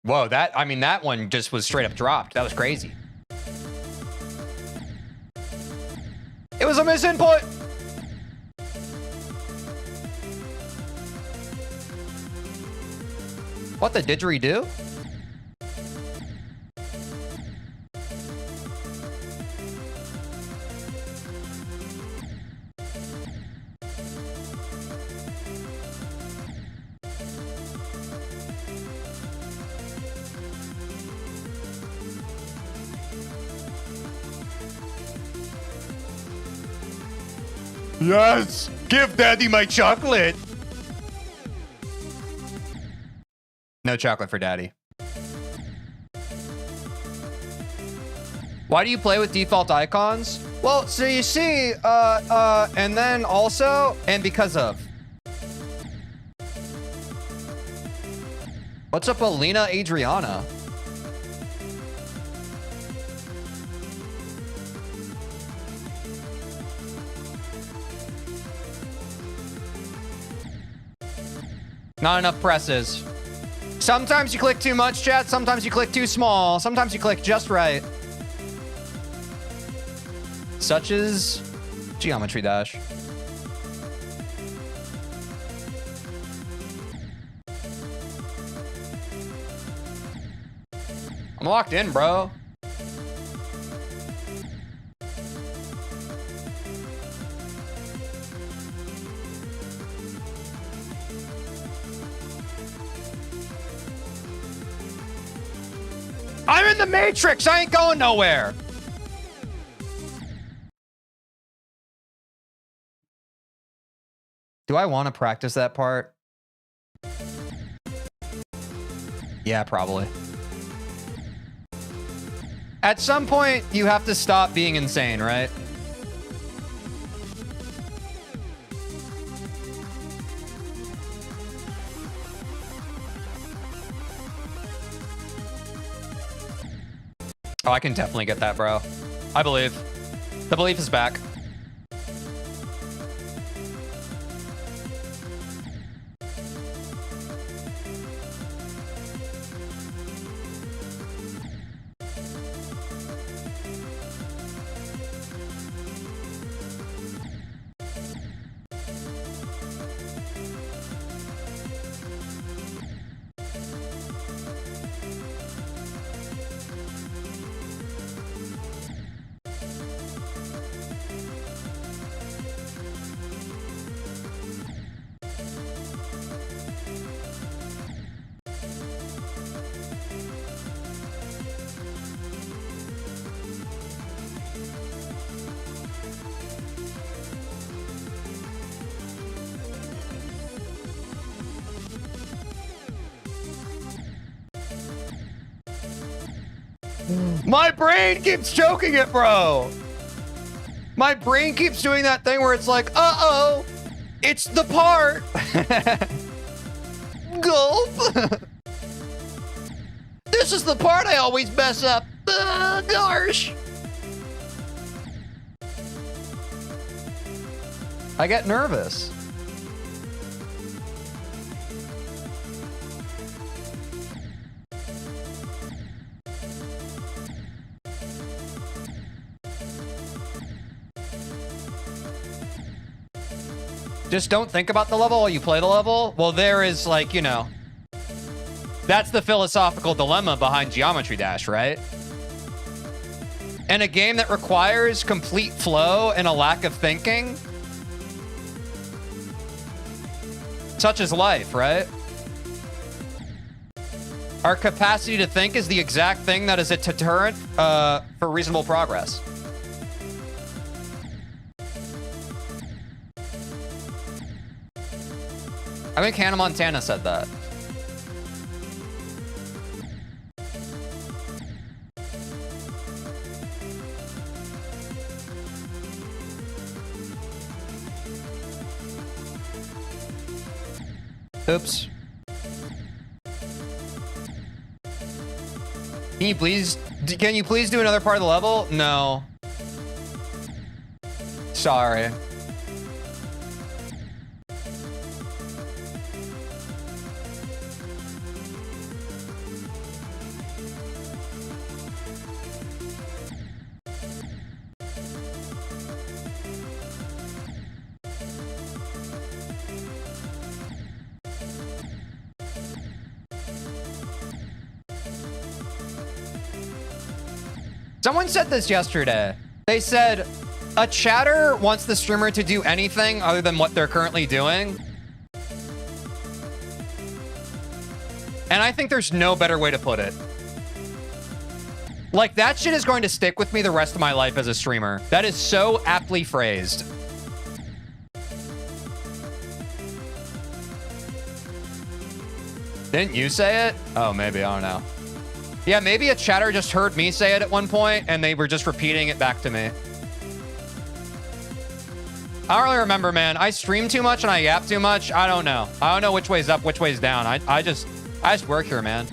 Whoa, that, I mean, that one just was straight up dropped. That was crazy. It was a misinput. What the didgeridoo? Yes! Give daddy my chocolate! No chocolate for daddy. Why do you play with default icons? Well, so you see, and then also, and because of. What's up, Alina Adriana? Not enough presses. Sometimes you click too much, chat. Sometimes you click too small. Sometimes you click just right. Such as Geometry Dash. I'm locked in, bro. I'm in the Matrix. I ain't going nowhere. Do I want to practice that part? Yeah, probably. At some point, you have to stop being insane, right? Oh, I can definitely get that, bro. I believe. The belief is back. My brain keeps choking it, bro. My brain keeps doing that thing where it's like, uh-oh, it's the part. Gulp. This is the part I always mess up. Gosh. I get nervous. Just don't think about the level while you play the level. Well, there is, like, you know, that's the philosophical dilemma behind Geometry Dash, right? In a game that requires complete flow and a lack of thinking, such as life, right? Our capacity to think is the exact thing that is a deterrent for reasonable progress. I think Hannah Montana said that. Oops. Can you please do another part of the level? No. Sorry. Someone said this yesterday. They said a chatter wants the streamer to do anything other than what they're currently doing. And I think there's no better way to put it. Like, that shit is going to stick with me the rest of my life as a streamer. That is so aptly phrased. Didn't you say it? Oh, maybe. I don't know. Yeah, maybe a chatter just heard me say it at one point, and they were just repeating it back to me. I don't really remember, man. I stream too much and I yap too much. I don't know. I don't know which way's up, which way's down. I just work here, man.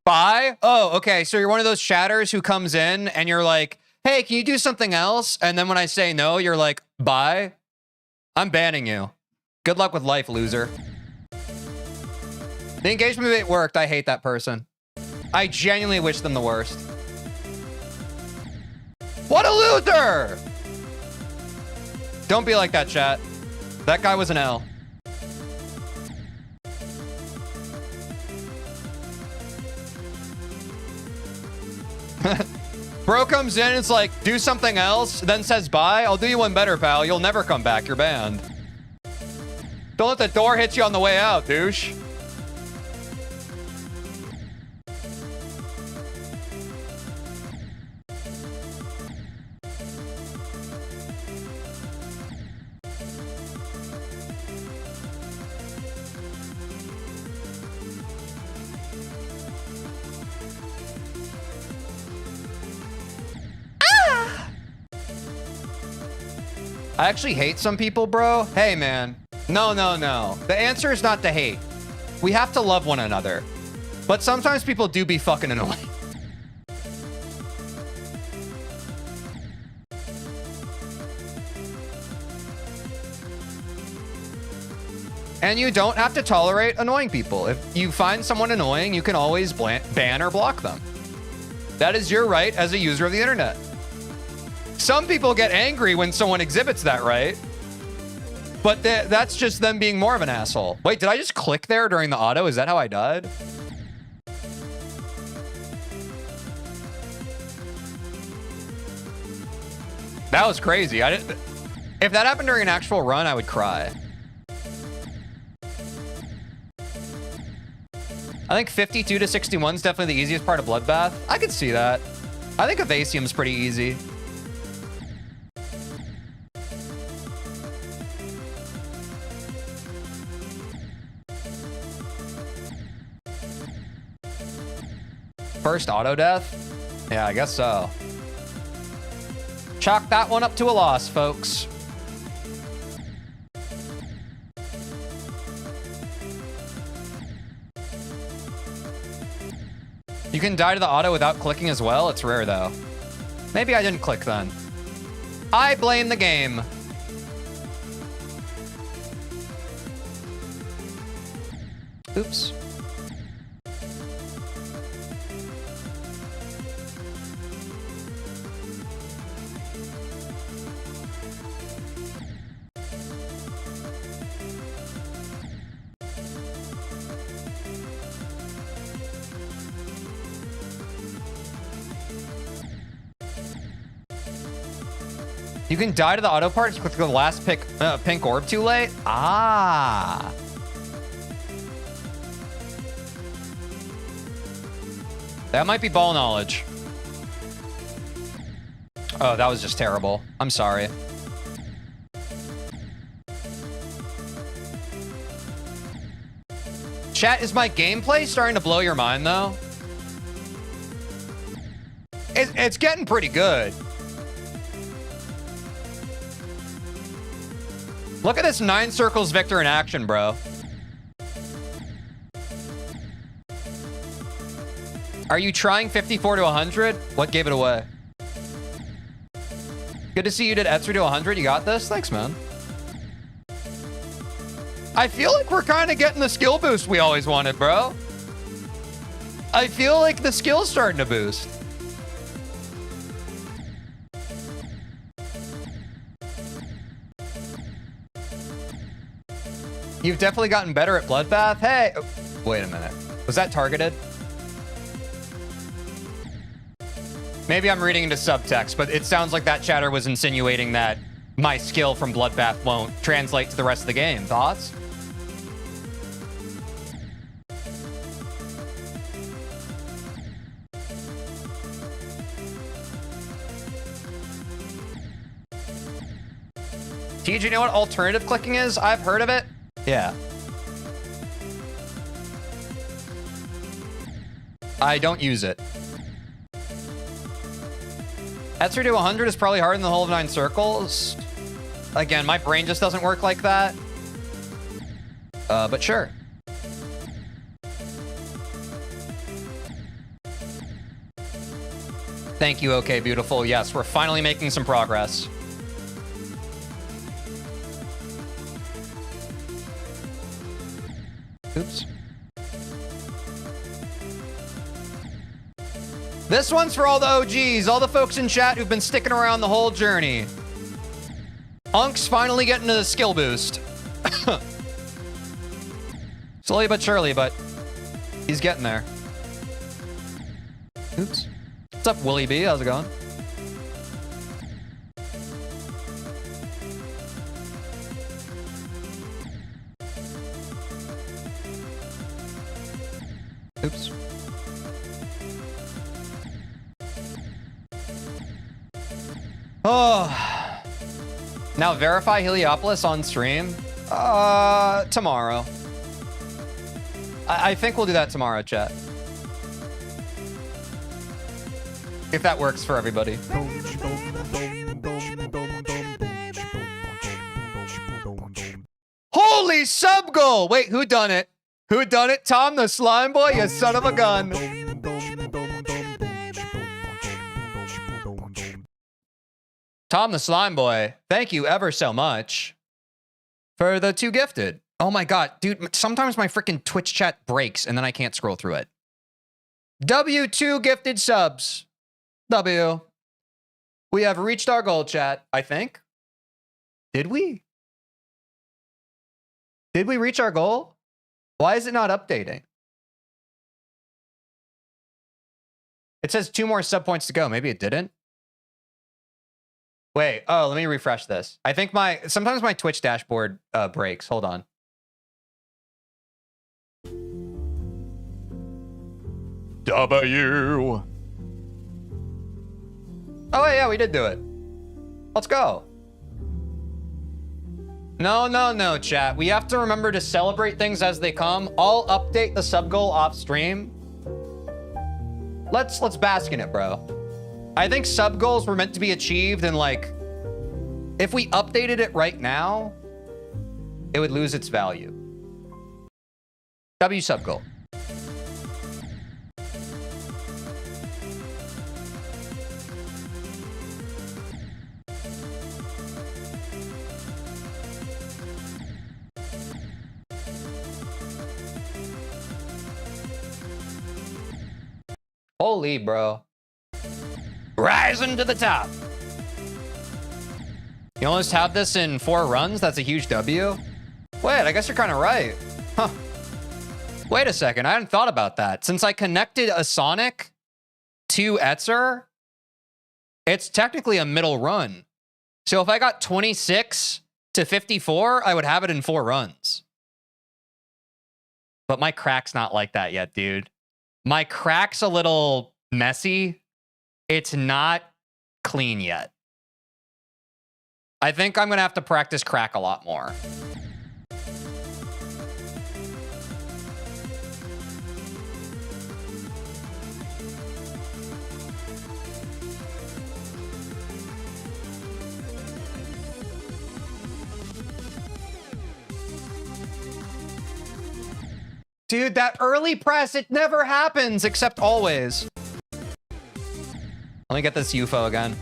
Bye? Oh, okay. So you're one of those chatters who comes in and you're like, hey, can you do something else? And then when I say no, you're like, bye? I'm banning you. Good luck with life, loser. The engagement bait worked. I hate that person. I genuinely wish them the worst. What a loser! Don't be like that, chat. That guy was an L. Bro comes in, it's like, do something else, then says bye. I'll do you one better, pal. You'll never come back. You're banned. Don't let the door hit you on the way out, douche. I actually hate some people, bro. Hey, man. No, no, no. The answer is not to hate. We have to love one another. But sometimes people do be fucking annoying. And you don't have to tolerate annoying people. If you find someone annoying, you can always ban or block them. That is your right as a user of the internet. Some people get angry when someone exhibits that right, but that's just them being more of an asshole. Wait, did I just click there during the auto? Is that how I died? That was crazy. If that happened during an actual run, I would cry. I think 52 to 61 is definitely the easiest part of Bloodbath. I could see that. I think Evasium's pretty easy. First auto death? Yeah, I guess so. Chalk that one up to a loss, folks. You can die to the auto without clicking as well? It's rare, though. Maybe I didn't click then. I blame the game. Oops. You can die to the auto part, just click the last pink orb too late? Ah. That might be ball knowledge. Oh, that was just terrible. I'm sorry. Chat, is my gameplay starting to blow your mind, though? It's getting pretty good. Look at this 9 circles Victor in action, bro. Are you trying 54 to 100? What gave it away? Good to see you did Etzer to 100. You got this? Thanks, man. I feel like we're kind of getting the skill boost we always wanted, bro. I feel like the skill's starting to boost. You've definitely gotten better at Bloodbath. Hey, oh, wait a minute. Was that targeted? Maybe I'm reading into subtext, but it sounds like that chatter was insinuating that my skill from Bloodbath won't translate to the rest of the game. Thoughts? Tej, you know what alternative clicking is? I've heard of it. Yeah. I don't use it. Etzer to 100 is probably harder than the whole of 9 circles. Again, my brain just doesn't work like that. But sure. Thank you, okay, beautiful. Yes, we're finally making some progress. Oops. This one's for all the OGs, all the folks in chat who've been sticking around the whole journey. Unk's finally getting to the skill boost. Slowly but surely, but he's getting there. Oops. What's up, Willie B? How's it going? Oops. Oh. Now verify Heliopolis on stream? Tomorrow. I think we'll do that tomorrow, chat. If that works for everybody. Holy sub goal! Wait, who done it? Who done it? Tom the slime boy, you son of a gun. Tom the slime boy, thank you ever so much for the 2 gifted. Oh my god, dude, sometimes my freaking Twitch chat breaks and then I can't scroll through it. W2 gifted subs. W. We have reached our goal, chat, I think. Did we? Did we reach our goal? Why is it not updating? It says 2 more sub points to go. Maybe it didn't. Wait, oh, let me refresh this. I think sometimes my Twitch dashboard breaks. Hold on. W. Oh, yeah, we did do it. Let's go. No, chat. We have to remember to celebrate things as they come. I'll update the sub goal off stream. Let's bask in it, bro. I think sub goals were meant to be achieved, and like, if we updated it right now, it would lose its value. W sub goal. Holy, bro. Rising to the top. You almost have this in 4 runs? That's a huge W? Wait, I guess you're kind of right. Huh. Wait a second, I hadn't thought about that. Since I connected a Sonic to Etzer, it's technically a middle run. So if I got 26 to 54, I would have it in 4 runs. But my crack's not like that yet, dude. My crack's a little messy. It's not clean yet. I think I'm going to have to practice crack a lot more. Dude, that early press, it never happens, except always. Let me get this UFO again.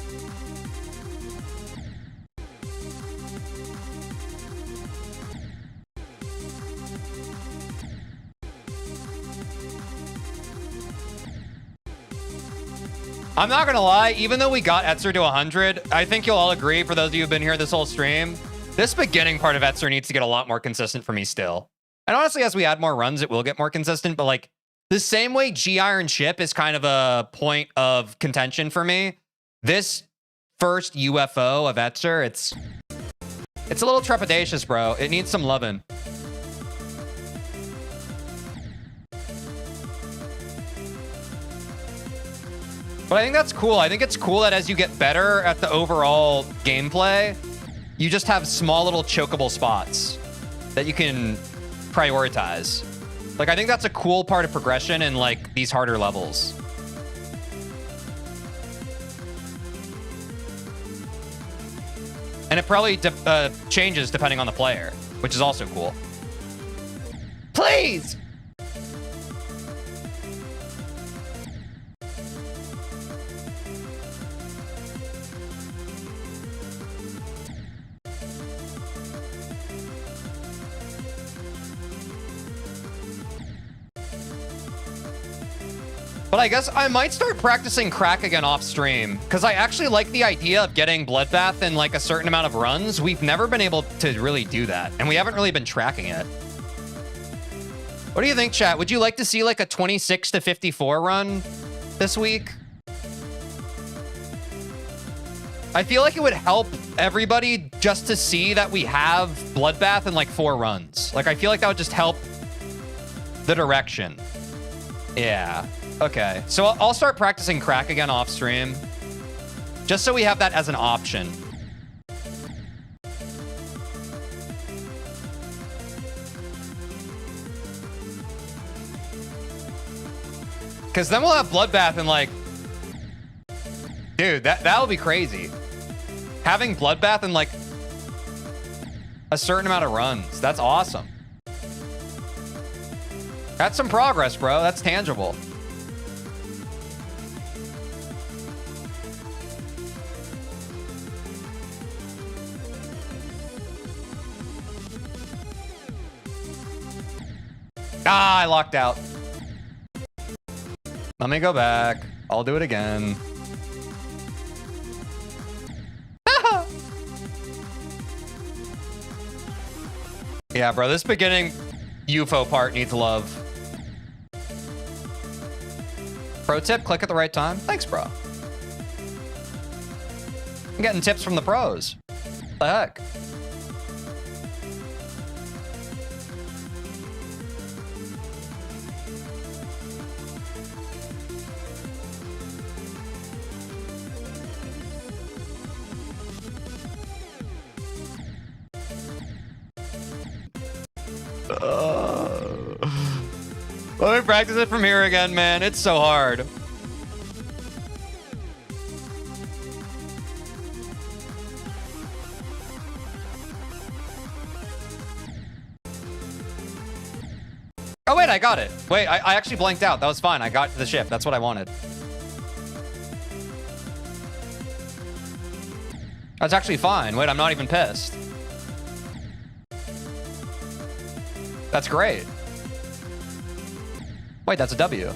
I'm not gonna lie, even though we got Etzer to 100, I think you'll all agree, for those of you who've been here this whole stream, this beginning part of Etzer needs to get a lot more consistent for me still. And honestly, as we add more runs, it will get more consistent, but like, the same way G-Iron Ship is kind of a point of contention for me, this first UFO of Etzer, it's a little trepidatious, bro. It needs some loving. But I think that's cool. I think it's cool that as you get better at the overall gameplay, you just have small little chokeable spots that you can prioritize. Like, I think that's a cool part of progression in like these harder levels. And it probably changes depending on the player, which is also cool. Please! But I guess I might start practicing crack again off stream, because I actually like the idea of getting Bloodbath in like a certain amount of runs. We've never been able to really do that, and we haven't really been tracking it. What do you think, chat? Would you like to see like a 26 to 54 run this week? I feel like it would help everybody just to see that we have Bloodbath in like 4 runs. Like, I feel like that would just help the direction. Yeah. Okay, so I'll start practicing crack again off stream, just so we have that as an option. Because then we'll have Bloodbath and like, dude, that'll be crazy. Having Bloodbath in like a certain amount of runs, that's awesome. That's some progress, bro. That's tangible. Ah, I locked out. Let me go back. I'll do it again. Yeah, bro, this beginning UFO part needs love. Pro tip, click at the right time. Thanks, bro. I'm getting tips from the pros. What the heck? Let me practice it from here again, man. It's so hard. Oh, wait, I got it. Wait, I actually blanked out. That was fine. I got to the ship. That's what I wanted. That's actually fine. Wait, I'm not even pissed. That's great. Wait, that's a W.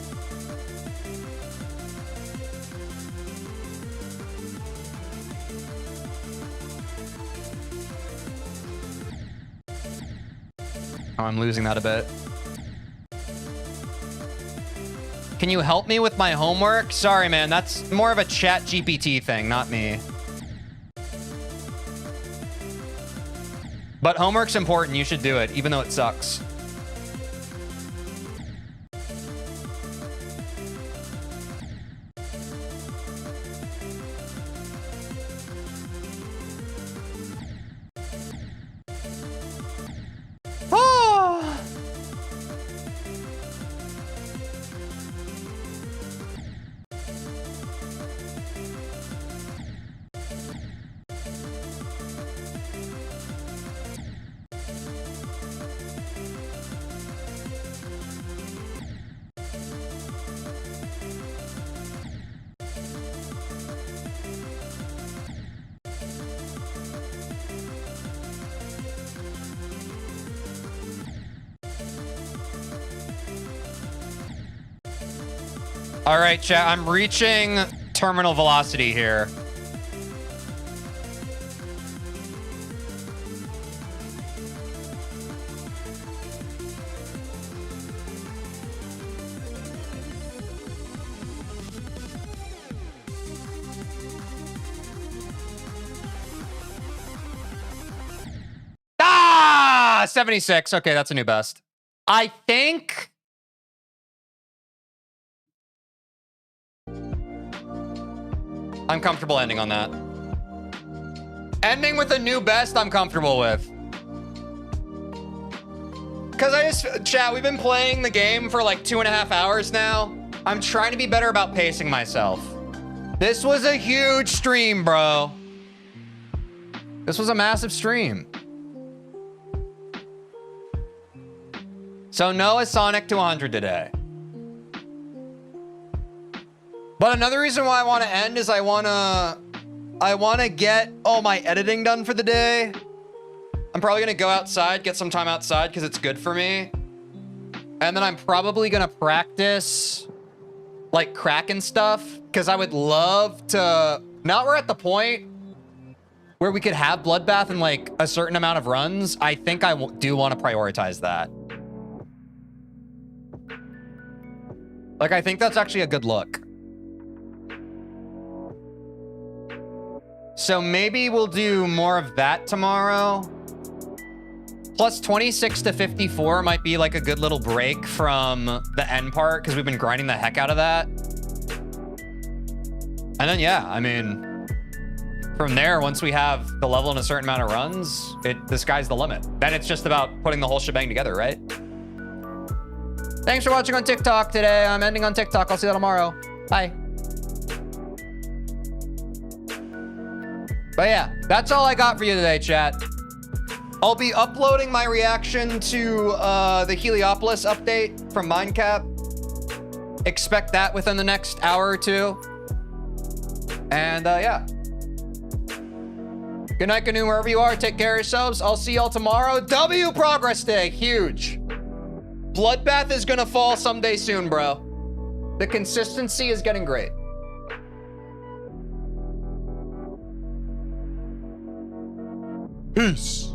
Oh, I'm losing that a bit. Can you help me with my homework? Sorry, man. That's more of a chat GPT thing, not me. But homework's important. You should do it, even though it sucks. All right, chat. I'm reaching terminal velocity here. Ah, 76. Okay, that's a new best. I think I'm comfortable ending on that. Ending with a new best, I'm comfortable with. Because chat, we've been playing the game for like 2.5 hours now. I'm trying to be better about pacing myself. This was a huge stream, bro. This was a massive stream. So no Sonic to 100 today. But another reason why I want to end is I want to get all my editing done for the day. I'm probably going to go outside, get some time outside because it's good for me. And then I'm probably going to practice like Kraken stuff because I would love to... Now we're at the point where we could have Bloodbath in like a certain amount of runs. I think I do want to prioritize that. Like, I think that's actually a good look. So maybe we'll do more of that tomorrow. Plus 26 to 54 might be like a good little break from the end part because we've been grinding the heck out of that. And then, yeah, I mean, from there, once we have the level in a certain amount of runs, the sky's the limit. Then it's just about putting the whole shebang together, right? Thanks for watching on TikTok today. I'm ending on TikTok. I'll see you tomorrow. Bye. But yeah, that's all I got for you today, chat. I'll be uploading my reaction to the Heliopolis update from Mindcap. Expect that within the next hour or two. And yeah. Good night, Canoe, wherever you are. Take care of yourselves. I'll see y'all tomorrow. W Progress Day. Huge. Bloodbath is gonna fall someday soon, bro. The consistency is getting great. Peace.